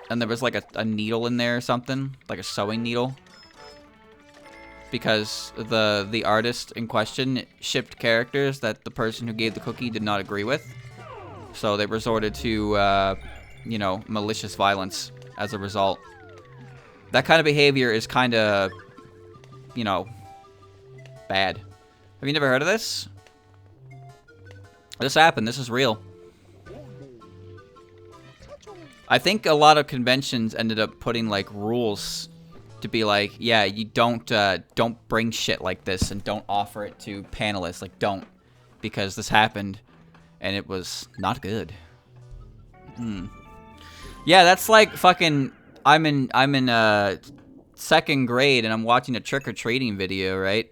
and there was like a needle in there or something, like a sewing needle. Because the artist in question shipped characters that the person who gave the cookie did not agree with. So they resorted to, you know, malicious violence as a result. That kind of behavior is kind of, you know, bad. Have you never heard of this? This happened. This is real. I think a lot of conventions ended up putting like rules to be like, yeah, you don't bring shit like this and don't offer it to panelists. Like, don't, because this happened and it was not good. Yeah, that's like fucking. I'm in second grade and I'm watching a trick-or-treating video, right?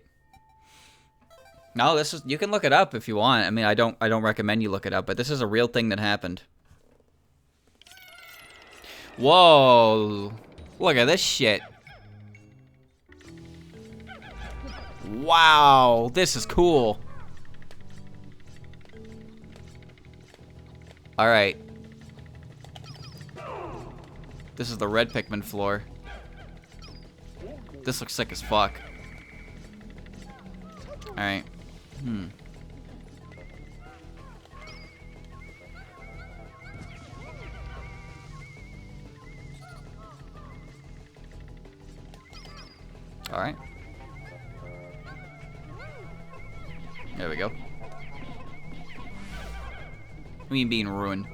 No, this is, you can look it up if you want. I mean, I don't recommend you look it up, but this is a real thing that happened. Whoa. Look at this shit. Wow, this is cool. All right. This is the red Pikmin floor. This looks sick as fuck. All right. All right. There we go. I mean, being ruined.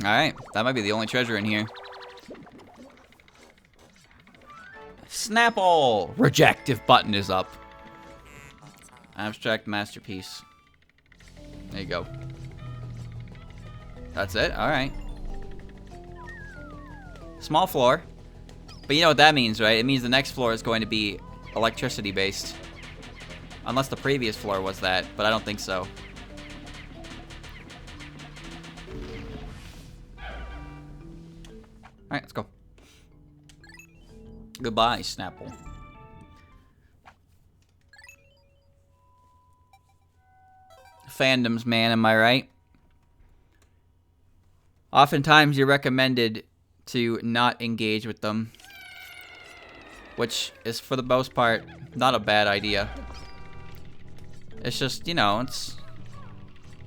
Alright, that might be the only treasure in here. Snapple! Reject if button is up. Abstract masterpiece. There you go. That's it? Alright. Small floor. But you know what that means, right? It means the next floor is going to be electricity based. Unless the previous floor was that, but I don't think so. Alright, let's go. Goodbye, Snapple. Fandoms, man, am I right? Oftentimes you're recommended to not engage with them, which is, for the most part, not a bad idea. It's just, you know, it's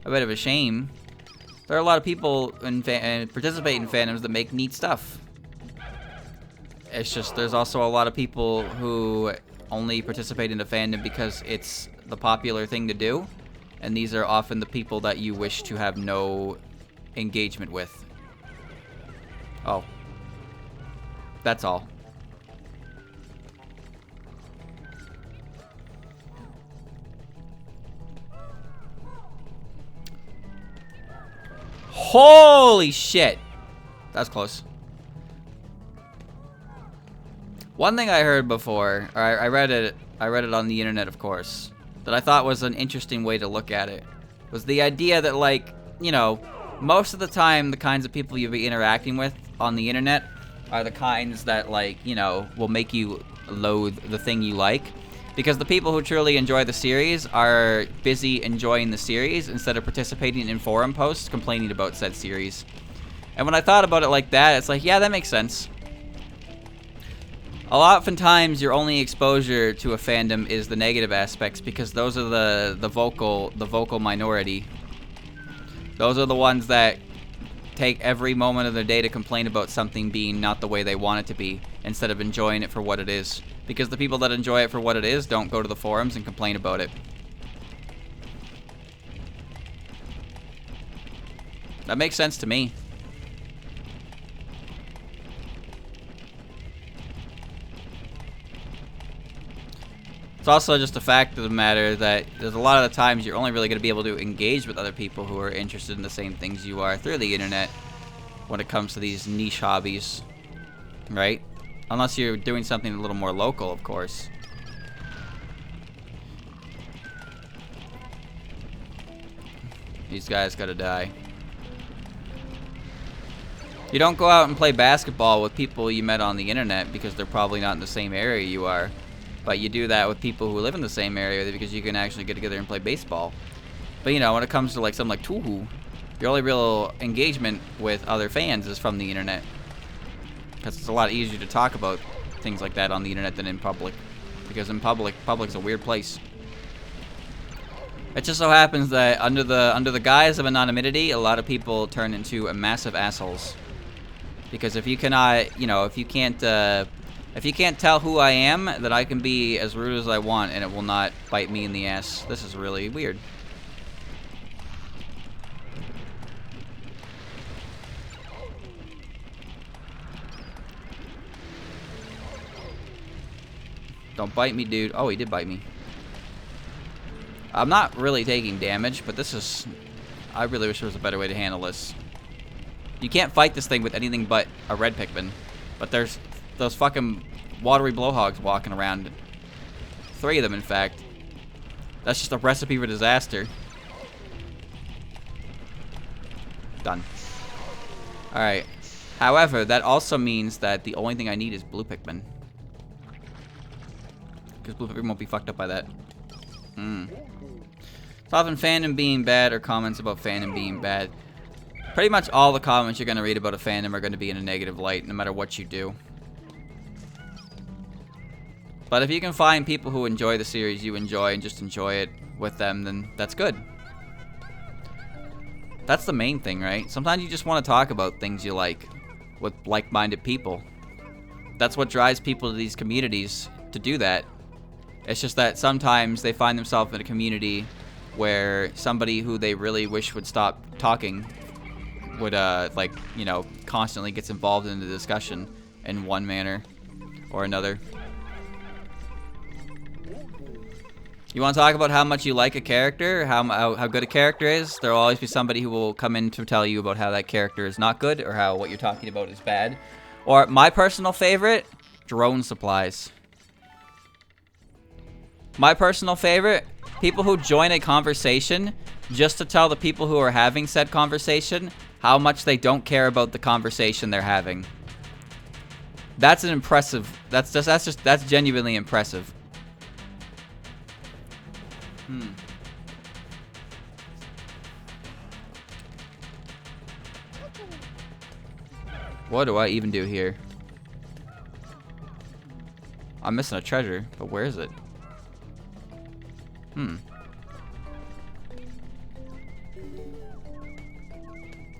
a bit of a shame. There are a lot of people and participate in fandoms that make neat stuff. It's just, there's also a lot of people who only participate in a fandom because it's the popular thing to do, and these are often the people that you wish to have no engagement with. Oh. That's all. Holy shit! That's close. One thing I heard before, or I read it on the internet, of course, that I thought was an interesting way to look at it, was the idea that, like, you know, most of the time the kinds of people you'll be interacting with on the internet are the kinds that, like, you know, will make you loathe the thing you like. Because the people who truly enjoy the series are busy enjoying the series instead of participating in forum posts complaining about said series. And when I thought about it like that, it's like, yeah, that makes sense. Oftentimes, your only exposure to a fandom is the negative aspects because those are the vocal minority. Those are the ones that take every moment of their day to complain about something being not the way they want it to be, instead of enjoying it for what it is. Because the people that enjoy it for what it is don't go to the forums and complain about it. That makes sense to me. It's also just a fact of the matter that there's a lot of the times you're only really going to be able to engage with other people who are interested in the same things you are through the internet when it comes to these niche hobbies, right? Unless you're doing something a little more local, of course. These guys gotta die. You don't go out and play basketball with people you met on the internet because they're probably not in the same area you are. But you do that with people who live in the same area because you can actually get together and play baseball. But you know, when it comes to like something like Tuhu, your only real engagement with other fans is from the internet. Because it's a lot easier to talk about things like that on the internet than in public. Because in public's a weird place. It just so happens that under the guise of anonymity, a lot of people turn into massive assholes. Because if you cannot, you know, if you can't If you can't tell who I am, then I can be as rude as I want and it will not bite me in the ass. This is really weird. Don't bite me, dude. Oh, he did bite me. I'm not really taking damage, but this is... I really wish there was a better way to handle this. You can't fight this thing with anything but a red Pikmin. But there's those fucking watery blowhogs walking around. 3 of them, in fact. That's just a recipe for disaster. Done. Alright. However, that also means that the only thing I need is blue Pikmin. Because blue Pikmin won't be fucked up by that. It's often fandom being bad or comments about fandom being bad. Pretty much all the comments you're going to read about a fandom are going to be in a negative light, no matter what you do. But if you can find people who enjoy the series you enjoy and just enjoy it with them, then that's good. That's the main thing, right? Sometimes you just want to talk about things you like with like-minded people. That's what drives people to these communities to do that. It's just that sometimes they find themselves in a community where somebody who they really wish would stop talking would, like, you know, constantly gets involved in the discussion in one manner or another. You want to talk about how much you like a character, how good a character is? There will always be somebody who will come in to tell you about how that character is not good or how what you're talking about is bad. Or my personal favorite, drone supplies. My personal favorite, people who join a conversation just to tell the people who are having said conversation how much they don't care about the conversation they're having. That's an impressive. That's genuinely impressive. What do I even do here? I'm missing a treasure, but where is it?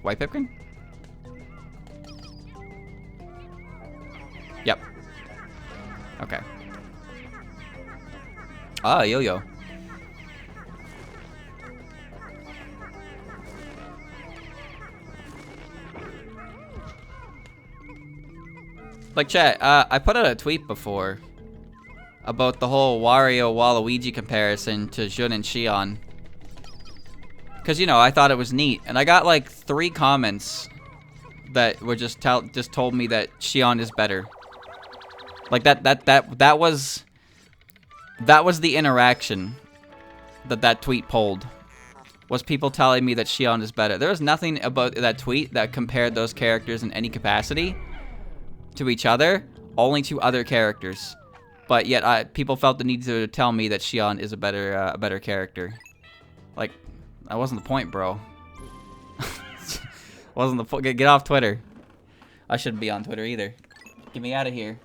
White Pikmin? Yep. Okay. Ah, yo-yo. Like, chat, I put out a tweet before about the whole Wario-Waluigi comparison to Jun and Xion. Because, you know, I thought it was neat. And I got, like, 3 comments that were just told me that Xion is better. Like, that was the interaction that tweet pulled. Was people telling me that Xion is better. There was nothing about that tweet that compared those characters in any capacity to each other, only to other characters. But yet, people felt the need to tell me that Xion is a better character. Like, that wasn't the point, bro. Wasn't the point. Get off Twitter. I shouldn't be on Twitter either. Get me out of here.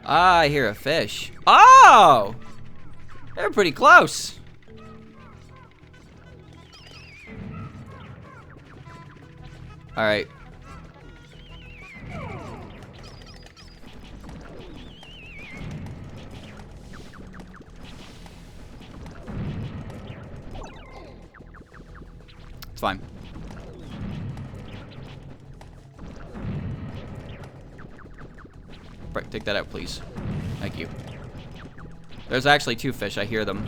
Ah, I hear a fish. Oh! They're pretty close. Alright. It's fine. Right, take that out, please. Thank you. There's actually 2 fish. I hear them.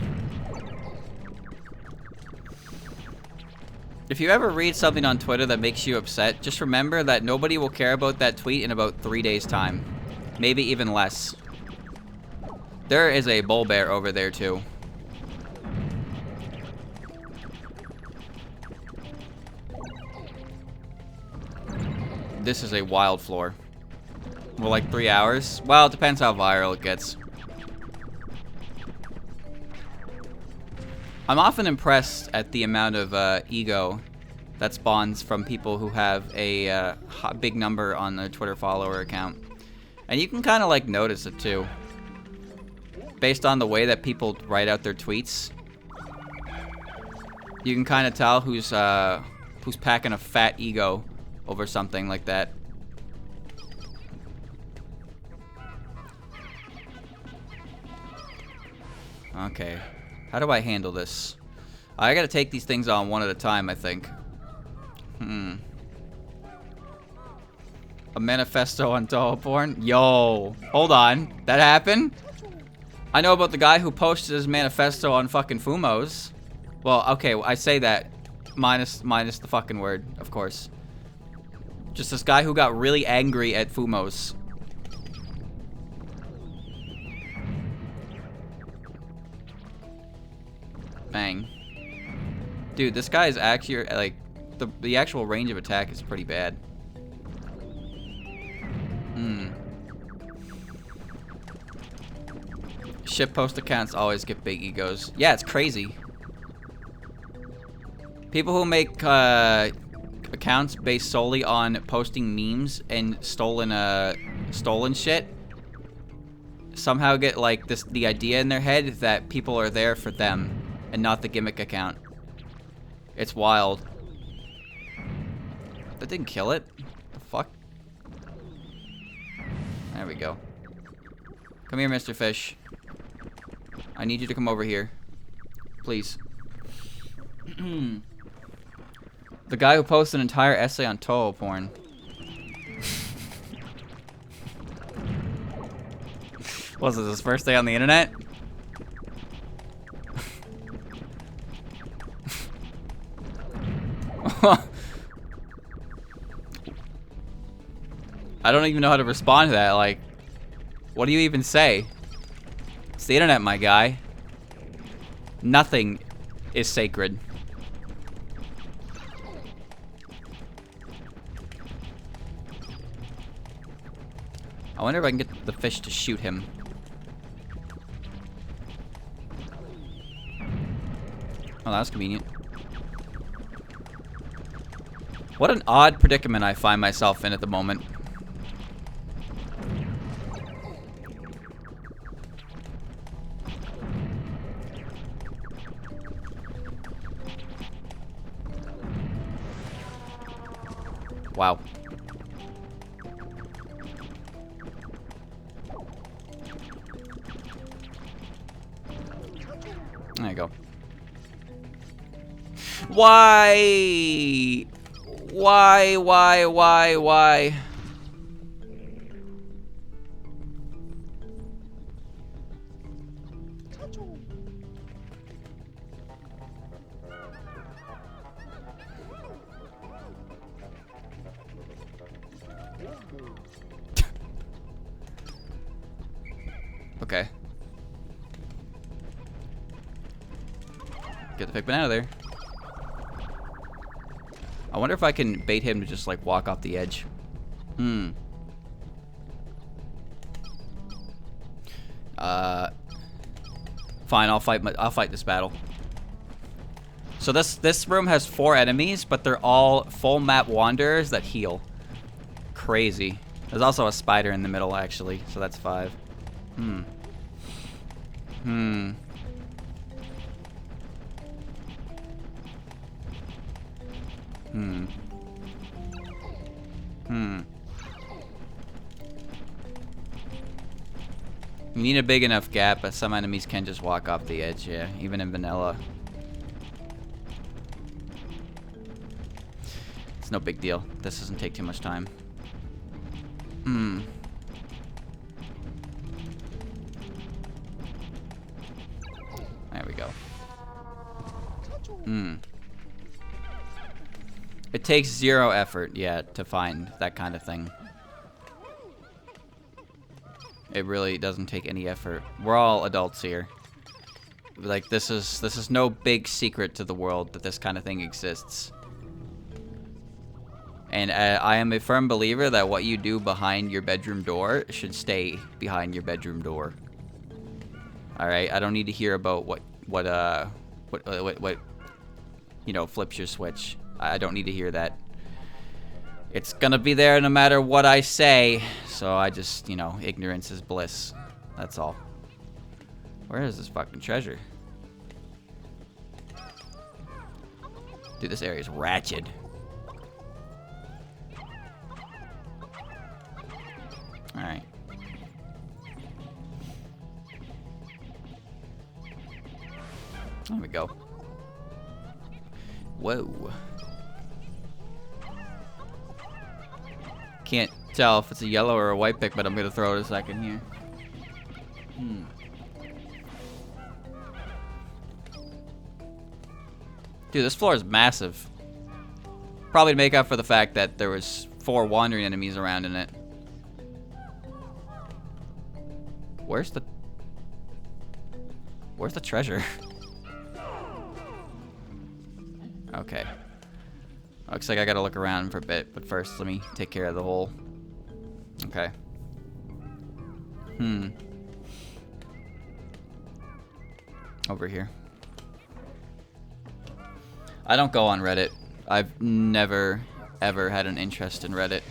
If you ever read something on Twitter that makes you upset, just remember that nobody will care about that tweet in about 3 days' time. Maybe even less. There is a bull bear over there, too. This is a wild floor. Well, like 3 hours? Well, it depends how viral it gets. I'm often impressed at the amount of ego that spawns from people who have a big number on their Twitter follower account. And you can kind of like notice it too. based on the way that people write out their tweets, you can kind of tell who's packing a fat ego over something like that. Okay. How do I handle this? I gotta take these things on one at a time, I think. A manifesto on doll porn? Yo. Hold on. That happened? I know about the guy who posted his manifesto on fucking Fumos. Well, okay, I say that. Minus the fucking word, of course. Just this guy who got really angry at Fumos. Bang. Dude, this guy is actually, like, the actual range of attack is pretty bad. Shitpost accounts always get big egos. Yeah, it's crazy. People who make accounts based solely on posting memes and stolen shit somehow get like the idea in their head that people are there for them and not the gimmick account. It's wild. That didn't kill it. The fuck? There we go. Come here, Mr. Fish. I need you to come over here. Please. The guy who posted an entire essay on Toho porn. Was this his first day on the internet? I don't even know how to respond to that. Like, what do you even say? It's the internet, my guy. Nothing is sacred. I wonder if I can get the fish to shoot him. Oh, that was convenient. What an odd predicament I find myself in at the moment. Wow. There you go. Why? Why? Okay. Get the Pikmin out of there. I wonder if I can bait him to just like walk off the edge. Fine, I'll fight this battle. So this room has 4 enemies, but they're all full map wanderers that heal. Crazy. There's also a spider in the middle actually, so that's 5. You need a big enough gap, but some enemies can just walk off the edge, yeah, even in vanilla. It's no big deal. This doesn't take too much time. There we go. It takes 0 effort, yeah, to find that kind of thing. It really doesn't take any effort. We're all adults here. Like, this is no big secret to the world that this kind of thing exists. And I am a firm believer that what you do behind your bedroom door should stay behind your bedroom door. All right, I don't need to hear about what you know, flips your switch. I don't need to hear that. It's gonna be there no matter what I say. So I just, you know, ignorance is bliss. That's all. Where is this fucking treasure? Dude, this area is ratchet. Alright. There we go. Whoa. Can't tell if it's a yellow or a white pick, but I'm gonna throw it a second here. Dude, this floor is massive. Probably to make up for the fact that there was 4 wandering enemies around in it. Where's the treasure? Okay. Looks like I gotta look around for a bit, but first let me take care of the hole. Okay. Over here. I don't go on Reddit. I've never, ever had an interest in Reddit.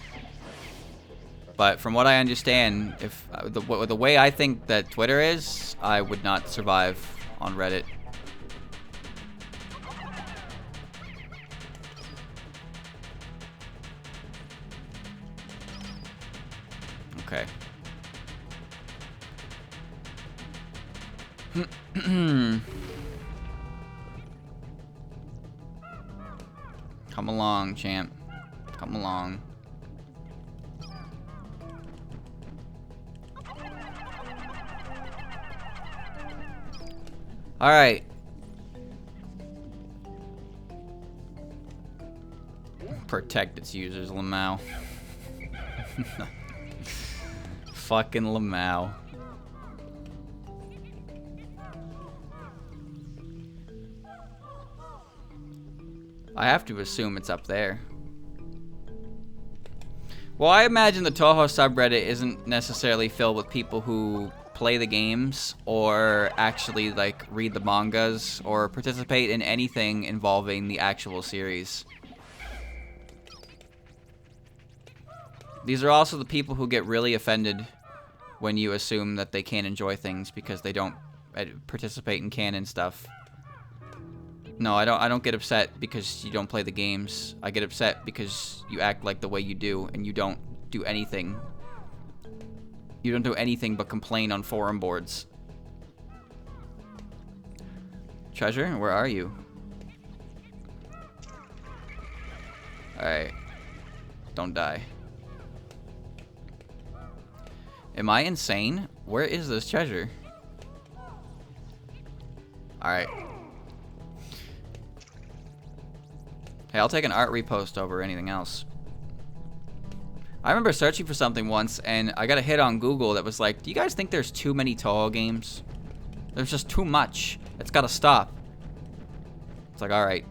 But from what I understand, if the way I think that Twitter is, I would not survive on Reddit. Okay. Come along, champ. Come along. All right. Protect its users, Lamau. Fucking Lamau. I have to assume it's up there. Well, I imagine the Toho subreddit isn't necessarily filled with people who play the games or actually like read the mangas or participate in anything involving the actual series. These are also the people who get really offended when you assume that they can't enjoy things because they don't participate in canon stuff. No, I don't get upset because you don't play the games. I get upset because you act like the way you do and you don't do anything. You don't do anything but complain on forum boards. Treasure, where are you? Alright. Don't die. Am I insane? Where is this treasure? Alright. Hey, I'll take an art repost over anything else. I remember searching for something once, and I got a hit on Google that was like, do you guys think there's too many Toho games? There's just too much. It's gotta stop. It's like, alright.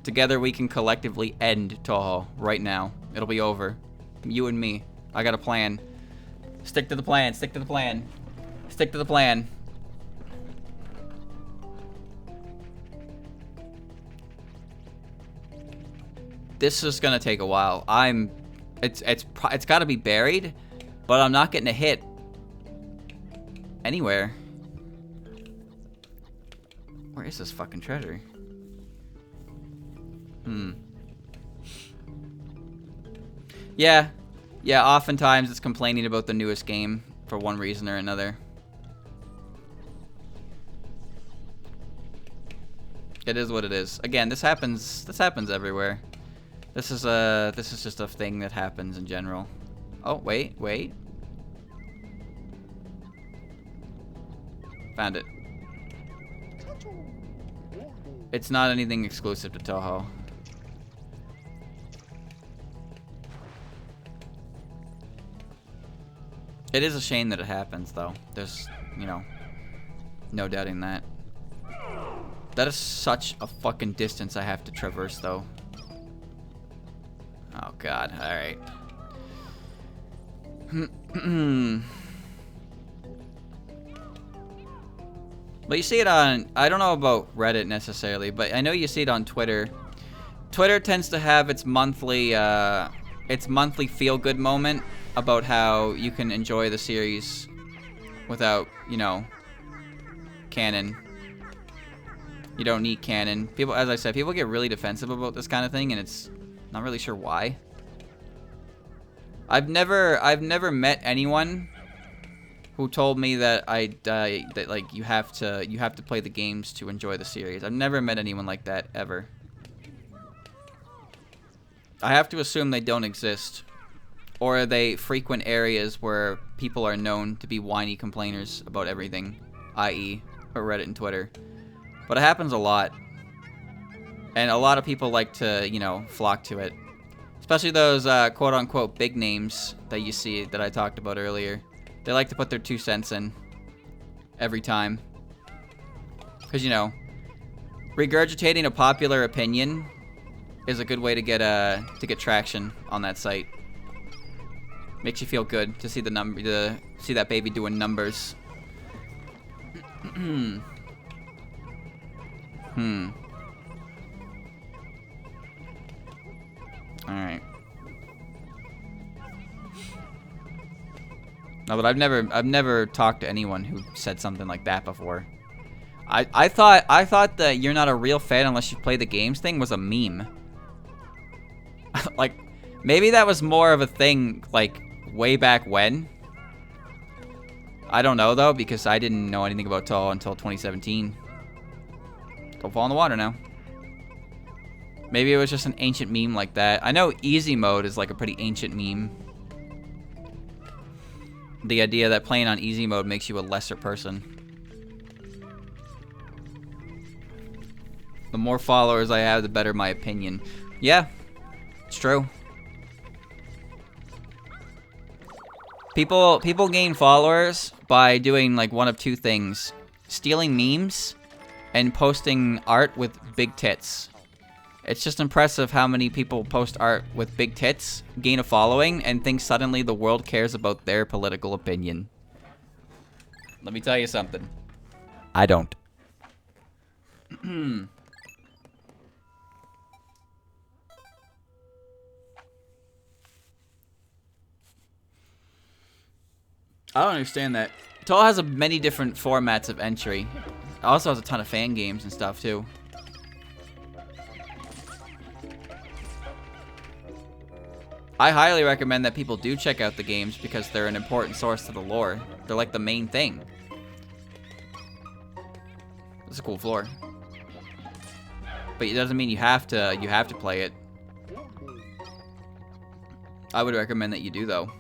Together we can collectively end Toho right now. It'll be over. You and me. I got a plan. Stick to the plan. Stick to the plan. Stick to the plan. This is gonna take a while. It's got to be buried, but I'm not getting a hit anywhere. Where is this fucking treasure? Yeah, oftentimes it's complaining about the newest game for one reason or another. It is what it is. Again, this happens everywhere. This is just a thing that happens in general. Oh, wait. Found it. It's not anything exclusive to Toho. It is a shame that it happens, though. There's, you know, no doubting that. That is such a fucking distance I have to traverse, though. Oh, God. Alright. But you see it on... I don't know about Reddit necessarily, but I know you see it on Twitter. Twitter tends to have its monthly feel-good moment about how you can enjoy the series without, you know, canon. You don't need canon. People, as I said, people get really defensive about this kind of thing, and it's not really sure why. I've never met anyone who told me that that like you have to play the games to enjoy the series. I've never met anyone like that ever. I have to assume they don't exist, or they frequent areas where people are known to be whiny complainers about everything, i.e., Reddit and Twitter. But it happens a lot, and a lot of people like to, you know, flock to it. Especially those quote-unquote big names that you see that I talked about earlier. They like to put their 2 cents in every time. Because, you know, regurgitating a popular opinion is a good way to get traction on that site. Makes you feel good to see to see that baby doing numbers. Alright. No, but I've never talked to anyone who said something like that before. I thought that you're not a real fan unless you play the games thing was a meme. Like, maybe that was more of a thing, like, way back when. I don't know, though, because I didn't know anything about Tall until 2017. Don't fall in the water now. Maybe it was just an ancient meme like that. I know easy mode is like a pretty ancient meme. The idea that playing on easy mode makes you a lesser person. The more followers I have, the better my opinion. Yeah, it's true. People gain followers by doing like one of 2 things. Stealing memes and posting art with big tits. It's just impressive how many people post art with big tits, gain a following, and think suddenly the world cares about their political opinion. Let me tell you something. I don't. I don't understand that. Toll has many different formats of entry. It also has a ton of fan games and stuff, too. I highly recommend that people do check out the games because they're an important source to the lore. They're like the main thing. It's a cool floor. But it doesn't mean you have to play it. I would recommend that you do, though.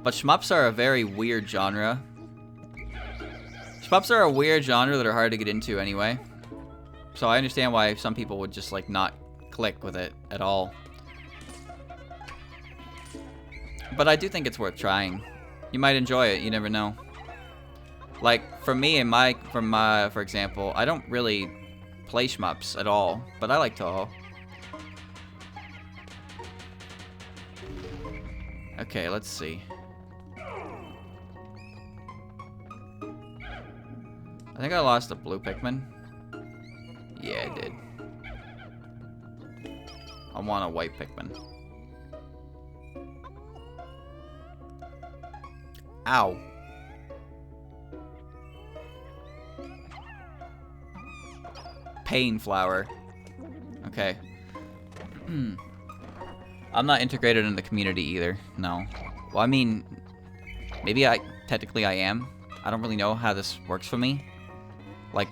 But shmups are a very weird genre. Shmups are a weird genre that are hard to get into anyway. So I understand why some people would just like not click with it at all. But I do think it's worth trying. You might enjoy it, you never know. Like for me and for example, I don't really play shmups at all, but I like Toho. Okay, let's see. I think I lost a blue Pikmin. Yeah, I did. I want a white Pikmin. Ow. Pain flower. Okay. I'm not integrated in the community either. No. Well, I mean, maybe technically I am. I don't really know how this works for me. Like,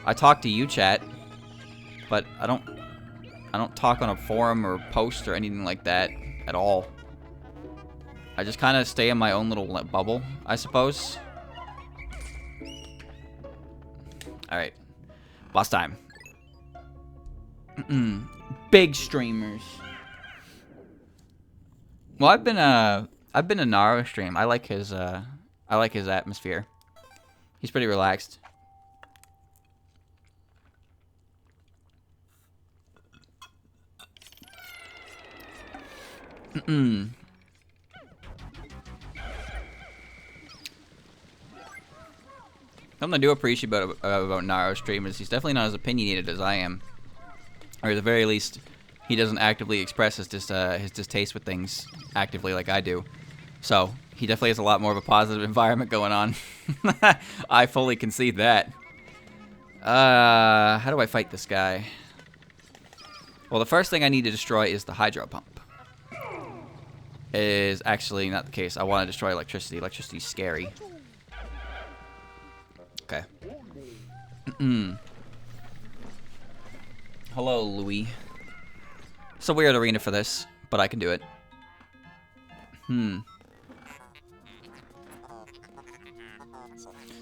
I talk to you, chat, but I don't talk on a forum or post or anything like that at all. I just kind of stay in my own little bubble, I suppose. Alright. Boss time. Big streamers. Well, I've been a Naro stream. I like his atmosphere. He's pretty relaxed. Something I do appreciate about Naro's stream is he's definitely not as opinionated as I am. Or at the very least, he doesn't actively express his distaste with things actively like I do. So, He definitely has a lot more of a positive environment going on. I fully concede that. How do I fight this guy? Well, the first thing I need to destroy is the hydro pump. Is actually not the case. I want to destroy electricity. Electricity's scary. Okay. Hello, Louis. It's a weird arena for this, but I can do it.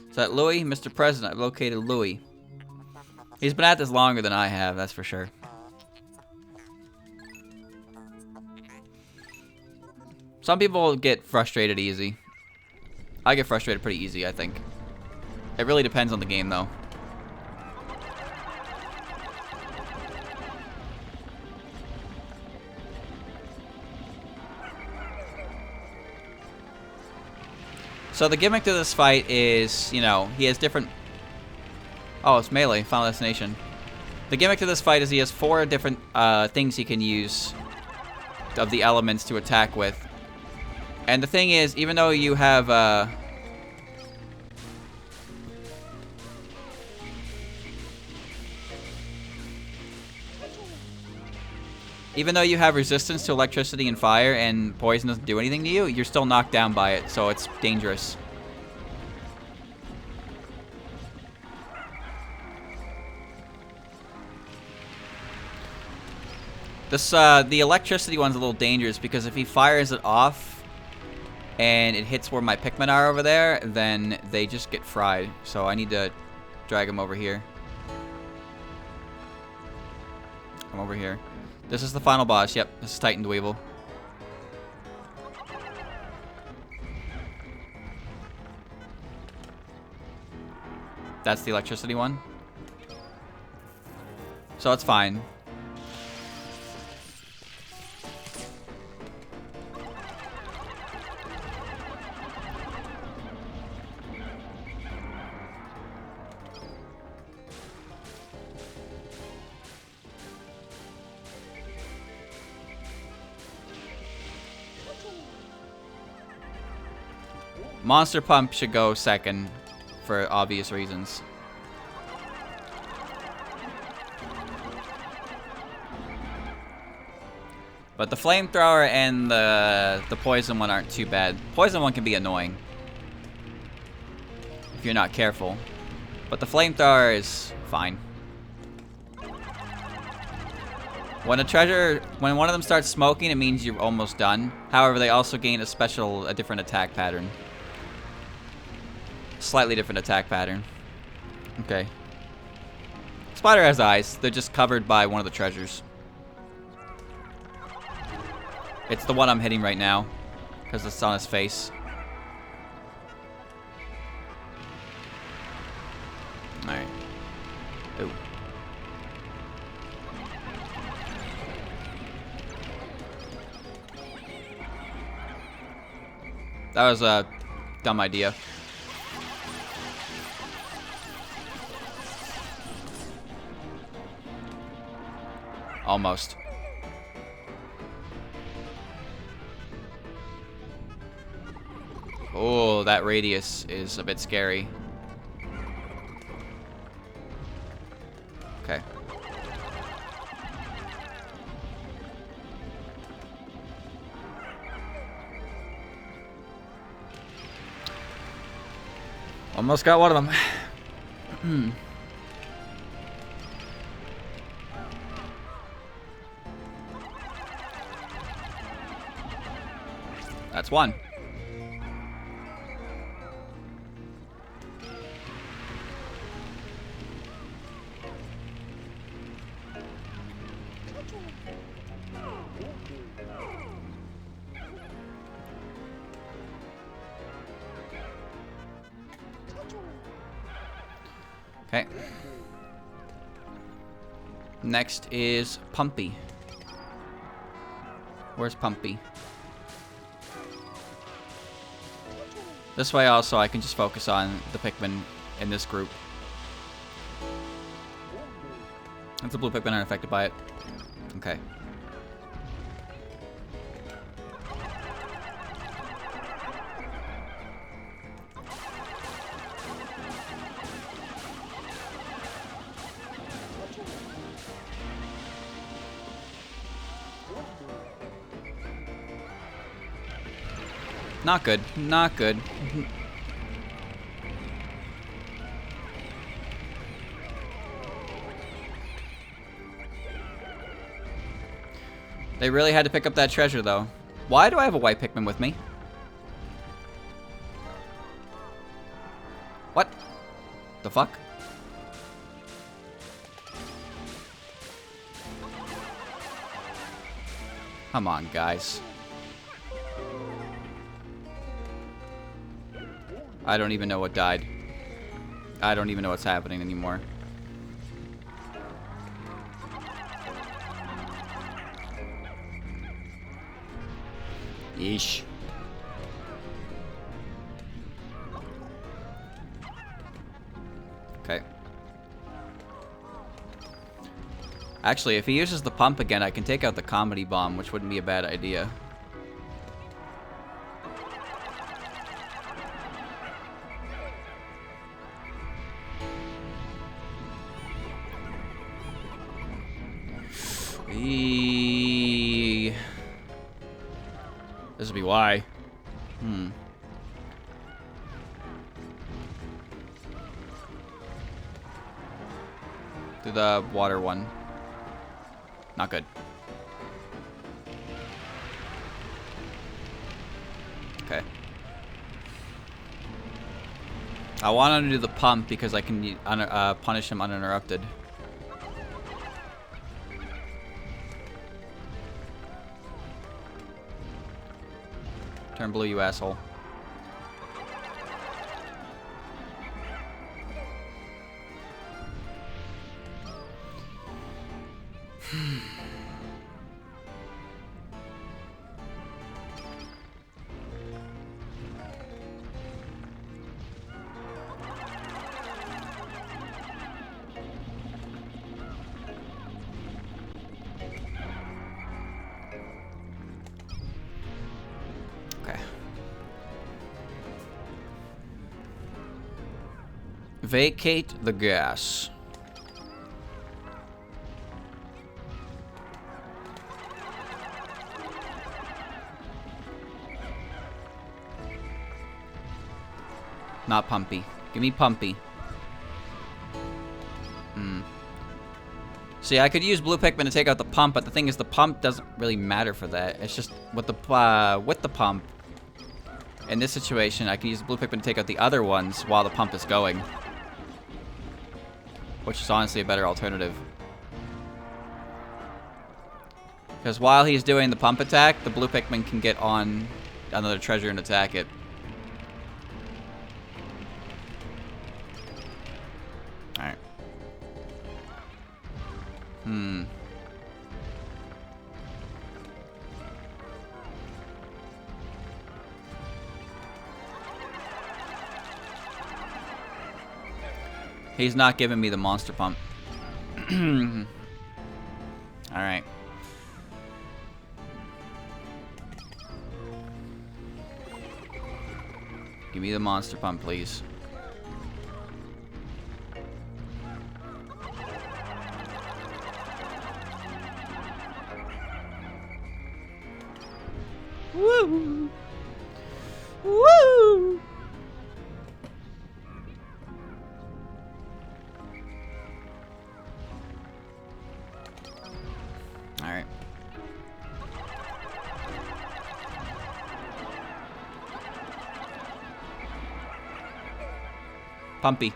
Is that Louis? Mr. President, I've located Louis. He's been at this longer than I have, that's for sure. Some people get frustrated easy. I get frustrated pretty easy, I think. It really depends on the game, though. So the gimmick to this fight is, you know, he has different... Oh, it's melee, Final Destination. The gimmick to this fight is he has 4 different things he can use of the elements to attack with. And the thing is, even though you have... Even though you have resistance to electricity and fire and poison doesn't do anything to you, you're still knocked down by it, so it's dangerous. This, the electricity one's a little dangerous because if he fires it off and it hits where my Pikmin are over there, then they just get fried. So I need to drag him over here. Come over here. This is the final boss. Yep, this is Titan Dweeble. That's the electricity one. So it's fine. Monster Pump should go second for obvious reasons. But the flamethrower and the poison one aren't too bad. Poison one can be annoying if you're not careful. But the flamethrower is fine. When one of them starts smoking, it means you're almost done. However, they also gain a different attack pattern. Slightly different attack pattern. Okay. Spider has eyes. They're just covered by one of the treasures. It's the one I'm hitting right now, because it's on his face. Alright. Ooh. That was a dumb idea. Almost. Oh, that radius is a bit scary. Okay. Almost got one of them. That's one. Okay. Next is Pumpy. Where's Pumpy? This way also I can just focus on the Pikmin in this group. And the blue Pikmin aren't affected by it. Okay. Not good. Not good. They really had to pick up that treasure, though. Why do I have a white Pikmin with me? What? The fuck? Come on, guys. I don't even know what died. I don't even know what's happening anymore. Yeesh. Okay. Actually, if he uses the pump again, I can take out the comedy bomb, which wouldn't be a bad idea. This will be why. Do the water one. Not good. Okay. I want him to do the pump because I can punish him uninterrupted. Turn blue, you asshole. Vacate the gas. Not Pumpy. Give me Pumpy. See, I could use blue Pikmin to take out the pump, but the thing is the pump doesn't really matter for that. It's just with the pump. In this situation, I can use the blue Pikmin to take out the other ones while the pump is going. Which is honestly a better alternative. Because while he's doing the pump attack, the blue Pikmin can get on another treasure and attack it. Alright. He's not giving me the monster pump. Alright. Give me the monster pump, please. Woo! Woo! Alright. Pumpy.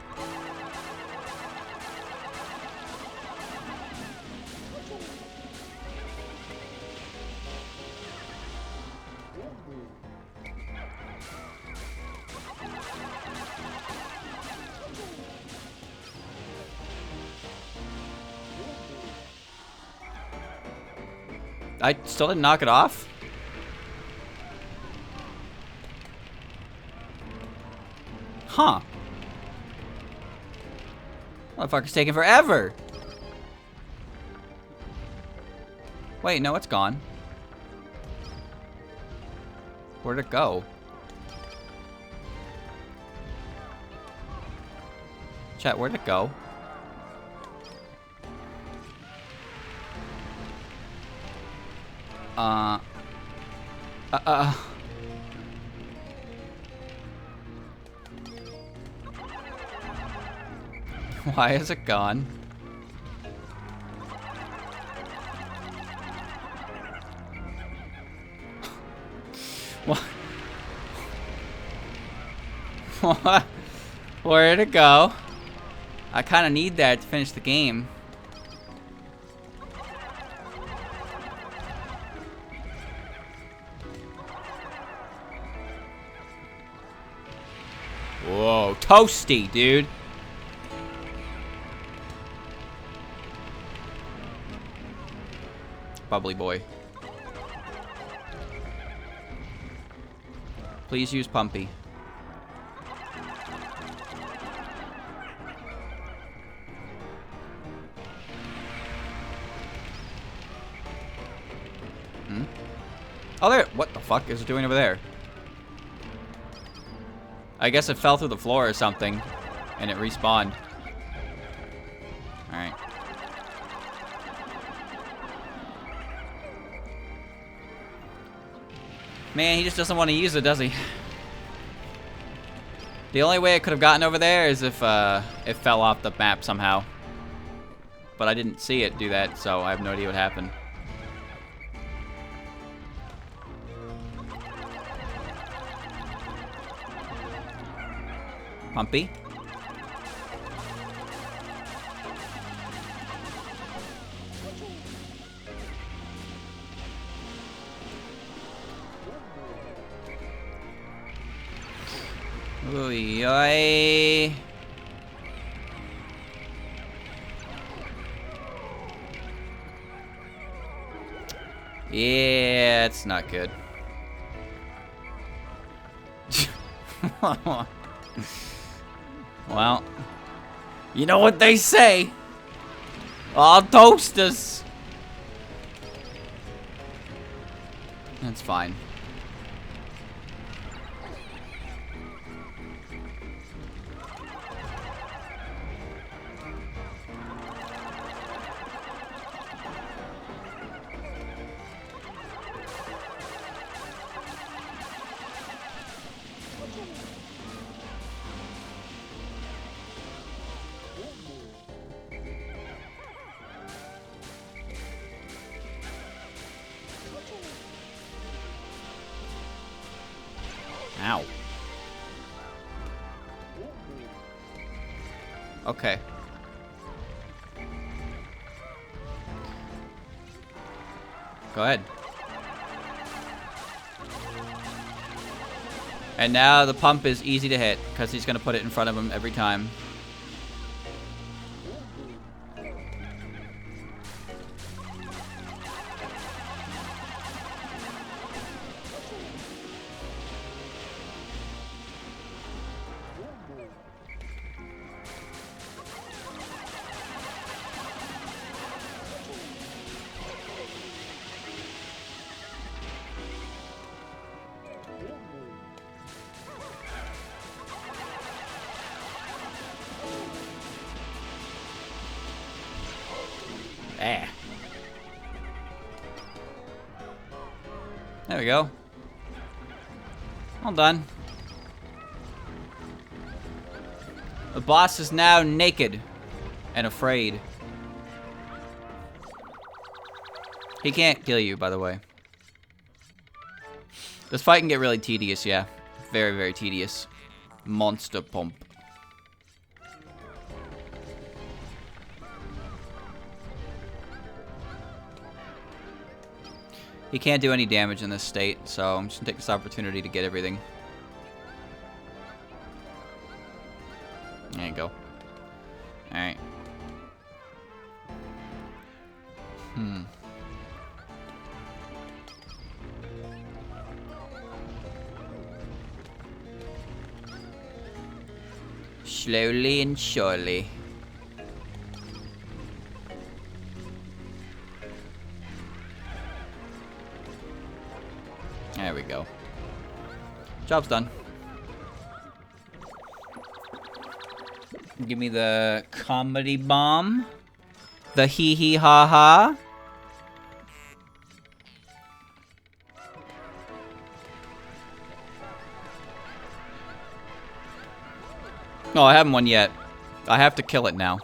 I still didn't knock it off? Huh. Motherfucker's taking forever. Wait, no, it's gone. Where'd it go? Chat, where'd it go? Why is it gone? What? What? Where'd it go? I kind of need that to finish the game. Whoa, toasty, dude. Bubbly boy. Please use Pumpy. Oh, there. What the fuck is it doing over there? I guess it fell through the floor or something, and it respawned. Alright. Man, he just doesn't want to use it, does he? The only way it could have gotten over there is if it fell off the map somehow. But I didn't see it do that, so I have no idea what happened. Pumpy. Ooh, oy. Yeah, it's not good. Well, you know what they say. All toasters. That's fine. Ow. Okay. Go ahead. And now the pump is easy to hit, because he's going to put it in front of him every time. Ah. There we go. All done. The boss is now naked and afraid. He can't kill you, by the way. This fight can get really tedious, yeah. Very, very tedious. Monster pump. He can't do any damage in this state, so I'm just gonna take this opportunity to get everything. There you go. Alright. Slowly and surely. There we go. Job's done. Give me the comedy bomb. The hee hee ha ha. No, I haven't won yet. I have to kill it now.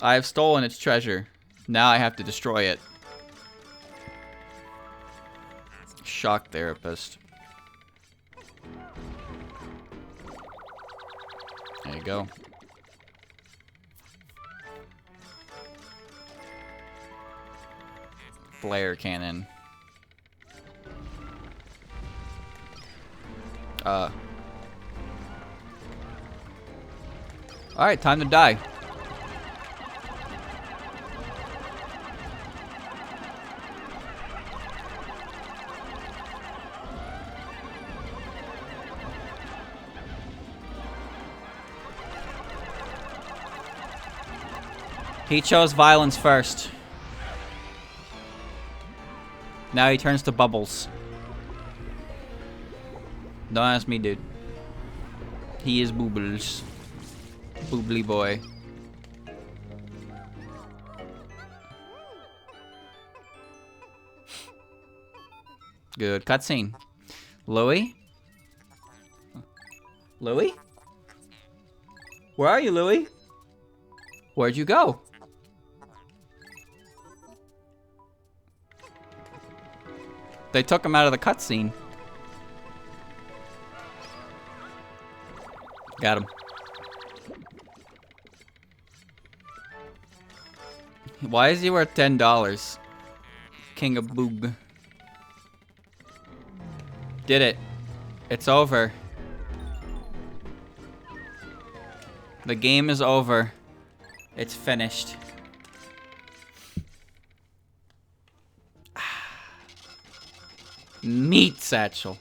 I have stolen its treasure. Now I have to destroy it. Shock therapist. There you go. Flare cannon. Alright, time to die. He chose violence first. Now he turns to bubbles. Don't ask me, dude. He is boobles. Boobly boy. Good cutscene. Louie? Louie? Where are you, Louie? Where'd you go? They took him out of the cutscene. Got him. Why is he worth $10? King of Boog. Did it. It's over. The game is over. It's finished. Meat satchel.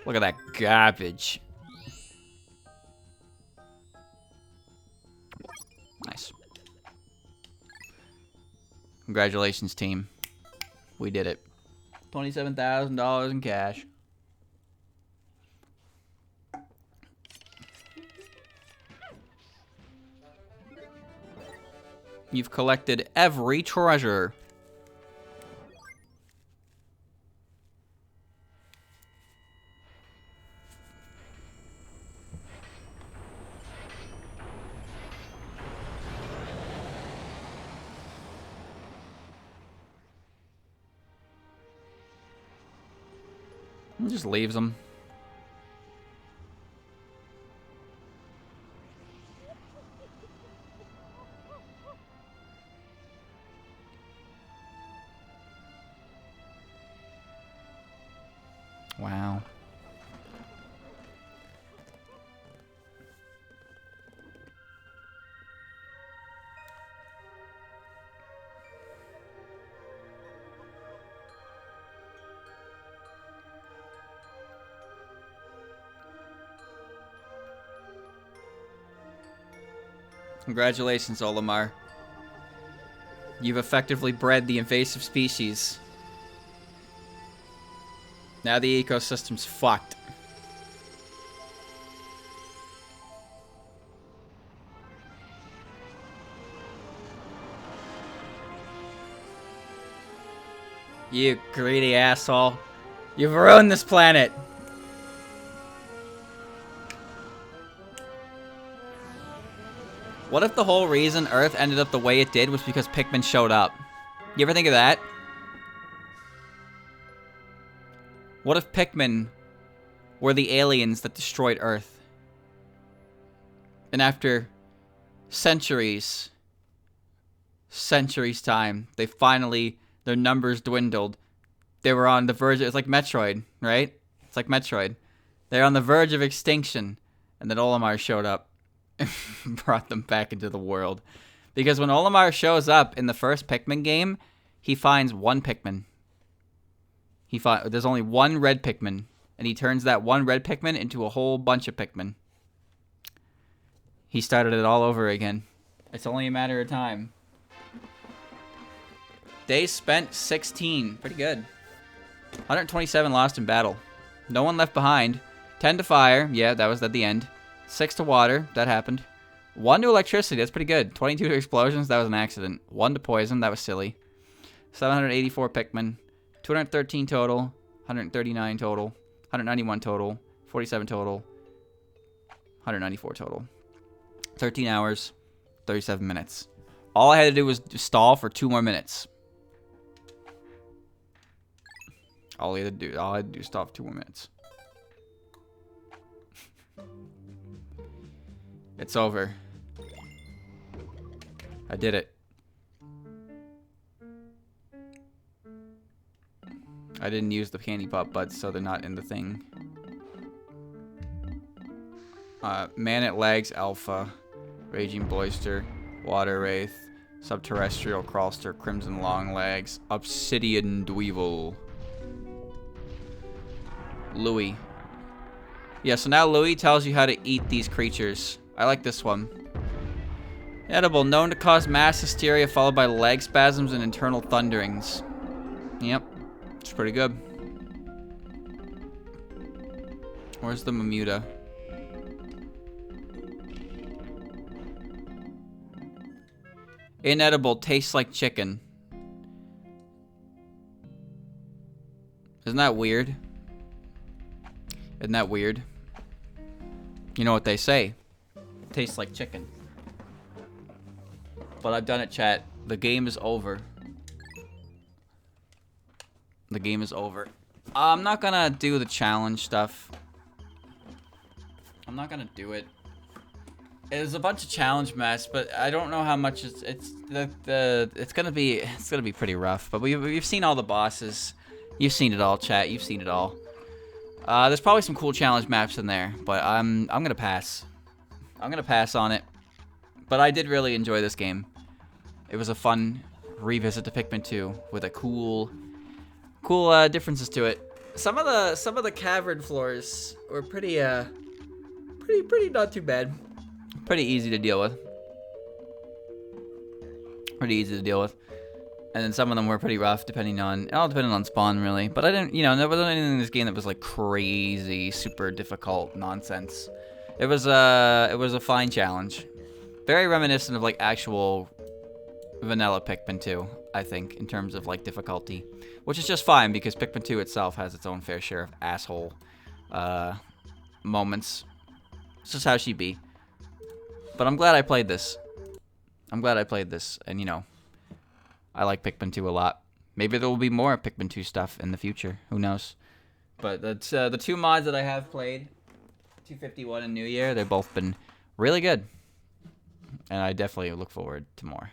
Look at that garbage. Nice. Congratulations, team. We did it. $27,000 in cash. You've collected every treasure. He just leaves them. Wow. Congratulations, Olimar. You've effectively bred the invasive species. Now the ecosystem's fucked. You greedy asshole. You've ruined this planet. What if the whole reason Earth ended up the way it did was because Pikmin showed up? You ever think of that? What if Pikmin were the aliens that destroyed Earth? And after centuries time, they finally, their numbers dwindled. They were on the verge, it's like Metroid, right? It's like Metroid. They're on the verge of extinction, and then Olimar showed up and brought them back into the world. Because when Olimar shows up in the first Pikmin game, he finds one Pikmin. There's only one red Pikmin, and he turns that one red Pikmin into a whole bunch of Pikmin. He started it all over again. It's only a matter of time. Days spent 16. Pretty good. 127 lost in battle. No one left behind. 10 to fire. Yeah, that was at the end. 6 to water. That happened. 1 to electricity. That's pretty good. 22 to explosions. That was an accident. 1 to poison. That was silly. 784 Pikmin. 213 total. 139 total. 191 total, 47 total, 194 total. 13 hours, 37 minutes. All I had to do was stall for 2 more minutes. All I had to do was stall for 2 more minutes. It's over. I did it. I didn't use the candy pop buds, so they're not in the thing. Man at Legs Alpha, Raging Boister, Water Wraith, Subterrestrial Crawlster, Crimson Longlegs, Obsidian Dweevil. Louis. Yeah, so now Louis tells you how to eat these creatures. I like this one. Edible, known to cause mass hysteria followed by leg spasms and internal thunderings. Yep, it's pretty good. Where's the Mamuta? Inedible, tastes like chicken. Isn't that weird? Isn't that weird? You know what they say. Tastes like chicken. But I've done it, chat. The game is over. The game is over. I'm not gonna do the challenge stuff. I'm not gonna do it. There's a bunch of challenge mess, but I don't know how much it's gonna be pretty rough. But we've seen all the bosses. You've seen it all, chat. You've seen it all. There's probably some cool challenge maps in there, but I'm gonna pass. I'm gonna pass on it. But I did really enjoy this game. It was a fun revisit to Pikmin 2 with a cool differences to it. Some of the cavern floors were pretty not too bad. Pretty easy to deal with. Pretty easy to deal with. And then some of them were pretty rough, depending on spawn, really. But I didn't, there wasn't anything in this game that was like crazy, super difficult nonsense. It was a fine challenge. Very reminiscent of like actual vanilla Pikmin 2, I think, in terms of like difficulty. Which is just fine, because Pikmin 2 itself has its own fair share of asshole moments. It's just how she be. But I'm glad I played this. I'm glad I played this, and I like Pikmin 2 a lot. Maybe there will be more Pikmin 2 stuff in the future. Who knows? But that's the 2 mods that I have played, 251 and New Year, they've both been really good. And I definitely look forward to more.